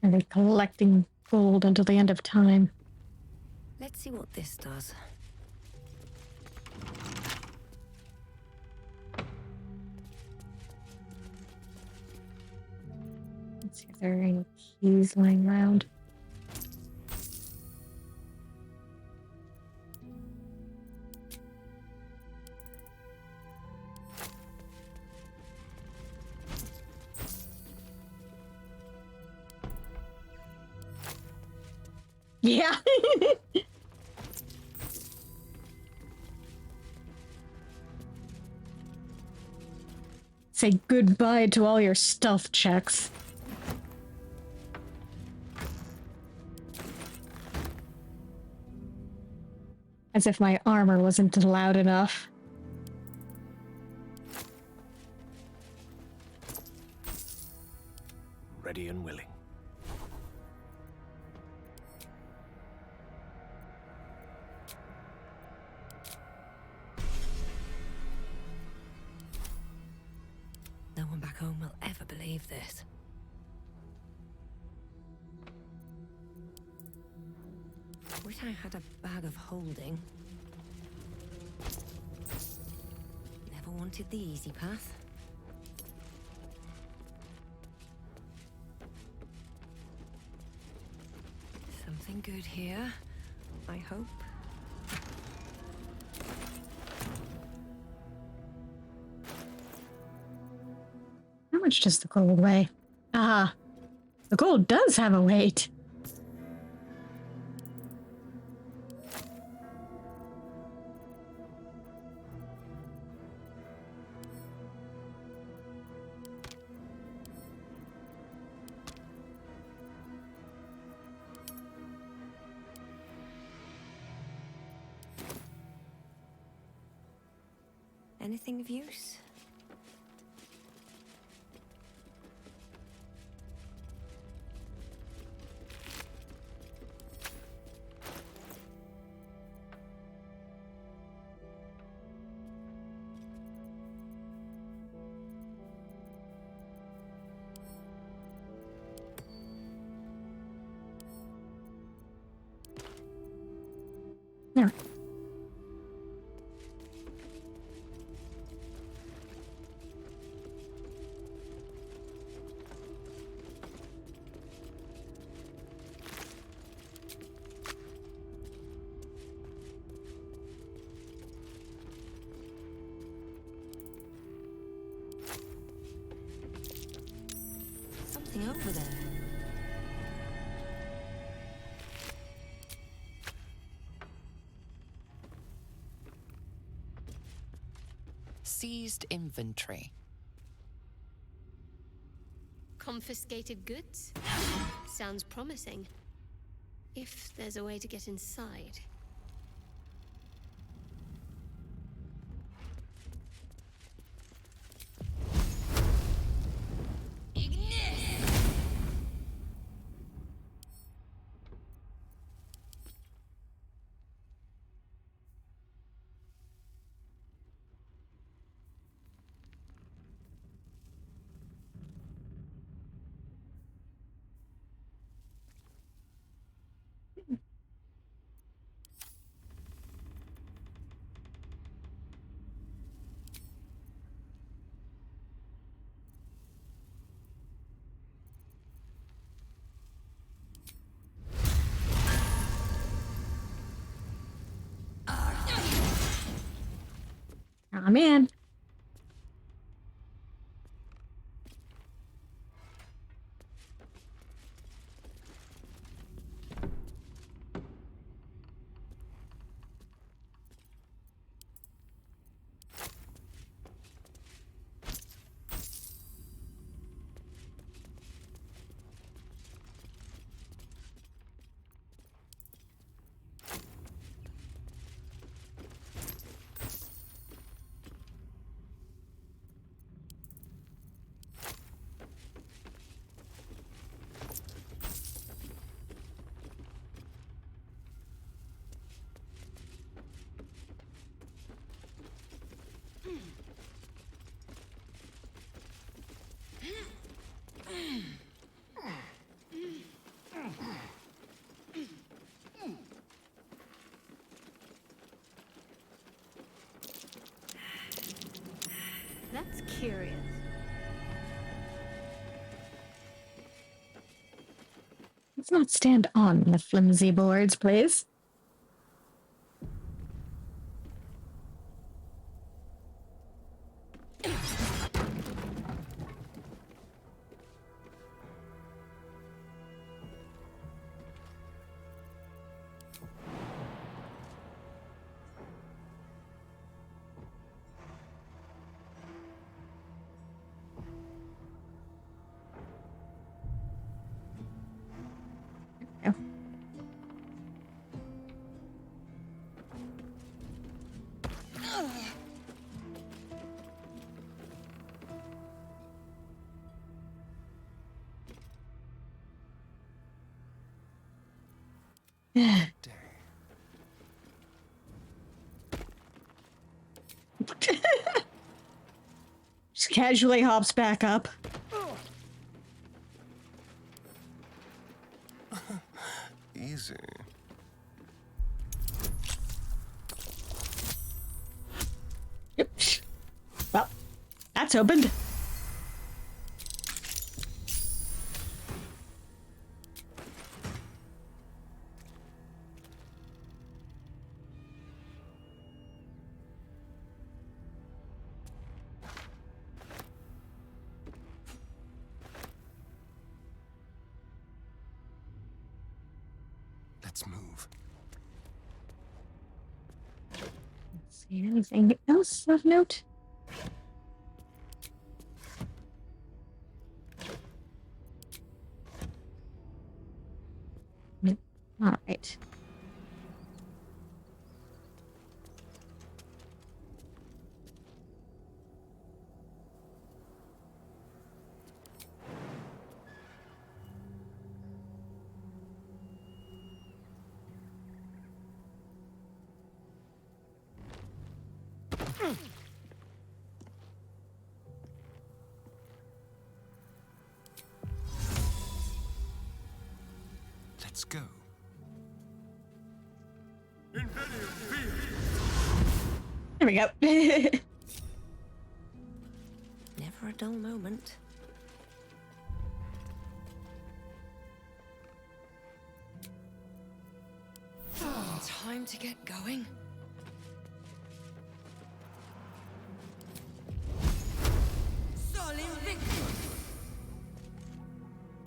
Are they collecting gold until the end of time? Let's see what this does. Let's see if there are any keys lying around. Yeah. Say goodbye to all your stealth checks. As if my armor wasn't loud enough. Ready and willing. No one back home will ever believe this. Wish I had a bag of holding. Never wanted the easy path. Something good here, I hope. How much does the gold weigh? Ah, the gold does have a weight. Anything of use? There. Something over there. Seized inventory. Confiscated goods? Sounds promising. If there's a way to get inside. I'm in. That's curious. Let's not stand on the flimsy boards, please. Just casually hops back up. Easy. Yep. Well, that's opened. Let's move. See anything else of note? No. All right. Let's go. There we go. Never a dull moment. Time to get going.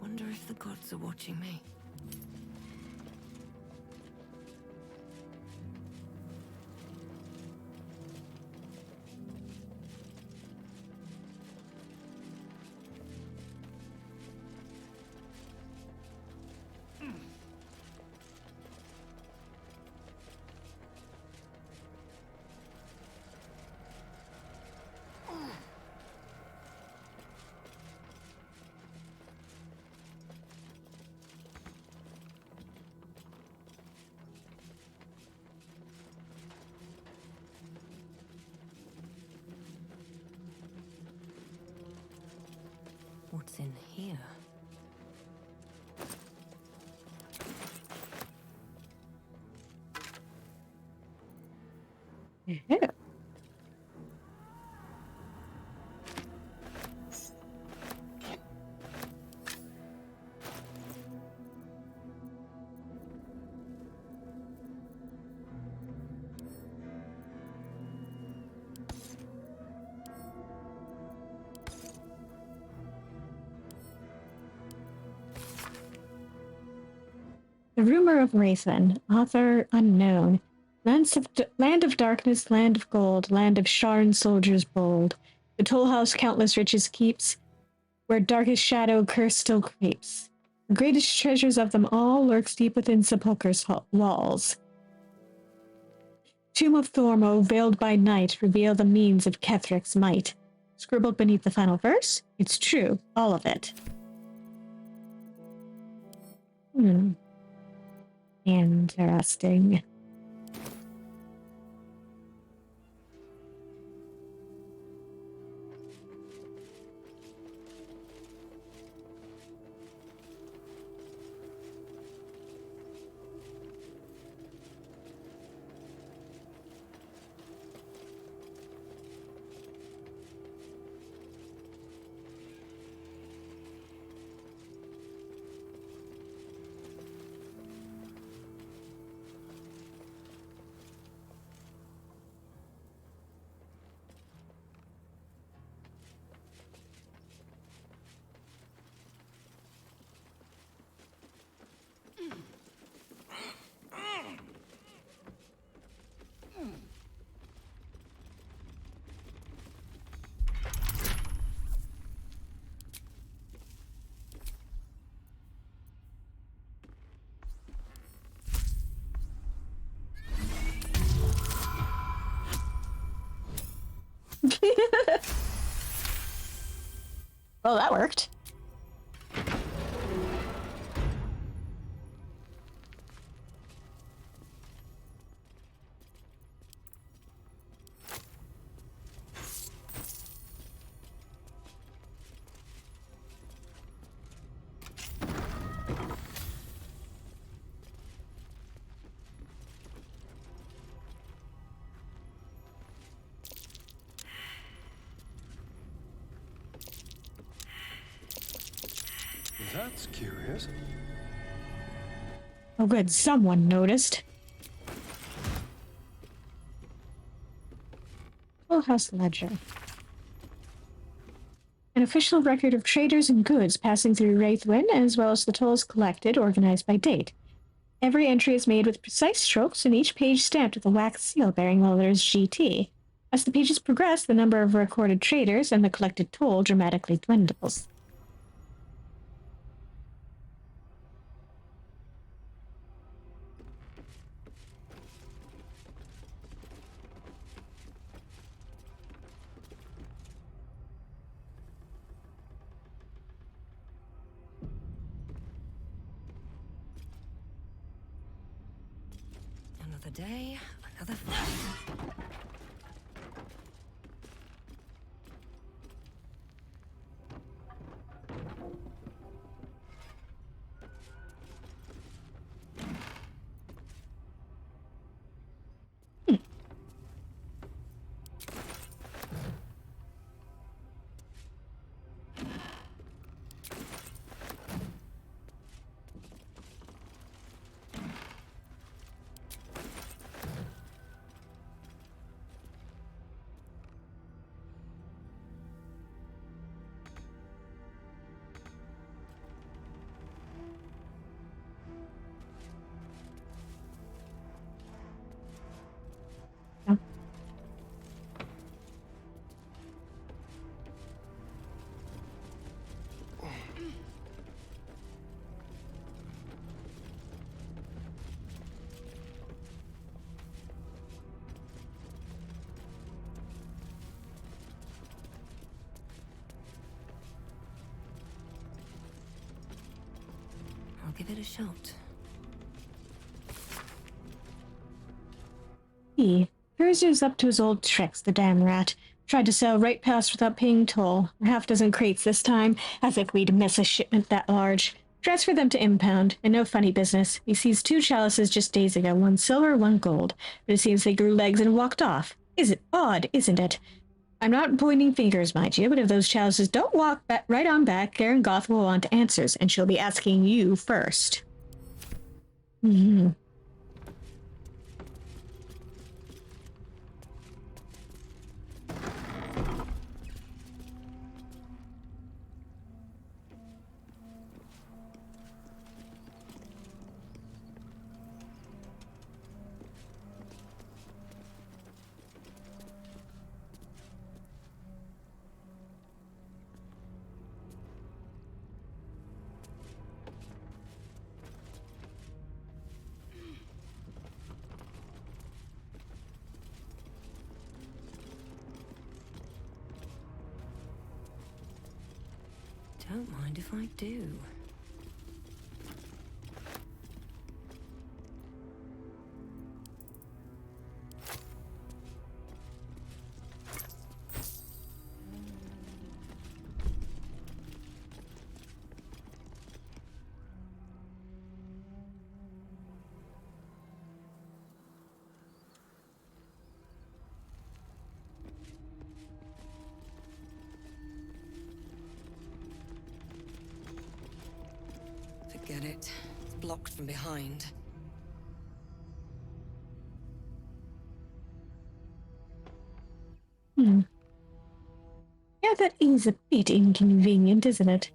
Wonder if the gods are watching me. What's in here? Yeah. The Rumor of Wraithman, author unknown. Land of darkness, land of gold, land of Sharn soldiers bold. The toll house countless riches keeps, where darkest shadow curse still creeps. The greatest treasures of them all lurks deep within sepulchre's walls. Tomb of Thormo, veiled by night, reveal the means of Kethric's might. Scribbled beneath the final verse, it's true, all of it. Interesting. Well, that worked. That's curious. Oh good, someone noticed. Toll House Ledger. An official record of traders and goods passing through Wraithwyn, as well as the tolls collected, organized by date. Every entry is made with precise strokes, and each page stamped with a wax seal bearing the letters GT. As the pages progress, the number of recorded traders and the collected toll dramatically dwindles. Another day, another fight. I'll give it a shot. Thursday's up to his old tricks, the damn rat. Tried to sail right past without paying toll. A half-dozen crates this time, as if we'd miss a shipment that large. Transfer them to impound, and no funny business. He seized 2 chalices just days ago, 1 silver, 1 gold. But it seems they grew legs and walked off. Is it odd, isn't it? I'm not pointing fingers, mind you, but if those chalices don't walk right on back, Karen Goth will want answers, and she'll be asking you first. Mm-hmm. Don't mind if I do. Forget it. It's blocked from behind. Yeah, that is a bit inconvenient, isn't it?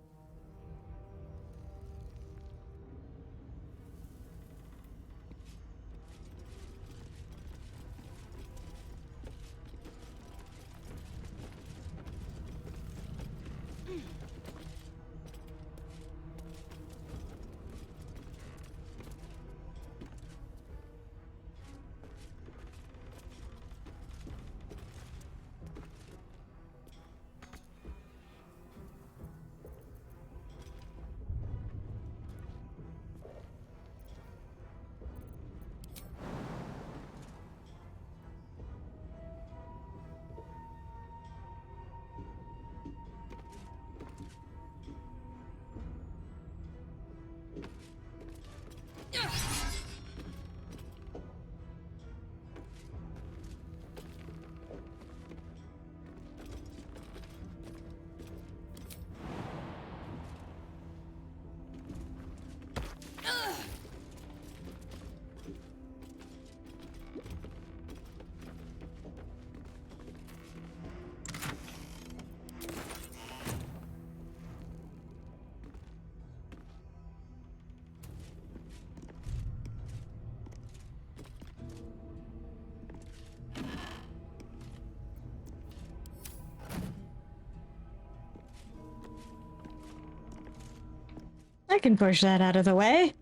I can push that out of the way.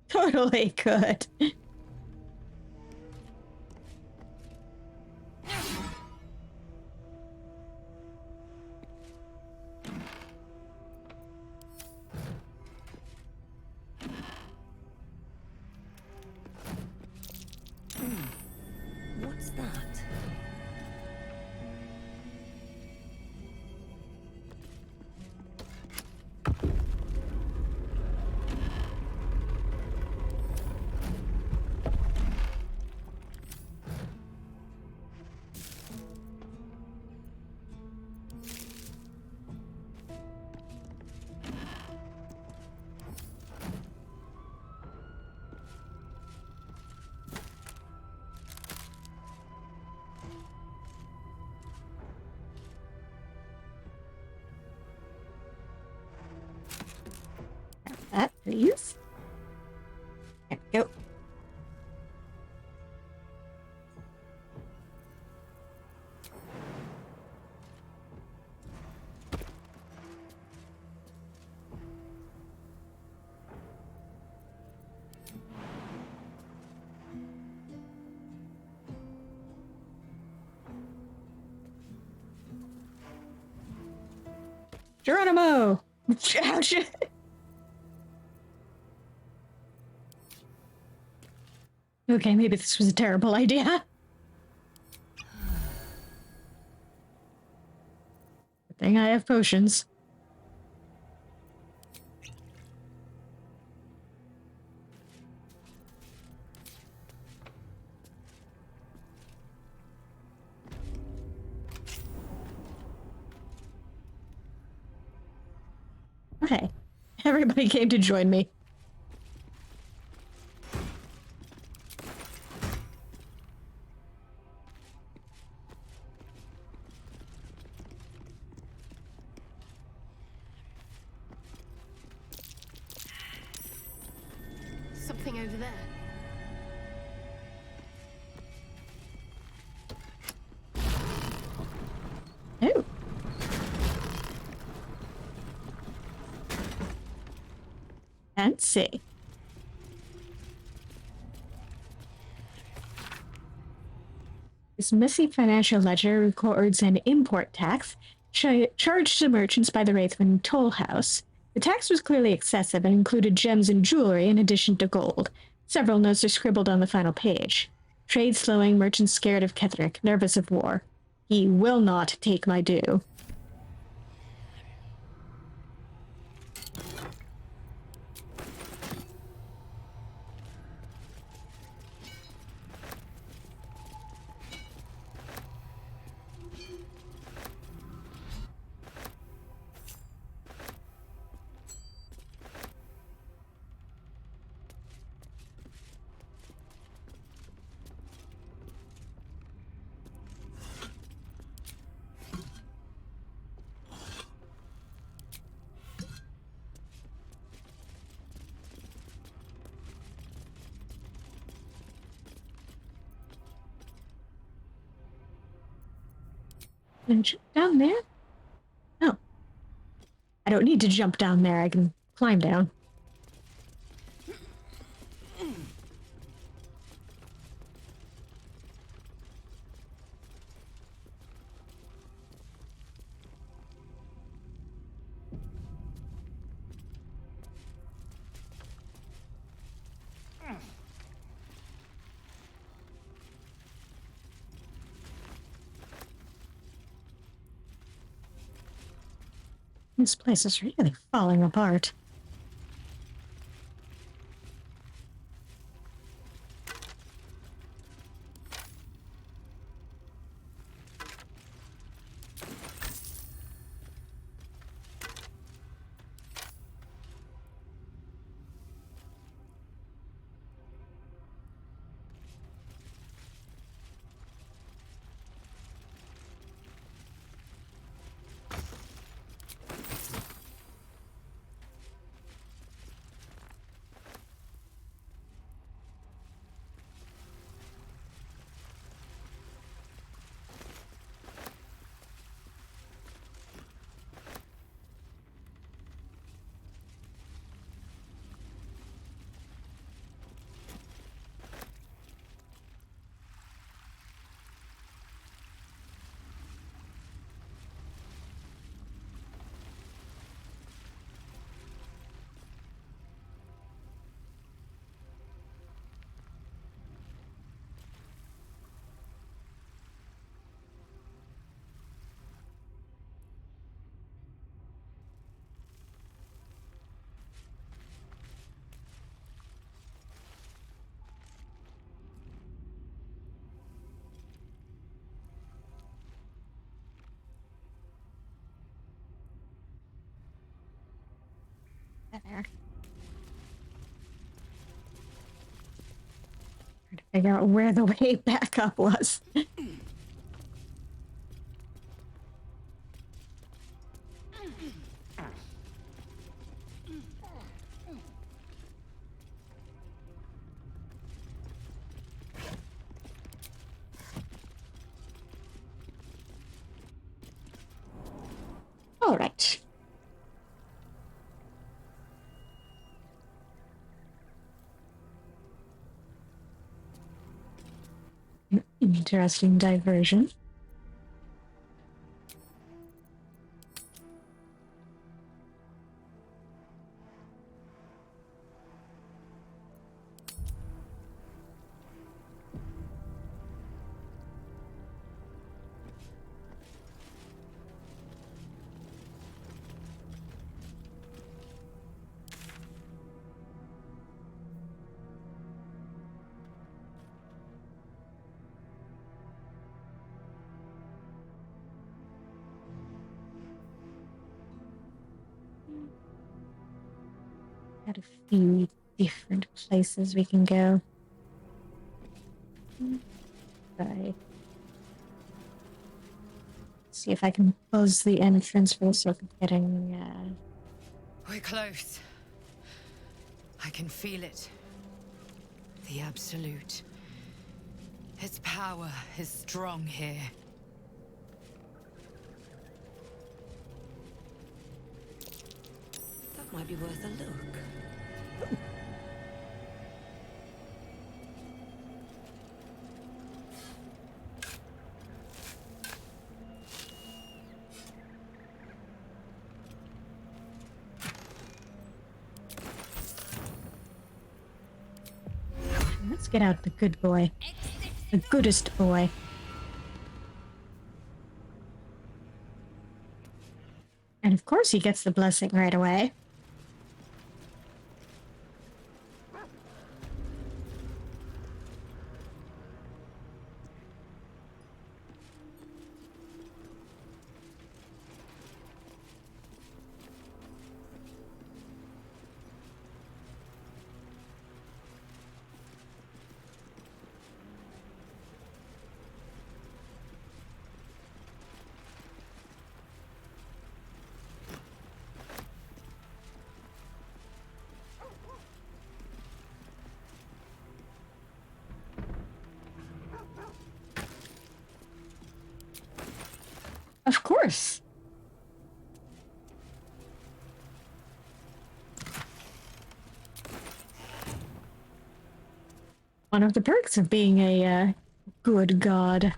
Totally could. What's that? That, please. There we go. Geronimo! Ouch! Okay, maybe this was a terrible idea. Good thing I have potions. Okay. Everybody came to join me. Something over there. Oh. Fancy. This messy financial ledger records an import tax charged to merchants by the Wraithwind Toll House. The tax was clearly excessive and included gems and jewelry in addition to gold. Several notes are scribbled on the final page. Trade slowing, merchants scared of Ketheric, nervous of war. He will not take my due. Can I jump down there? No. I don't need to jump down there. I can climb down. This place is really falling apart. there. Trying to figure out where the way back up was. All right. Interesting diversion. Got a few different places we can go. Right. See if I can buzz the entrance for the sake of getting. We're close. I can feel it. The Absolute. Its power is strong here. That might be worth a look. Let's get out the good boy. The goodest boy. And of course he gets the blessing right away. Of course. One of the perks of being a good god.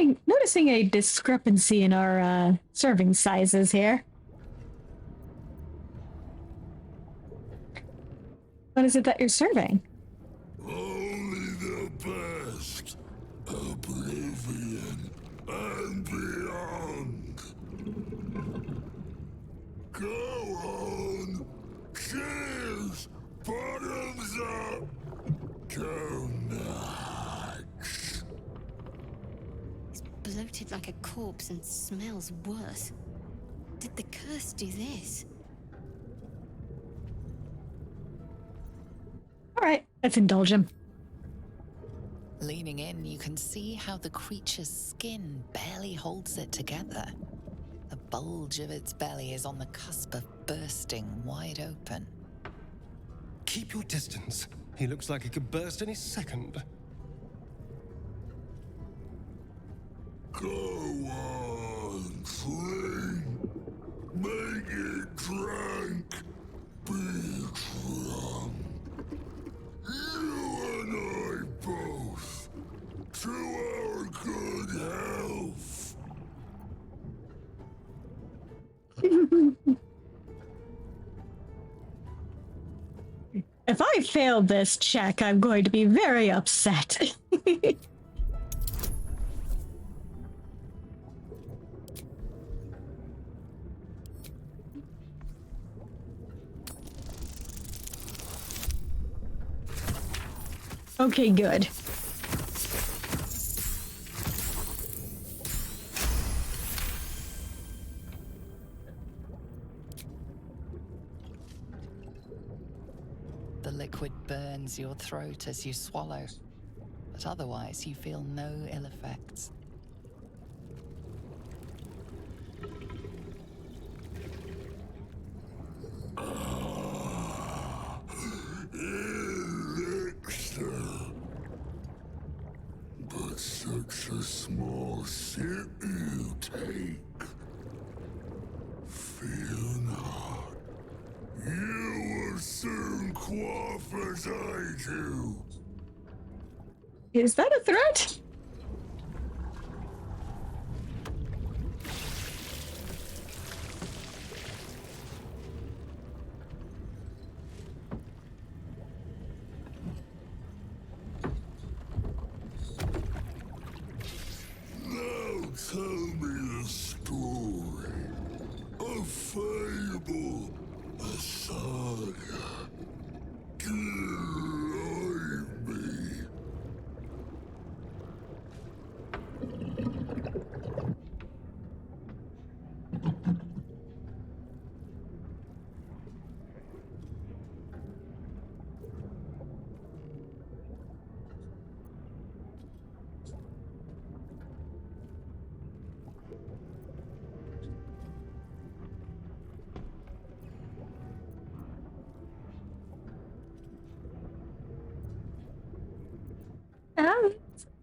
I'm noticing a discrepancy in our serving sizes here. What is it that you're serving? Only the best. Oblivion and beyond. Go on. Cheers. Bottoms up. Go nuts. It's bloated like a corpse and smells worse. Did the curse do this? All right, let's indulge him. Leaning in, you can see how the creature's skin barely holds it together. The bulge of its belly is on the cusp of bursting wide open. Keep your distance. He looks like he could burst any second. Go on. If I failed this check, I'm going to be very upset. Okay, good. The liquid burns your throat as you swallow, but otherwise you feel no ill effects. Elixir. But such a small sip you take. Fear not. You will soon quaff as I do. Is that a threat? Now tell me the story. A fable, a saga. Delight me.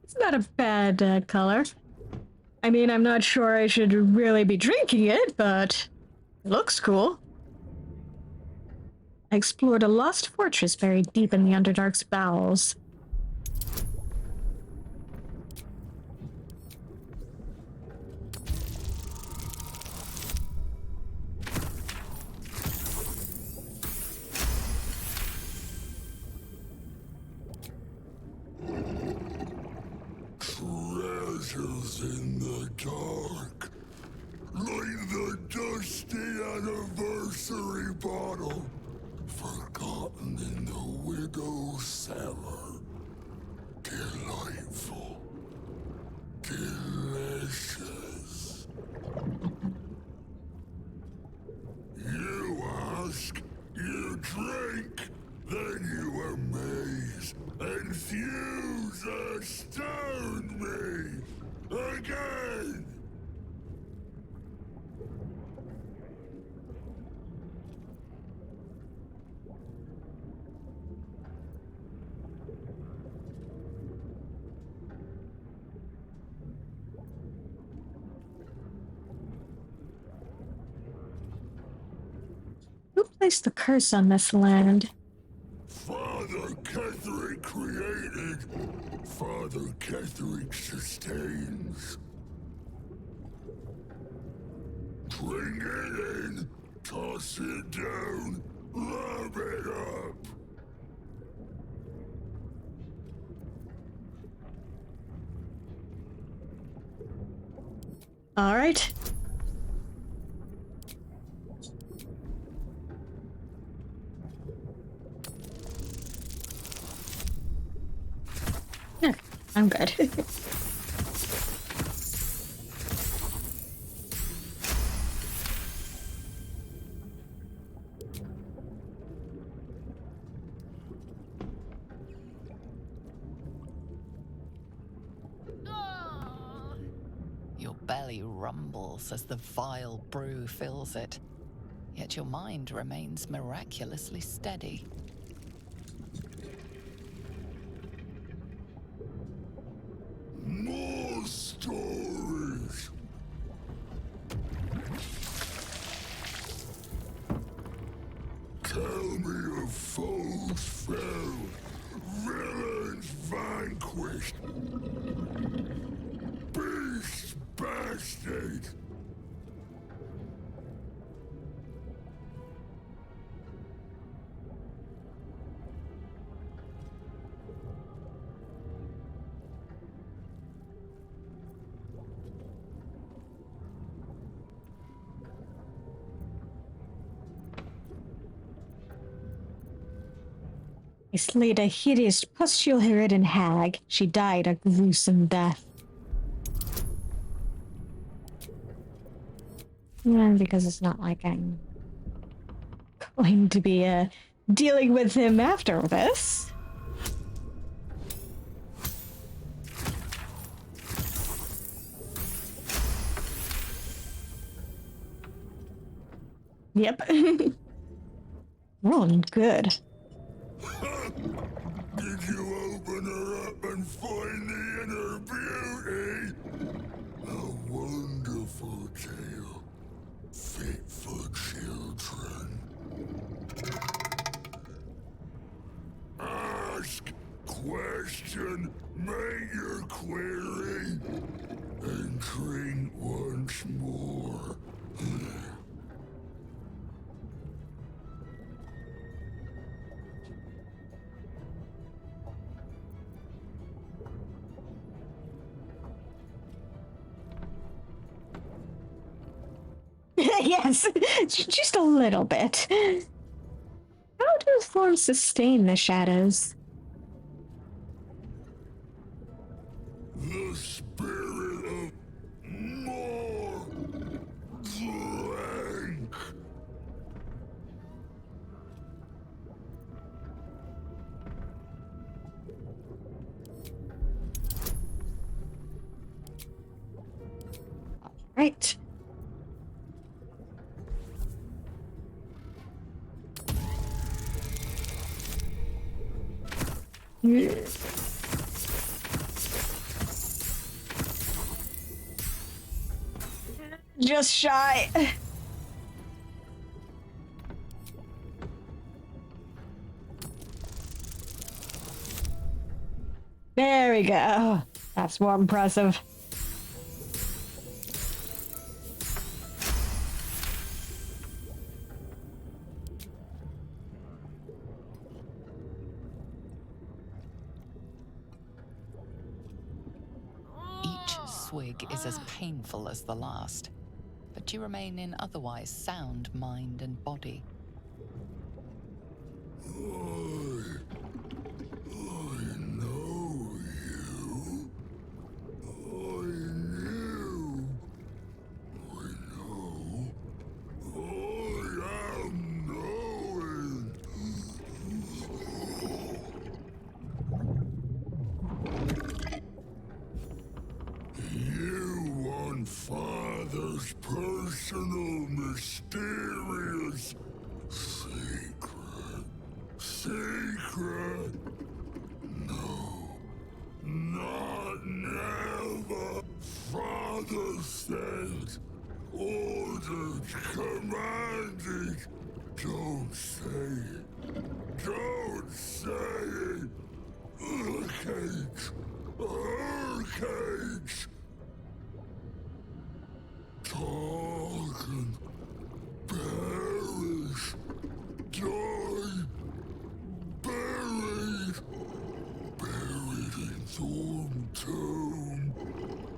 It's not a bad color. I mean, I'm not sure I should really be drinking it, but it looks cool. I explored a lost fortress buried deep in the Underdark's bowels. Treasures in the dark. Like the dusty anniversary bottle. Forgotten in the widow's cellar. Delightful. Delicious. You ask, you drink, then you amaze, enthuse, astound me! Again! Who placed the curse on this land? Father Ketherick created, Father Ketherick sustains. Bring it in, toss it down, love it up. All right. Yeah, I'm good. Your belly rumbles as the vile brew fills it, yet your mind remains miraculously steady. More stories. Tell me of foes felled, villains vanquished, beasts bastard. I slayed a hideous pustule-ridden hag. She died a gruesome death. And because it's not like I'm going to be dealing with him after this. Yep. Rolling good. Did you open her up and find the inner beauty? A wonderful tale, fit for children. Ask, question, make your query, and drink once more. Yes, just a little bit. How do forms sustain the shadows? The spirit of more drink. Right. Just shy. There we go. That's more impressive. Each swig is as painful as the last, but you remain in otherwise sound mind and body. I know you. I knew. I know. I am knowing. You want Father's personal, mysterious secret. Secret? No. Not never. Father said, ordered, commanded. Don't say it. Don't say it. Hurricanes. Hurricanes. Talk and perish. Die. Buried. Buried in Thorn Tomb.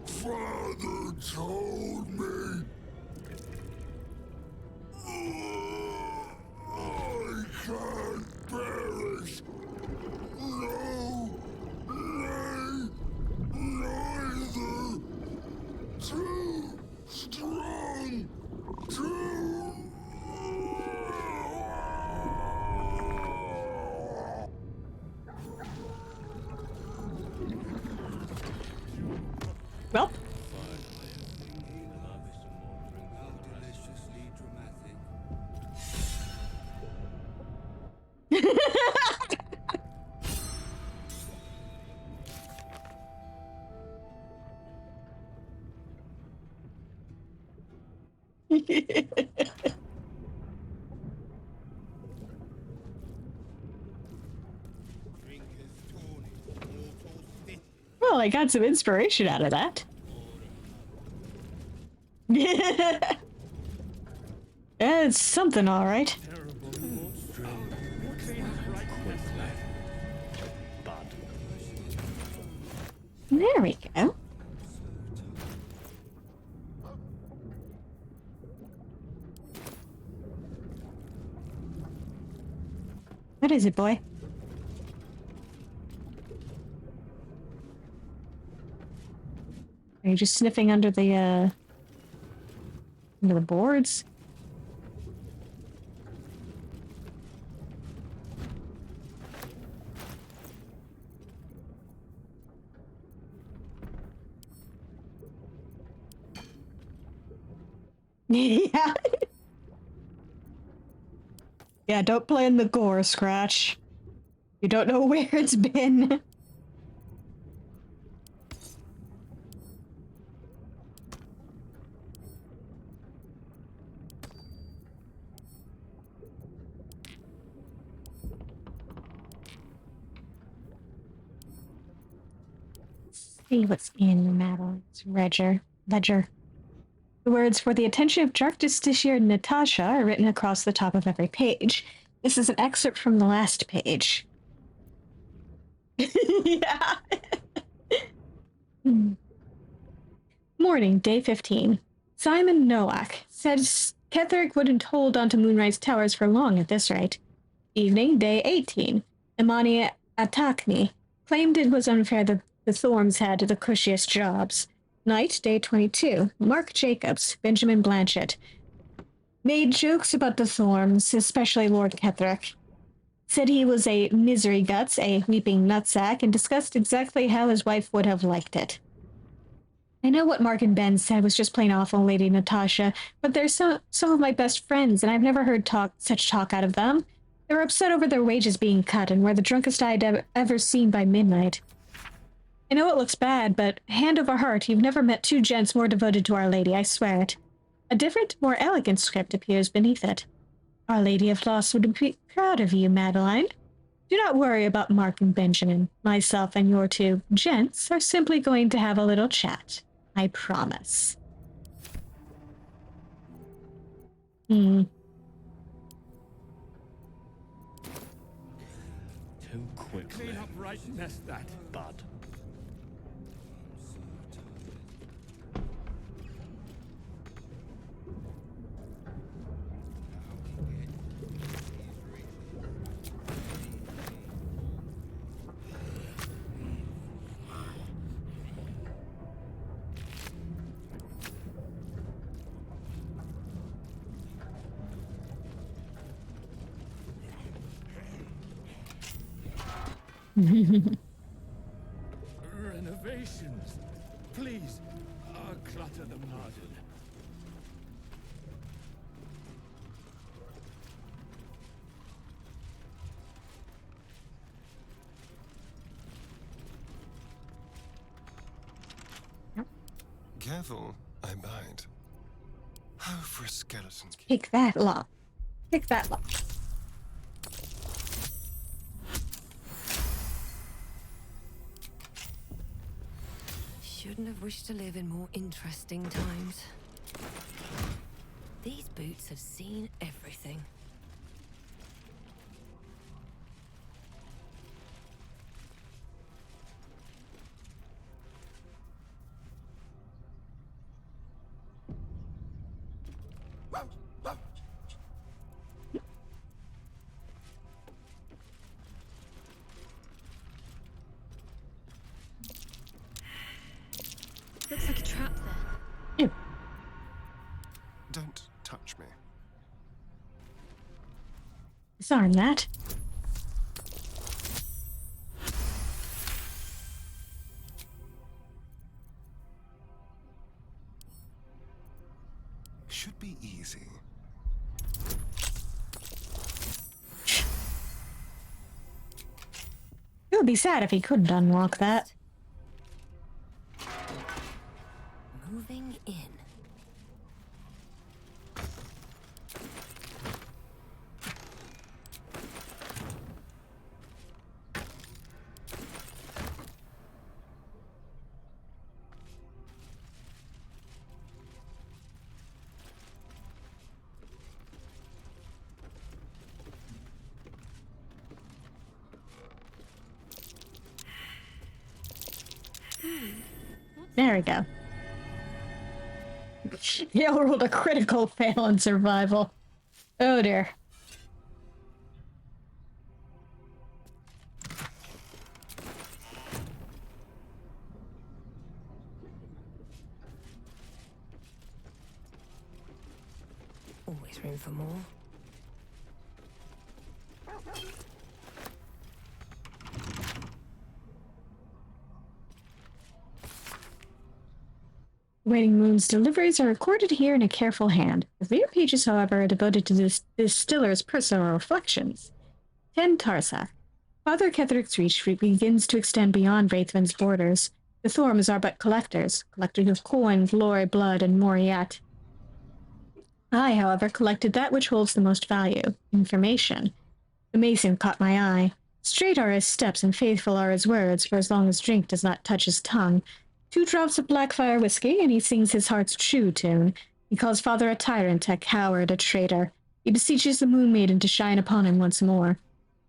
Father told me. I can't perish. No. Nay. Neither. Too strong. Too. Well. Well, I got some inspiration out of that. It's something, all right. There we go. What is it, boy? Are you just sniffing under the boards? Yeah. Yeah, don't play in the gore, Scratch. You don't know where it's been. See what's in Madeline's ledger. The words "for the attention of Dark Justiciar Natasha" are written across the top of every page. This is an excerpt from the last page. Yeah. Morning, day 15. Simon Nowak says Ketherick wouldn't hold on to Moonrise Towers for long at this rate. Evening, day 18. Imani Atakni claimed it was unfair that the Thorns had the cushiest jobs. Night, day 22. Mark Jacobs, Benjamin Blanchett, made jokes about the Thorns, especially Lord Ketherick. Said he was a misery guts, a weeping nutsack, and discussed exactly how his wife would have liked it. I know what Mark and Ben said was just plain awful, Lady Natasha, but they're some of my best friends, and I've never heard such talk out of them. They were upset over their wages being cut and were the drunkest I'd ever seen by midnight. I know it looks bad, but hand over heart, you've never met two gents more devoted to Our Lady, I swear it. A different, more elegant script appears beneath it. Our Lady of Loss would be proud of you, Madeline. Do not worry about Mark and Benjamin. Myself and your two gents are simply going to have a little chat. I promise. Too quick. Clean up right nest that, bud. Renovations. Please, clutter the garden. Careful, I bite. How for a skeleton? Take that, lock. Take that, lock. Shouldn't have wished to live in more interesting times. These boots have seen everything. Looks like a trap there. Don't touch me. Disarm that. Should be easy. It would be sad if he couldn't unlock that. Moving in. There we go. Yale rolled a critical fail in survival. Oh dear. more. Waiting Moon's deliveries are recorded here in a careful hand. The later pages, however, are devoted to the distiller's personal reflections. 10 Tarsach. Father Ketheric's reach begins to extend beyond Wraithven's borders. The Thorms are but collectors of coin, glory, blood, and more yet. I, however, collected that which holds the most value, information. The mason caught my eye. Straight are his steps and faithful are his words, for as long as drink does not touch his tongue. 2 drops of Blackfire whiskey, and he sings his heart's true tune. He calls Father a tyrant, a coward, a traitor. He beseeches the Moon Maiden to shine upon him once more.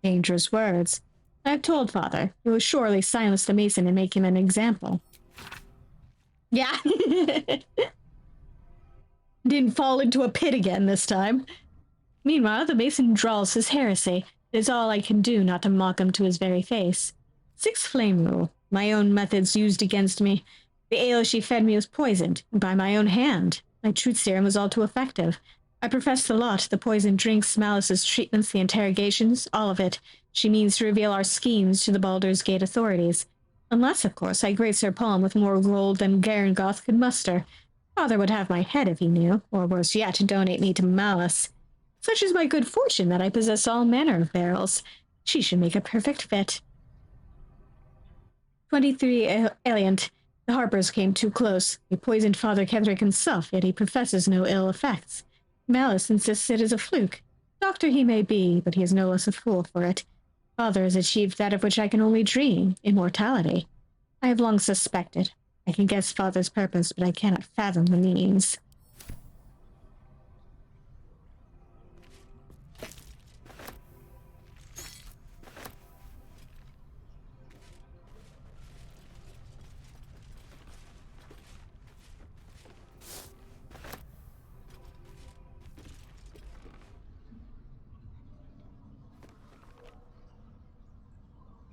Dangerous words. I have told Father. He will surely silence the mason and make him an example. Yeah. Didn't fall into a pit again this time. Meanwhile, the mason drawls his heresy. It is all I can do not to mock him to his very face. 6 flame rule. My own methods used against me. The ale she fed me was poisoned, and by my own hand. My truth serum was all too effective. I professed the lot, the poisoned drinks, Malice's treatments, the interrogations, all of it. She means to reveal our schemes to the Baldur's Gate authorities. Unless, of course, I grace her palm with more gold than Garangoth could muster. Father would have my head if he knew, or worse yet, donate me to Malice. Such is my good fortune that I possess all manner of barrels. She should make a perfect fit. 23 Alient. The Harpers came too close. They poisoned Father Ketherick himself, yet he professes no ill effects. Malice insists it is a fluke. Doctor he may be, but he is no less a fool for it. Father has achieved that of which I can only dream, immortality. I have long suspected. I can guess Father's purpose, but I cannot fathom the means.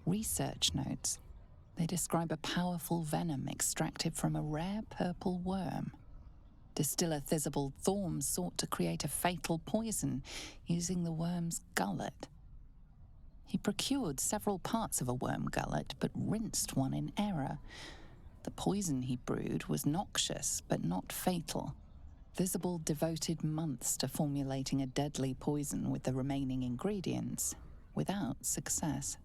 Research notes. They describe a powerful venom extracted from a rare purple worm. Distiller Thisibald Thorm sought to create a fatal poison using the worm's gullet. He procured several parts of a worm gullet, but rinsed one in error. The poison he brewed was noxious, but not fatal. Thisibald devoted months to formulating a deadly poison with the remaining ingredients, without success.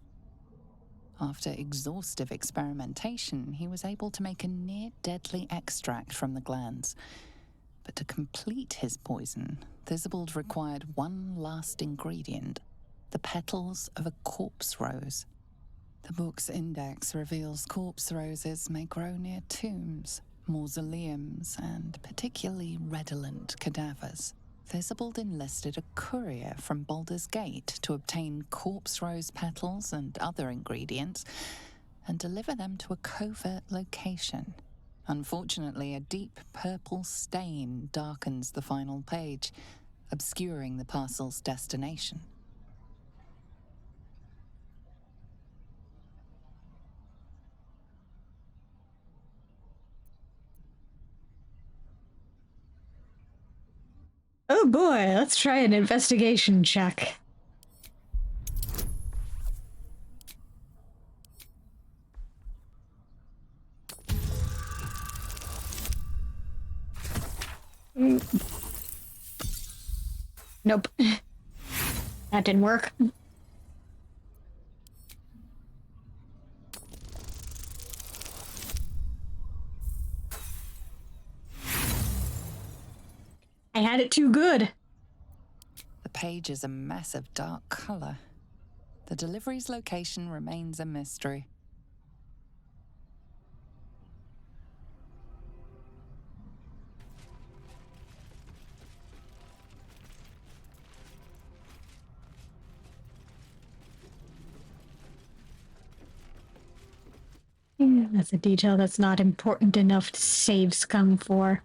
After exhaustive experimentation, he was able to make a near-deadly extract from the glands. But to complete his poison, Thisibald required one last ingredient, the petals of a corpse rose. The book's index reveals corpse roses may grow near tombs, mausoleums, and particularly redolent cadavers. Thisibald enlisted a courier from Baldur's Gate to obtain corpse rose petals and other ingredients and deliver them to a covert location. Unfortunately, a deep purple stain darkens the final page, obscuring the parcel's destination. Oh boy, let's try an investigation check. Nope. That didn't work. I had it too good. The page is a mess of dark color. The delivery's location remains a mystery. Yeah, that's a detail that's not important enough to save scum for.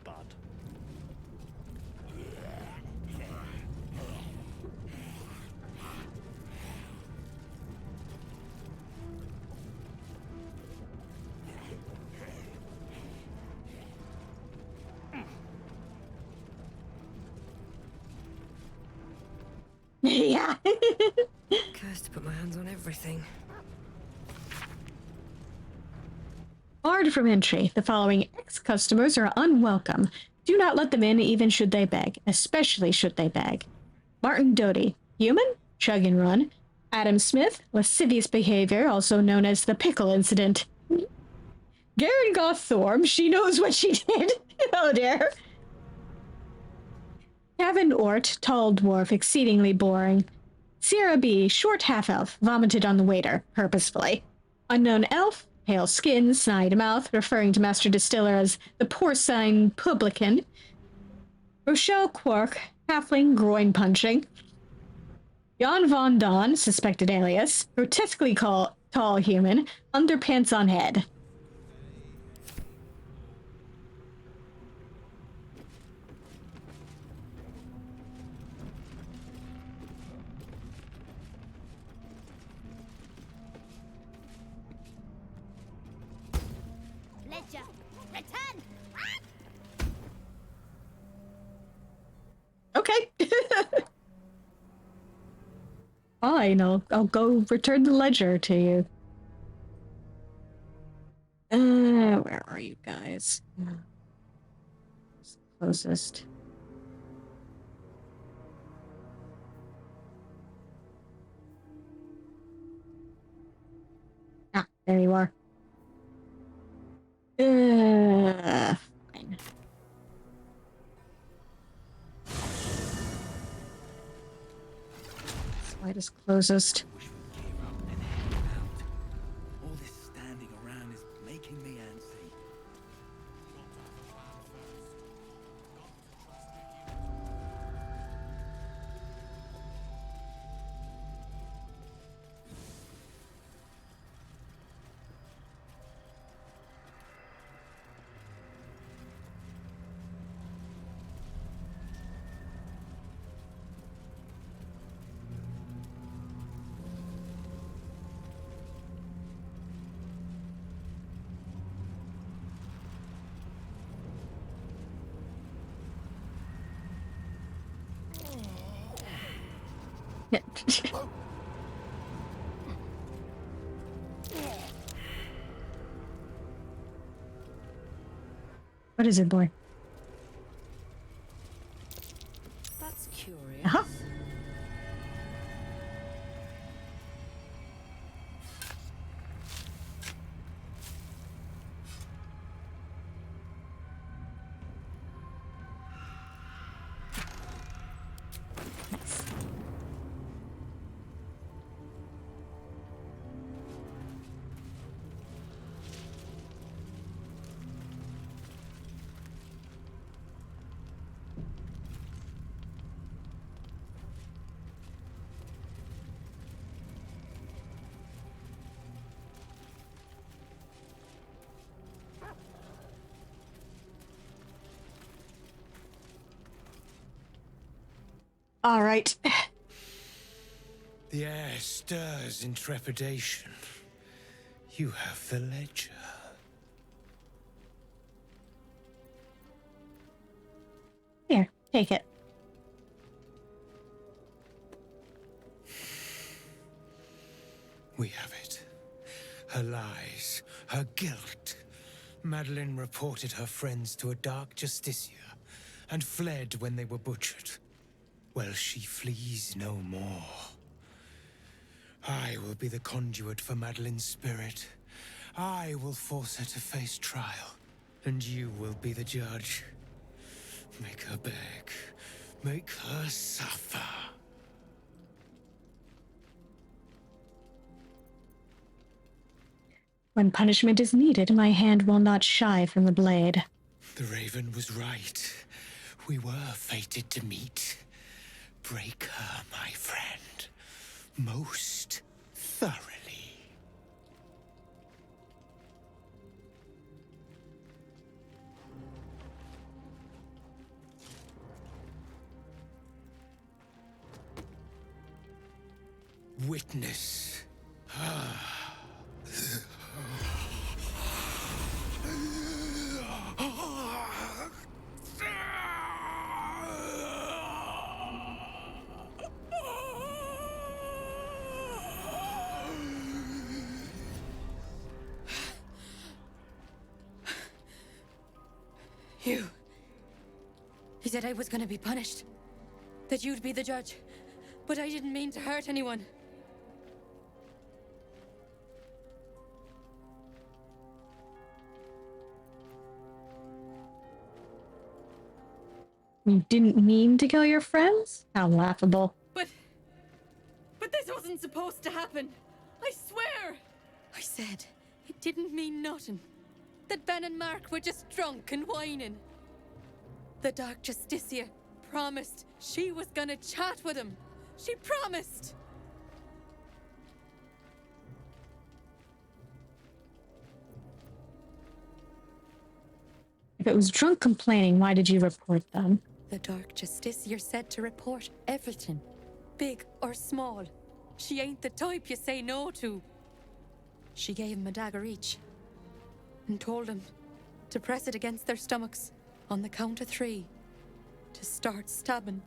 Yeah. Cursed to put my hands on everything. Barred from entry. The following ex-customers are unwelcome. Do not let them in even should they beg, especially should they beg. Martin Doty, human, chug and run. Adam Smith, lascivious behavior, also known as the pickle incident. Garen Gothorm, she knows what she did. Oh dear. Kevin Ort, tall dwarf, exceedingly boring. Sierra B, short half-elf, vomited on the waiter, purposefully. Unknown elf, pale skin, snide mouth, referring to Master Distiller as the porcine publican. Rochelle Quark, halfling, groin-punching. Jan Von Don, suspected alias, grotesquely tall human, underpants on head. Ledger, return! Okay. Fine, I'll go return the ledger to you. Where are you guys? Closest. Ah, there you are. Fine. Slightest closest. All this standing around is making me antsy. What is it, boy? That's curious. Uh-huh. Nice. All right. The air stirs in trepidation. You have the ledger. Here, take it. We have it. Her lies, her guilt. Madeline reported her friends to a dark justiciar and fled when they were butchered. Well, she flees no more. I will be the conduit for Madeline's spirit. I will force her to face trial, and you will be the judge. Make her beg. Make her suffer. When punishment is needed, my hand will not shy from the blade. The Raven was right. We were fated to meet. Break her, my friend. Most thoroughly. Witness. You. He said I was gonna be punished. That you'd be the judge. But I didn't mean to hurt anyone. You didn't mean to kill your friends? How laughable. But this wasn't supposed to happen. I swear! I said it didn't mean nothing. That Ben and Mark were just drunk and whining. The Dark Justicia promised she was gonna chat with him. She promised! If it was drunk complaining, why did you report them? The Dark Justiciar said to report everything, big or small. She ain't the type you say no to. She gave him a dagger each and told them to press it against their stomachs on the count of 3 to start stabbing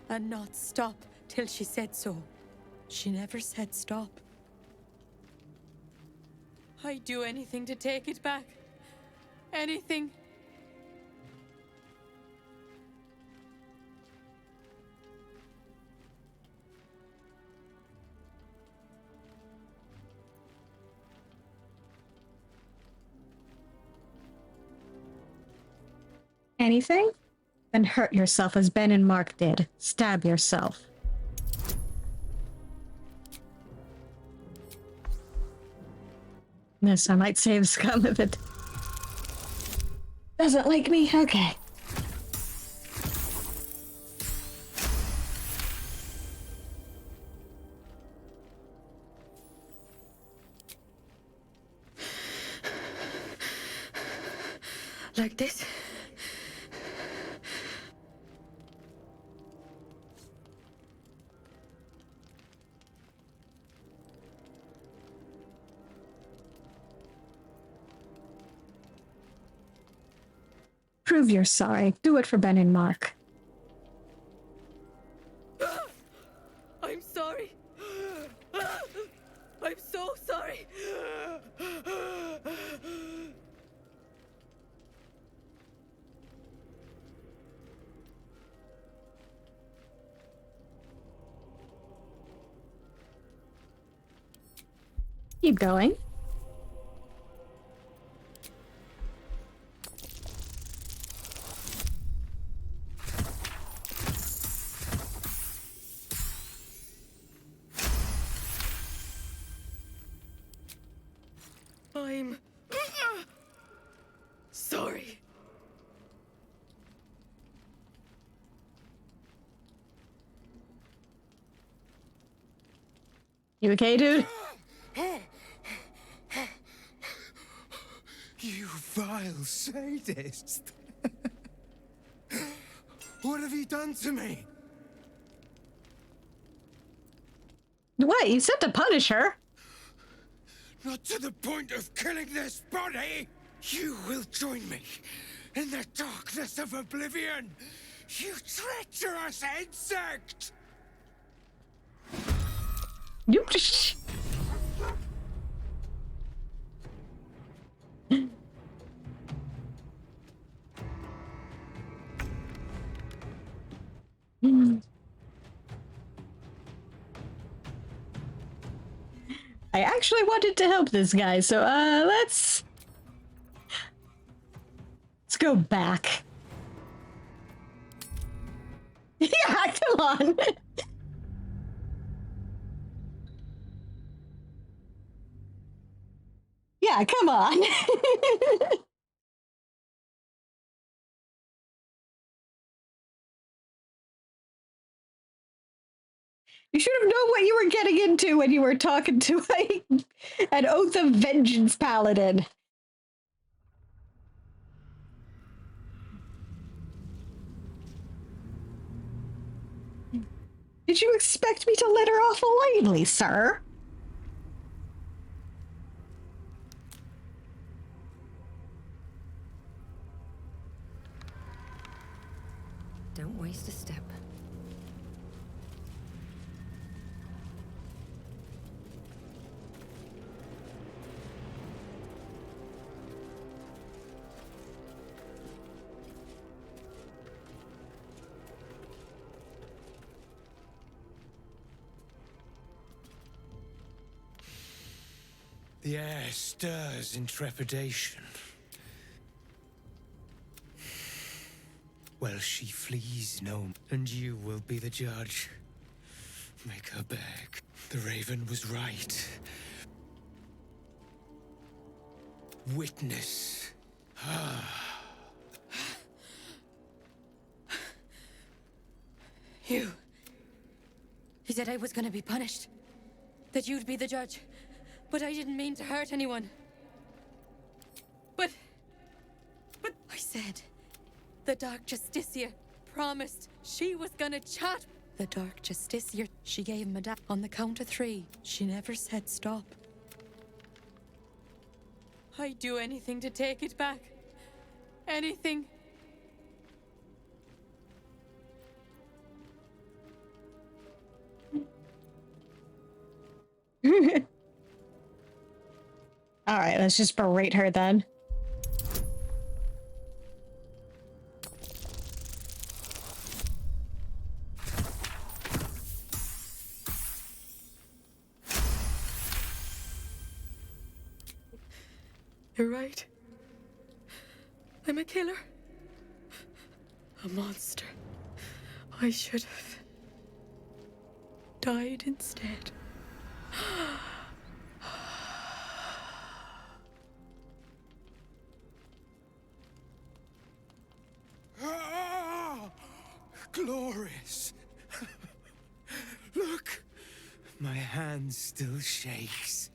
and not stop till she said so. She never said stop. I'd do anything to take it back. Anything. Anything? Then hurt yourself as Ben and Mark did. Stab yourself. Yes, I might save scum if it doesn't like me. Okay. Like this? Prove you're sorry. Do it for Ben and Mark. I'm sorry. I'm so sorry. Keep going. I'm sorry. You okay, dude? You vile sadist! What have you done to me? What? You said to punish her. Not to the point of killing this body! You will join me in the darkness of oblivion! You treacherous insect! You. I actually wanted to help this guy, so let's go back. Yeah, come on. Yeah, come on. You should have known what you were getting into when you were talking to an Oath of Vengeance paladin. Did you expect me to let her off lightly, sir? Don't waste a step. The air stirs in trepidation. Well, she flees no, and you will be the judge. Make her beg. The Raven was right. Witness. You said I was gonna be punished. That you'd be the judge. But I didn't mean to hurt anyone. But I said the Dark Justicia promised she was gonna chat. The Dark Justicia, she gave him a dap on the count of 3. She never said stop. I'd do anything to take it back. Anything. Alright, let's just berate her then. You're right. I'm a killer. A monster. I should have died instead. Glorious. Look, my hand still shakes.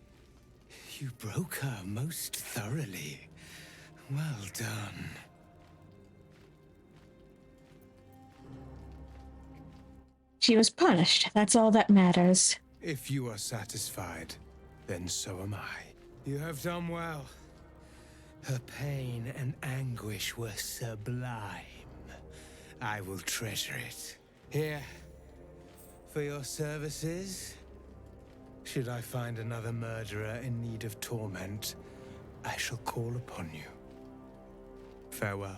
You broke her most thoroughly. Well done. She was punished. That's all that matters. If you are satisfied, then so am I. You have done well. Her pain and anguish were sublime. I will treasure it. Here, for your services. Should I find another murderer in need of torment, I shall call upon you. Farewell.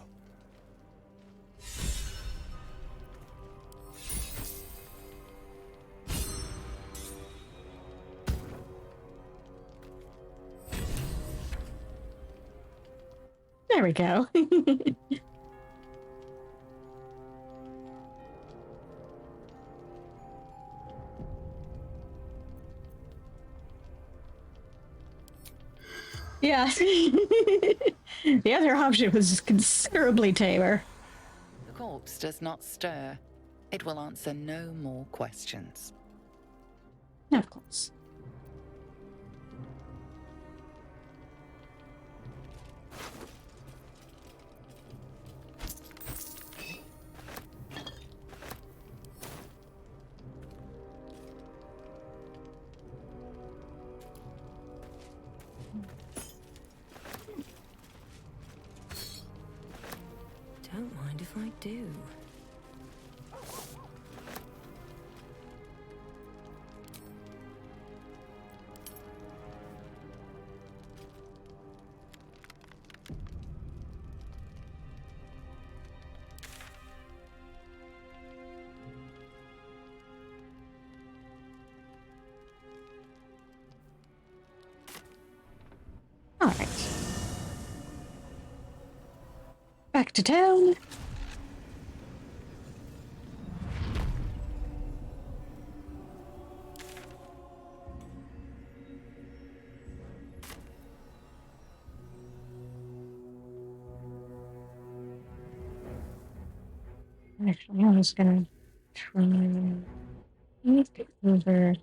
There we go. Yeah. The other option was considerably tamer. The corpse does not stir. It will answer no more questions. Of course. Don't mind if I do. All right. Back to town. Actually, I was gonna try over.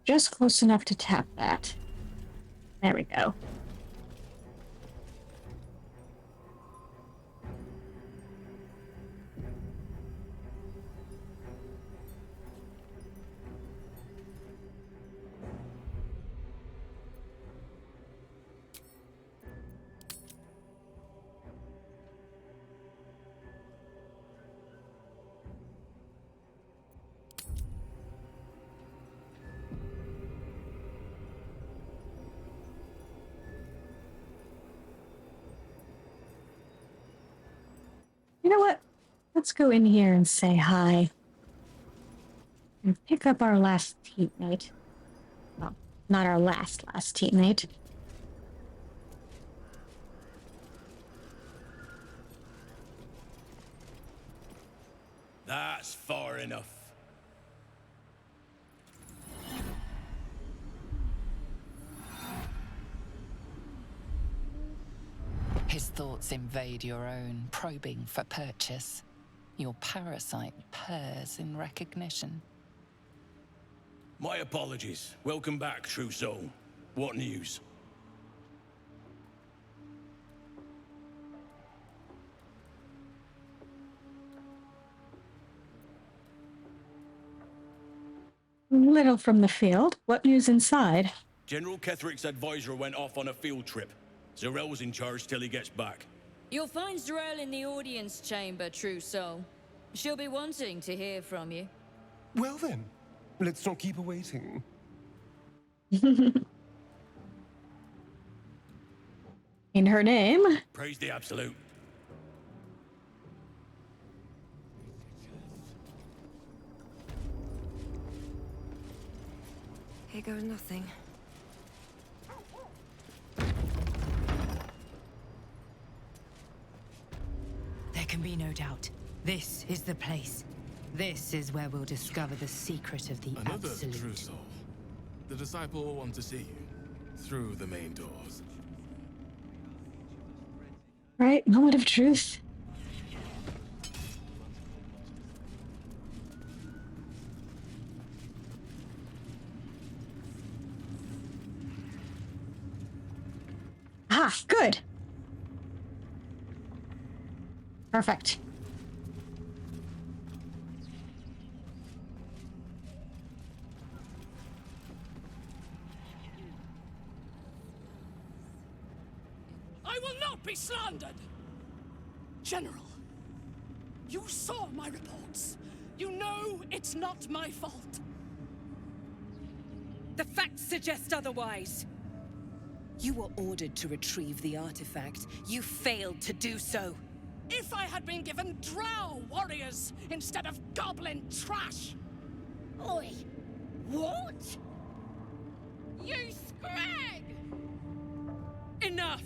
Just close enough to tap that. There we go. Let's go in here and say hi. And pick up our last teammate. Well, not our last teammate. That's far enough. His thoughts invade your own, probing for purchase. Your parasite purrs in recognition. My apologies. Welcome back, true soul. What news? Little from the field. What news inside? General Ketherick's advisor went off on a field trip. Zarel's in charge till he gets back. You'll find Zarel in the audience chamber, true soul. She'll be wanting to hear from you. Well then, let's not keep her waiting. In her name. Praise the Absolute. Here goes nothing. There can be no doubt. This is the place. This is where we'll discover the secret of the Another Absolute. true soul. The disciple will want to see you through the main doors. Right, moment of truth. Ah, good. Perfect. I will not be slandered! General, you saw my reports. You know it's not my fault. The facts suggest otherwise. You were ordered to retrieve the artifact. You failed to do so. If I had been given drow warriors instead of goblin trash! Oi! What? You scrag! Enough!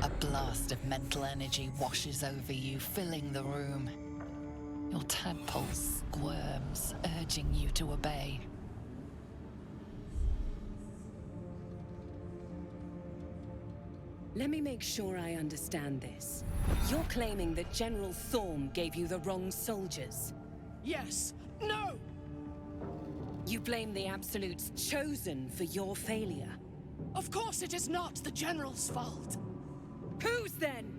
A blast of mental energy washes over you, filling the room. Your tadpole squirms, urging you to obey. Let me make sure I understand this. You're claiming that General Thorm gave you the wrong soldiers? Yes. No! You blame the Absolute's Chosen for your failure? Of course it is not the General's fault. Whose then?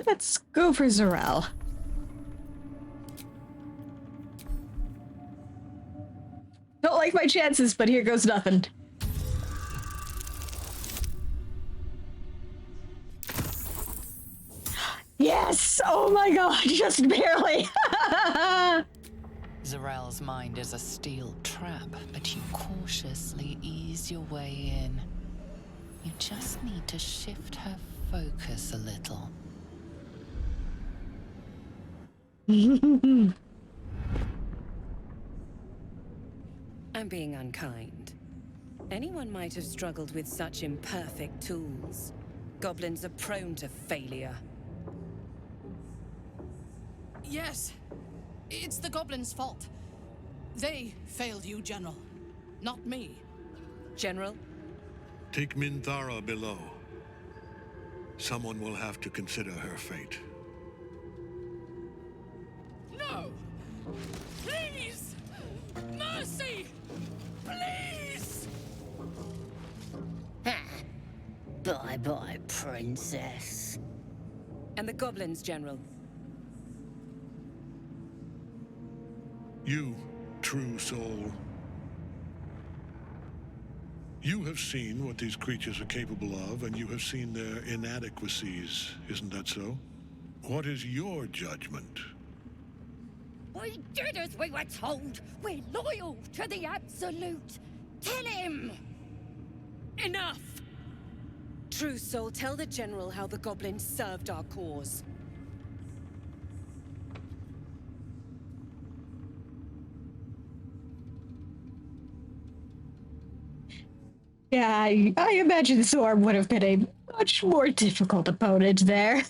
Let's go for Zarel. Don't like my chances, but here goes nothing. Yes! Oh my god, just barely! Zarel's mind is a steel trap, but you cautiously ease your way in. You just need to shift her focus a little. I'm being unkind. Anyone might have struggled with such imperfect tools. Goblins are prone to failure. Yes. It's the goblins' fault. They failed you, General. Not me. General? Take Minthara below. Someone will have to consider her fate. No! Please! Mercy! Please! Bye-bye, princess. And the goblins, General? You, true soul. You have seen what these creatures are capable of, and you have seen their inadequacies, isn't that so? What is your judgment? We did as we were told! We're loyal to the Absolute! Tell him! Enough! True Soul, tell the General how the goblins served our cause. Yeah, I imagine Zor would have been a much more difficult opponent there.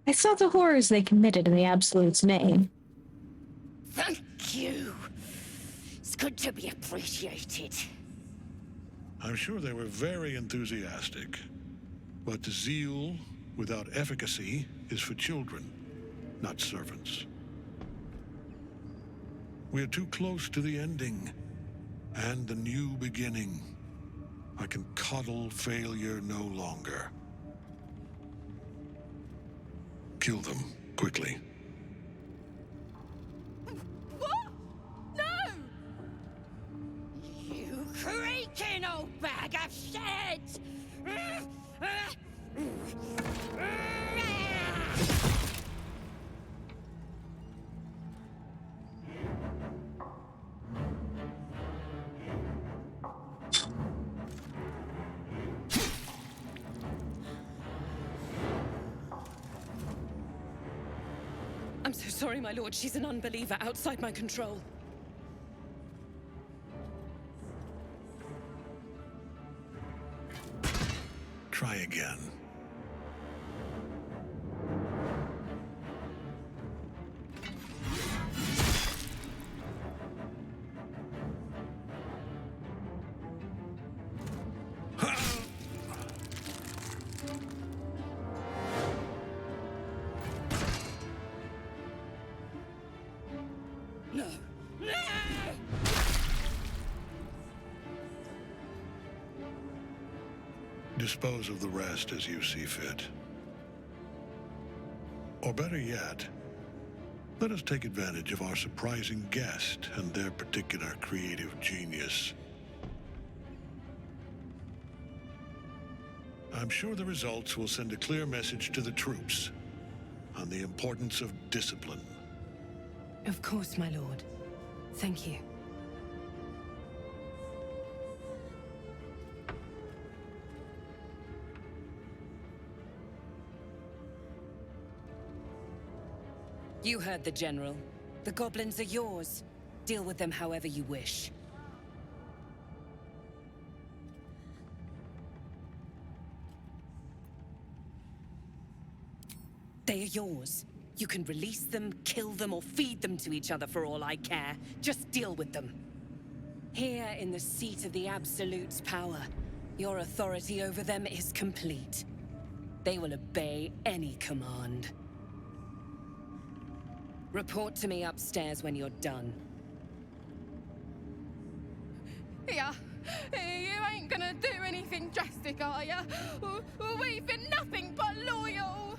I saw the horrors they committed in the Absolute's name. Thank you! It's good to be appreciated. I'm sure they were very enthusiastic. But zeal without efficacy is for children, not servants. We are too close to the ending, and the new beginning. I can coddle failure no longer. Kill them, quickly. What? No! You creaking old bag of shit! I'm so sorry, my lord. She's an unbeliever outside my control. Try again. No! No! Dispose of the rest as you see fit. Or better yet, let us take advantage of our surprising guest and their particular creative genius. I'm sure the results will send a clear message to the troops on the importance of discipline. Of course, my lord. Thank you. You heard the General. The goblins are yours. Deal with them however you wish. They are yours. You can release them, kill them, or feed them to each other for all I care. Just deal with them. Here in the seat of the Absolute's power, your authority over them is complete. They will obey any command. Report to me upstairs when you're done. Yeah, you ain't gonna do anything drastic, are ya? We've been nothing but loyal!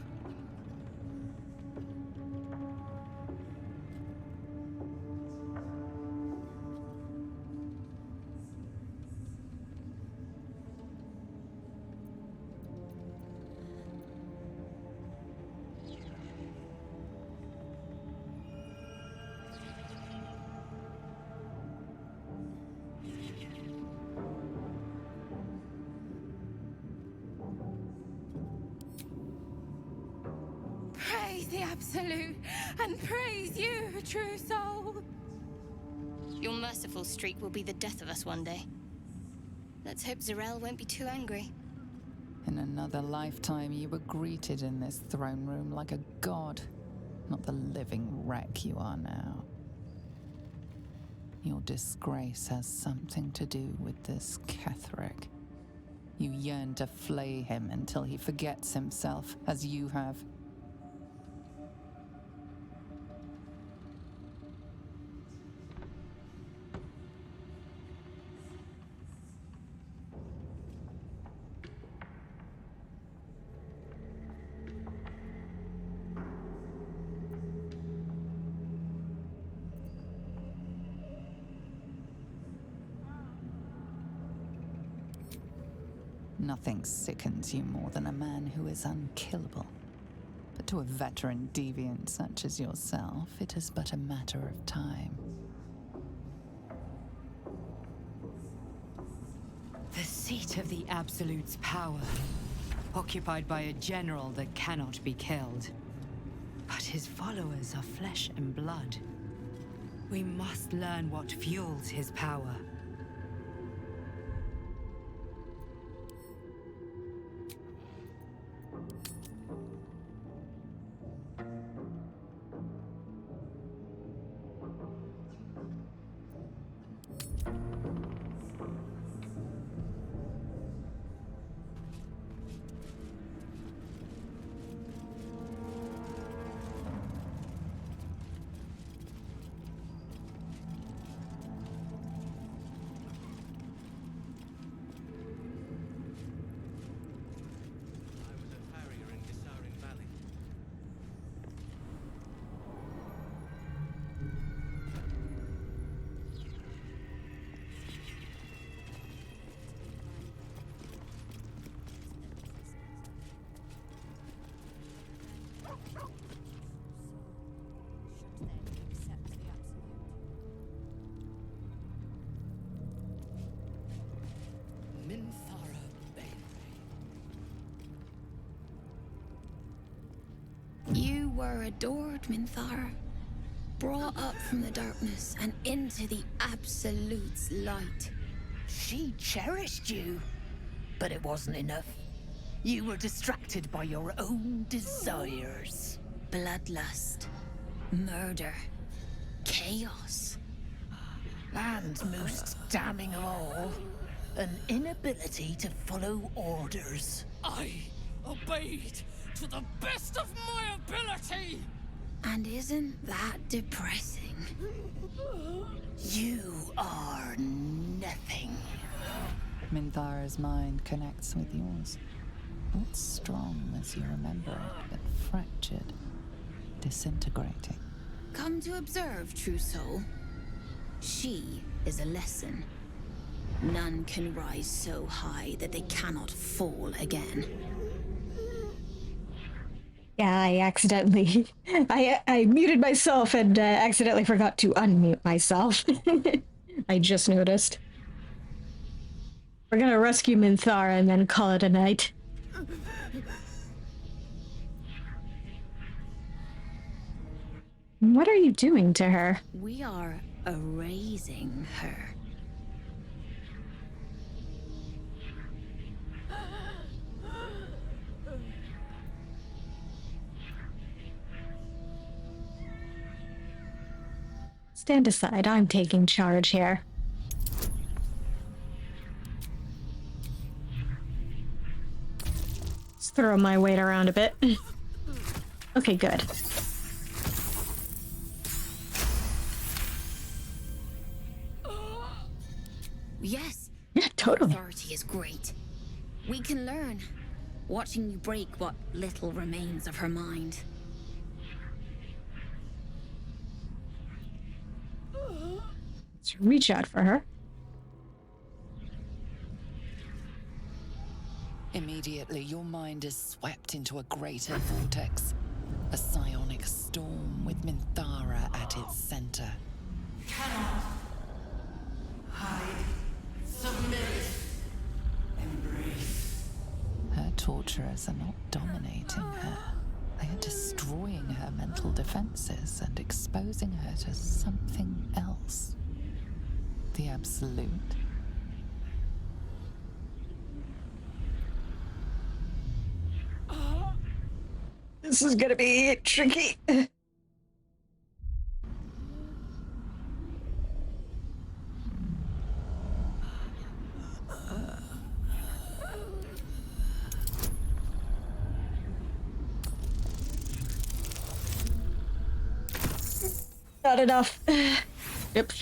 Praise the Absolute, and praise you, True Soul. Your merciful streak will be the death of us one day. Let's hope Zarel won't be too angry. In another lifetime, you were greeted in this throne room like a god, not the living wreck you are now. Your disgrace has something to do with this Ketheric. You yearn to flay him until he forgets himself, as you have. Nothing sickens you more than a man who is unkillable. But to a veteran deviant such as yourself, it is but a matter of time. The seat of the Absolute's power, occupied by a general that cannot be killed. But his followers are flesh and blood. We must learn what fuels his power. You were adored, Minthara. Brought up from the darkness and into the Absolute's light. She cherished you, but it wasn't enough. You were distracted by your own desires. Bloodlust, murder, chaos. And most damning of all, an inability to follow orders. I obeyed to the best of my ability! And isn't that depressing? You are nothing. Minthara's mind connects with yours. Not strong as you remember it, but fractured, disintegrating. Come to observe, true soul. She is a lesson. None can rise so high that they cannot fall again. Yeah, I accidentally... I muted myself and accidentally forgot to unmute myself. I just noticed. We're gonna rescue Minthara and then call it a night. What are you doing to her? We are erasing her. Stand aside, I'm taking charge here. Let's throw my weight around a bit. Okay, good. Yes. Yeah, totally. Authority is great. We can learn, watching you break what little remains of her mind. Let's reach out for her. Immediately, your mind is swept into a greater vortex. A psionic storm with Minthara at its center. Cannot hide, submit, embrace. Her torturers are not dominating her. They are destroying her mental defenses and exposing her to something else. The Absolute. This is gonna be tricky. Not enough. Yep.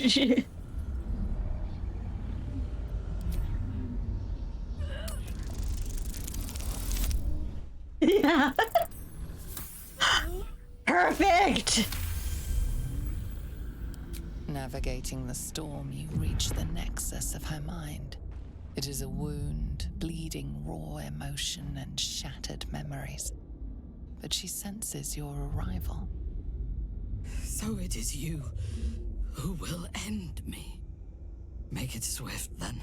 Yeah. Perfect! Navigating the storm, you reach the nexus of her mind. It is a wound, bleeding raw emotion and shattered memories. But she senses your arrival. So it is you who will end me. Make it swift, then.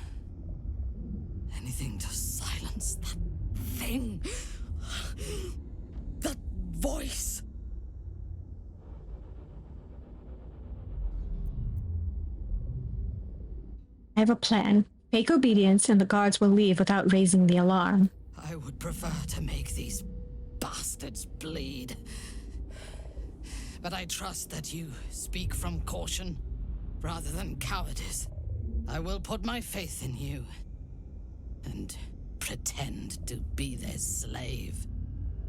Anything to silence that thing. That voice. I have a plan. Fake obedience and the guards will leave without raising the alarm. I would prefer to make these bastards bleed. But I trust that you speak from caution rather than cowardice. I will put my faith in you and pretend to be their slave.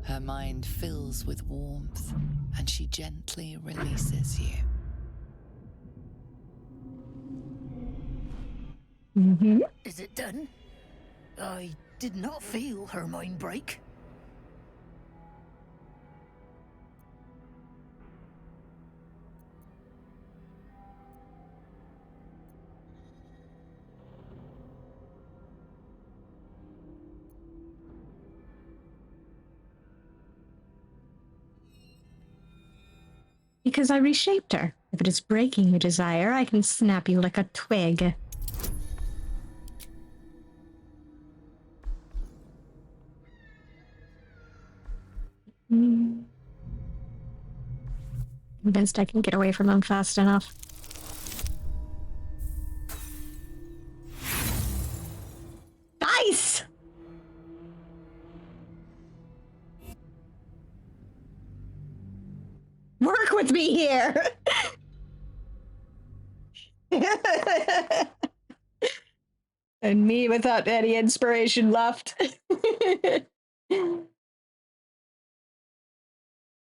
Her mind fills with warmth, and she gently releases you. Is it done? I did not feel her mind break. Because I reshaped her. If it is breaking your desire, I can snap you like a twig. Convinced I can get away from them fast enough. Nice! Work with me here! And me without any inspiration left.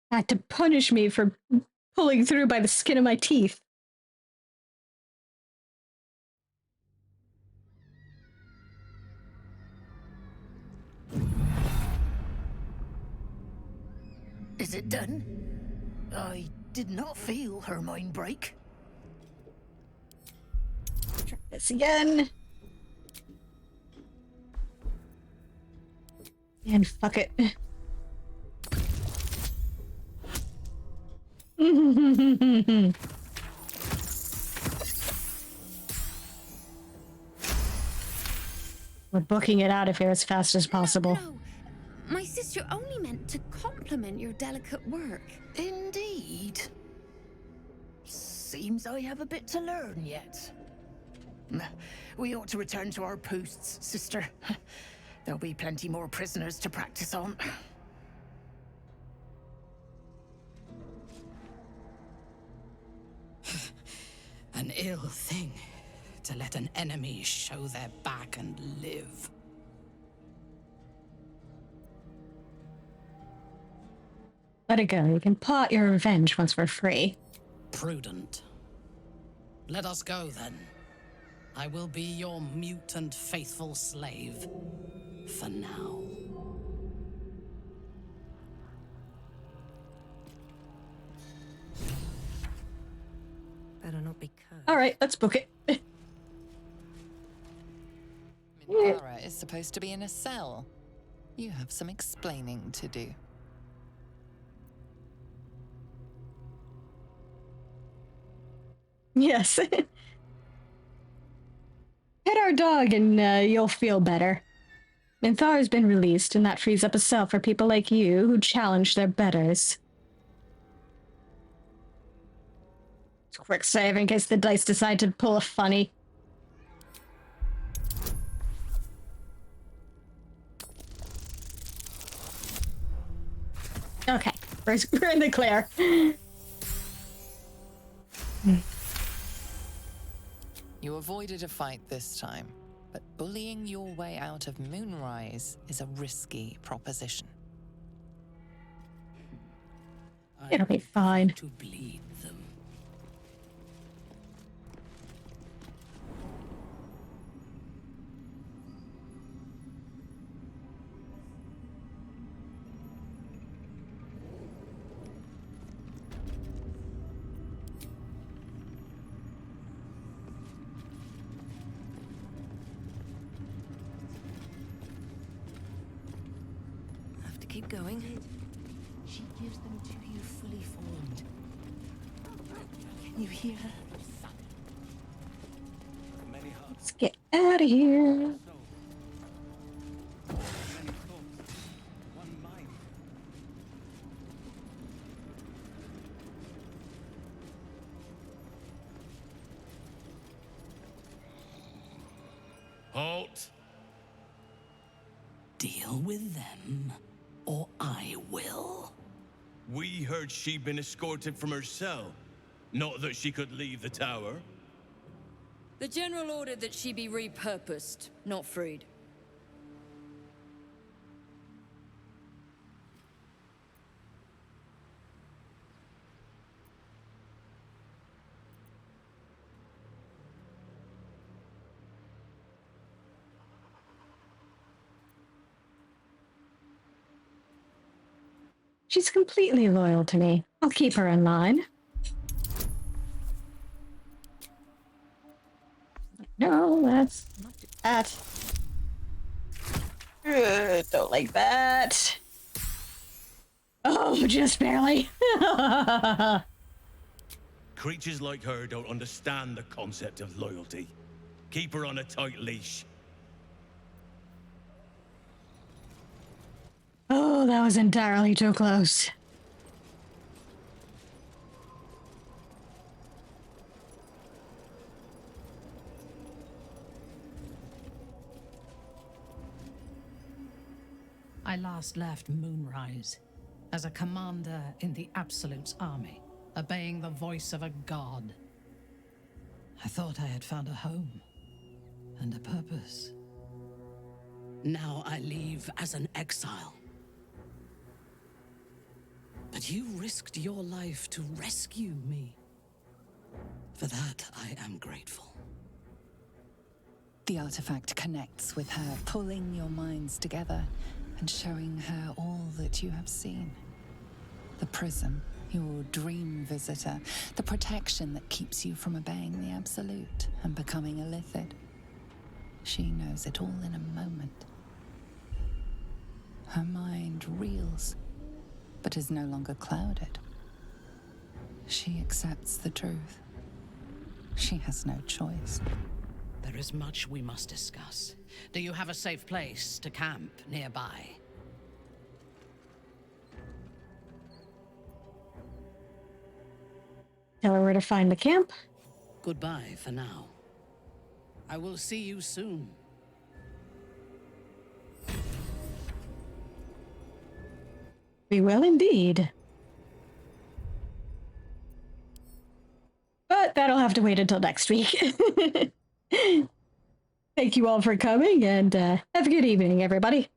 Had to punish me for pulling through by the skin of my teeth. Is it done? I did not feel her mind break. Try this again. And fuck it. We're booking it out of here as fast as possible. No. My sister only meant to compliment your delicate work. Indeed. Seems I have a bit to learn yet. We ought to return to our posts, sister. There'll be plenty more prisoners to practice on. An ill thing to let an enemy show their back and live. Let it go. You can plot your revenge once we're free. Prudent. Let us go, then. I will be your mute and faithful slave. For now. Better not be cursed. All right, let's book it. Minthara is supposed to be in a cell. You have some explaining to do. Yes. Pet our dog and you'll feel better. Minthara's been released, and that frees up a cell for people like you who challenge their betters. Quick save in case the dice decide to pull a funny. Okay, we're in the clear. You avoided a fight this time, but bullying your way out of Moonrise is a risky proposition. It'll be fine. To bleed them. Keep going. She gives them to you fully formed. Can you hear her? Let's get out of here. Halt! Deal with them, or I will. We heard she'd been escorted from her cell. Not that she could leave the tower. The General ordered that she be repurposed, not freed. She's completely loyal to me. I'll keep her in line. No, let's not do that. Don't like that. Oh, just barely. Creatures like her don't understand the concept of loyalty. Keep her on a tight leash. Oh, that was entirely too close. I last left Moonrise as a commander in the Absolute's army, obeying the voice of a god. I thought I had found a home and a purpose. Now I leave as an exile. But you risked your life to rescue me. For that, I am grateful. The artifact connects with her, pulling your minds together and showing her all that you have seen. The prism, your dream visitor, the protection that keeps you from obeying the Absolute and becoming a Lithid. She knows it all in a moment. Her mind reels, but is no longer clouded. She accepts the truth. She has no choice. There is much we must discuss. Do you have a safe place to camp nearby? Tell her where to find the camp. Goodbye for now. I will see you soon. We will indeed. But that'll have to wait until next week. Thank you all for coming, and have a good evening, everybody.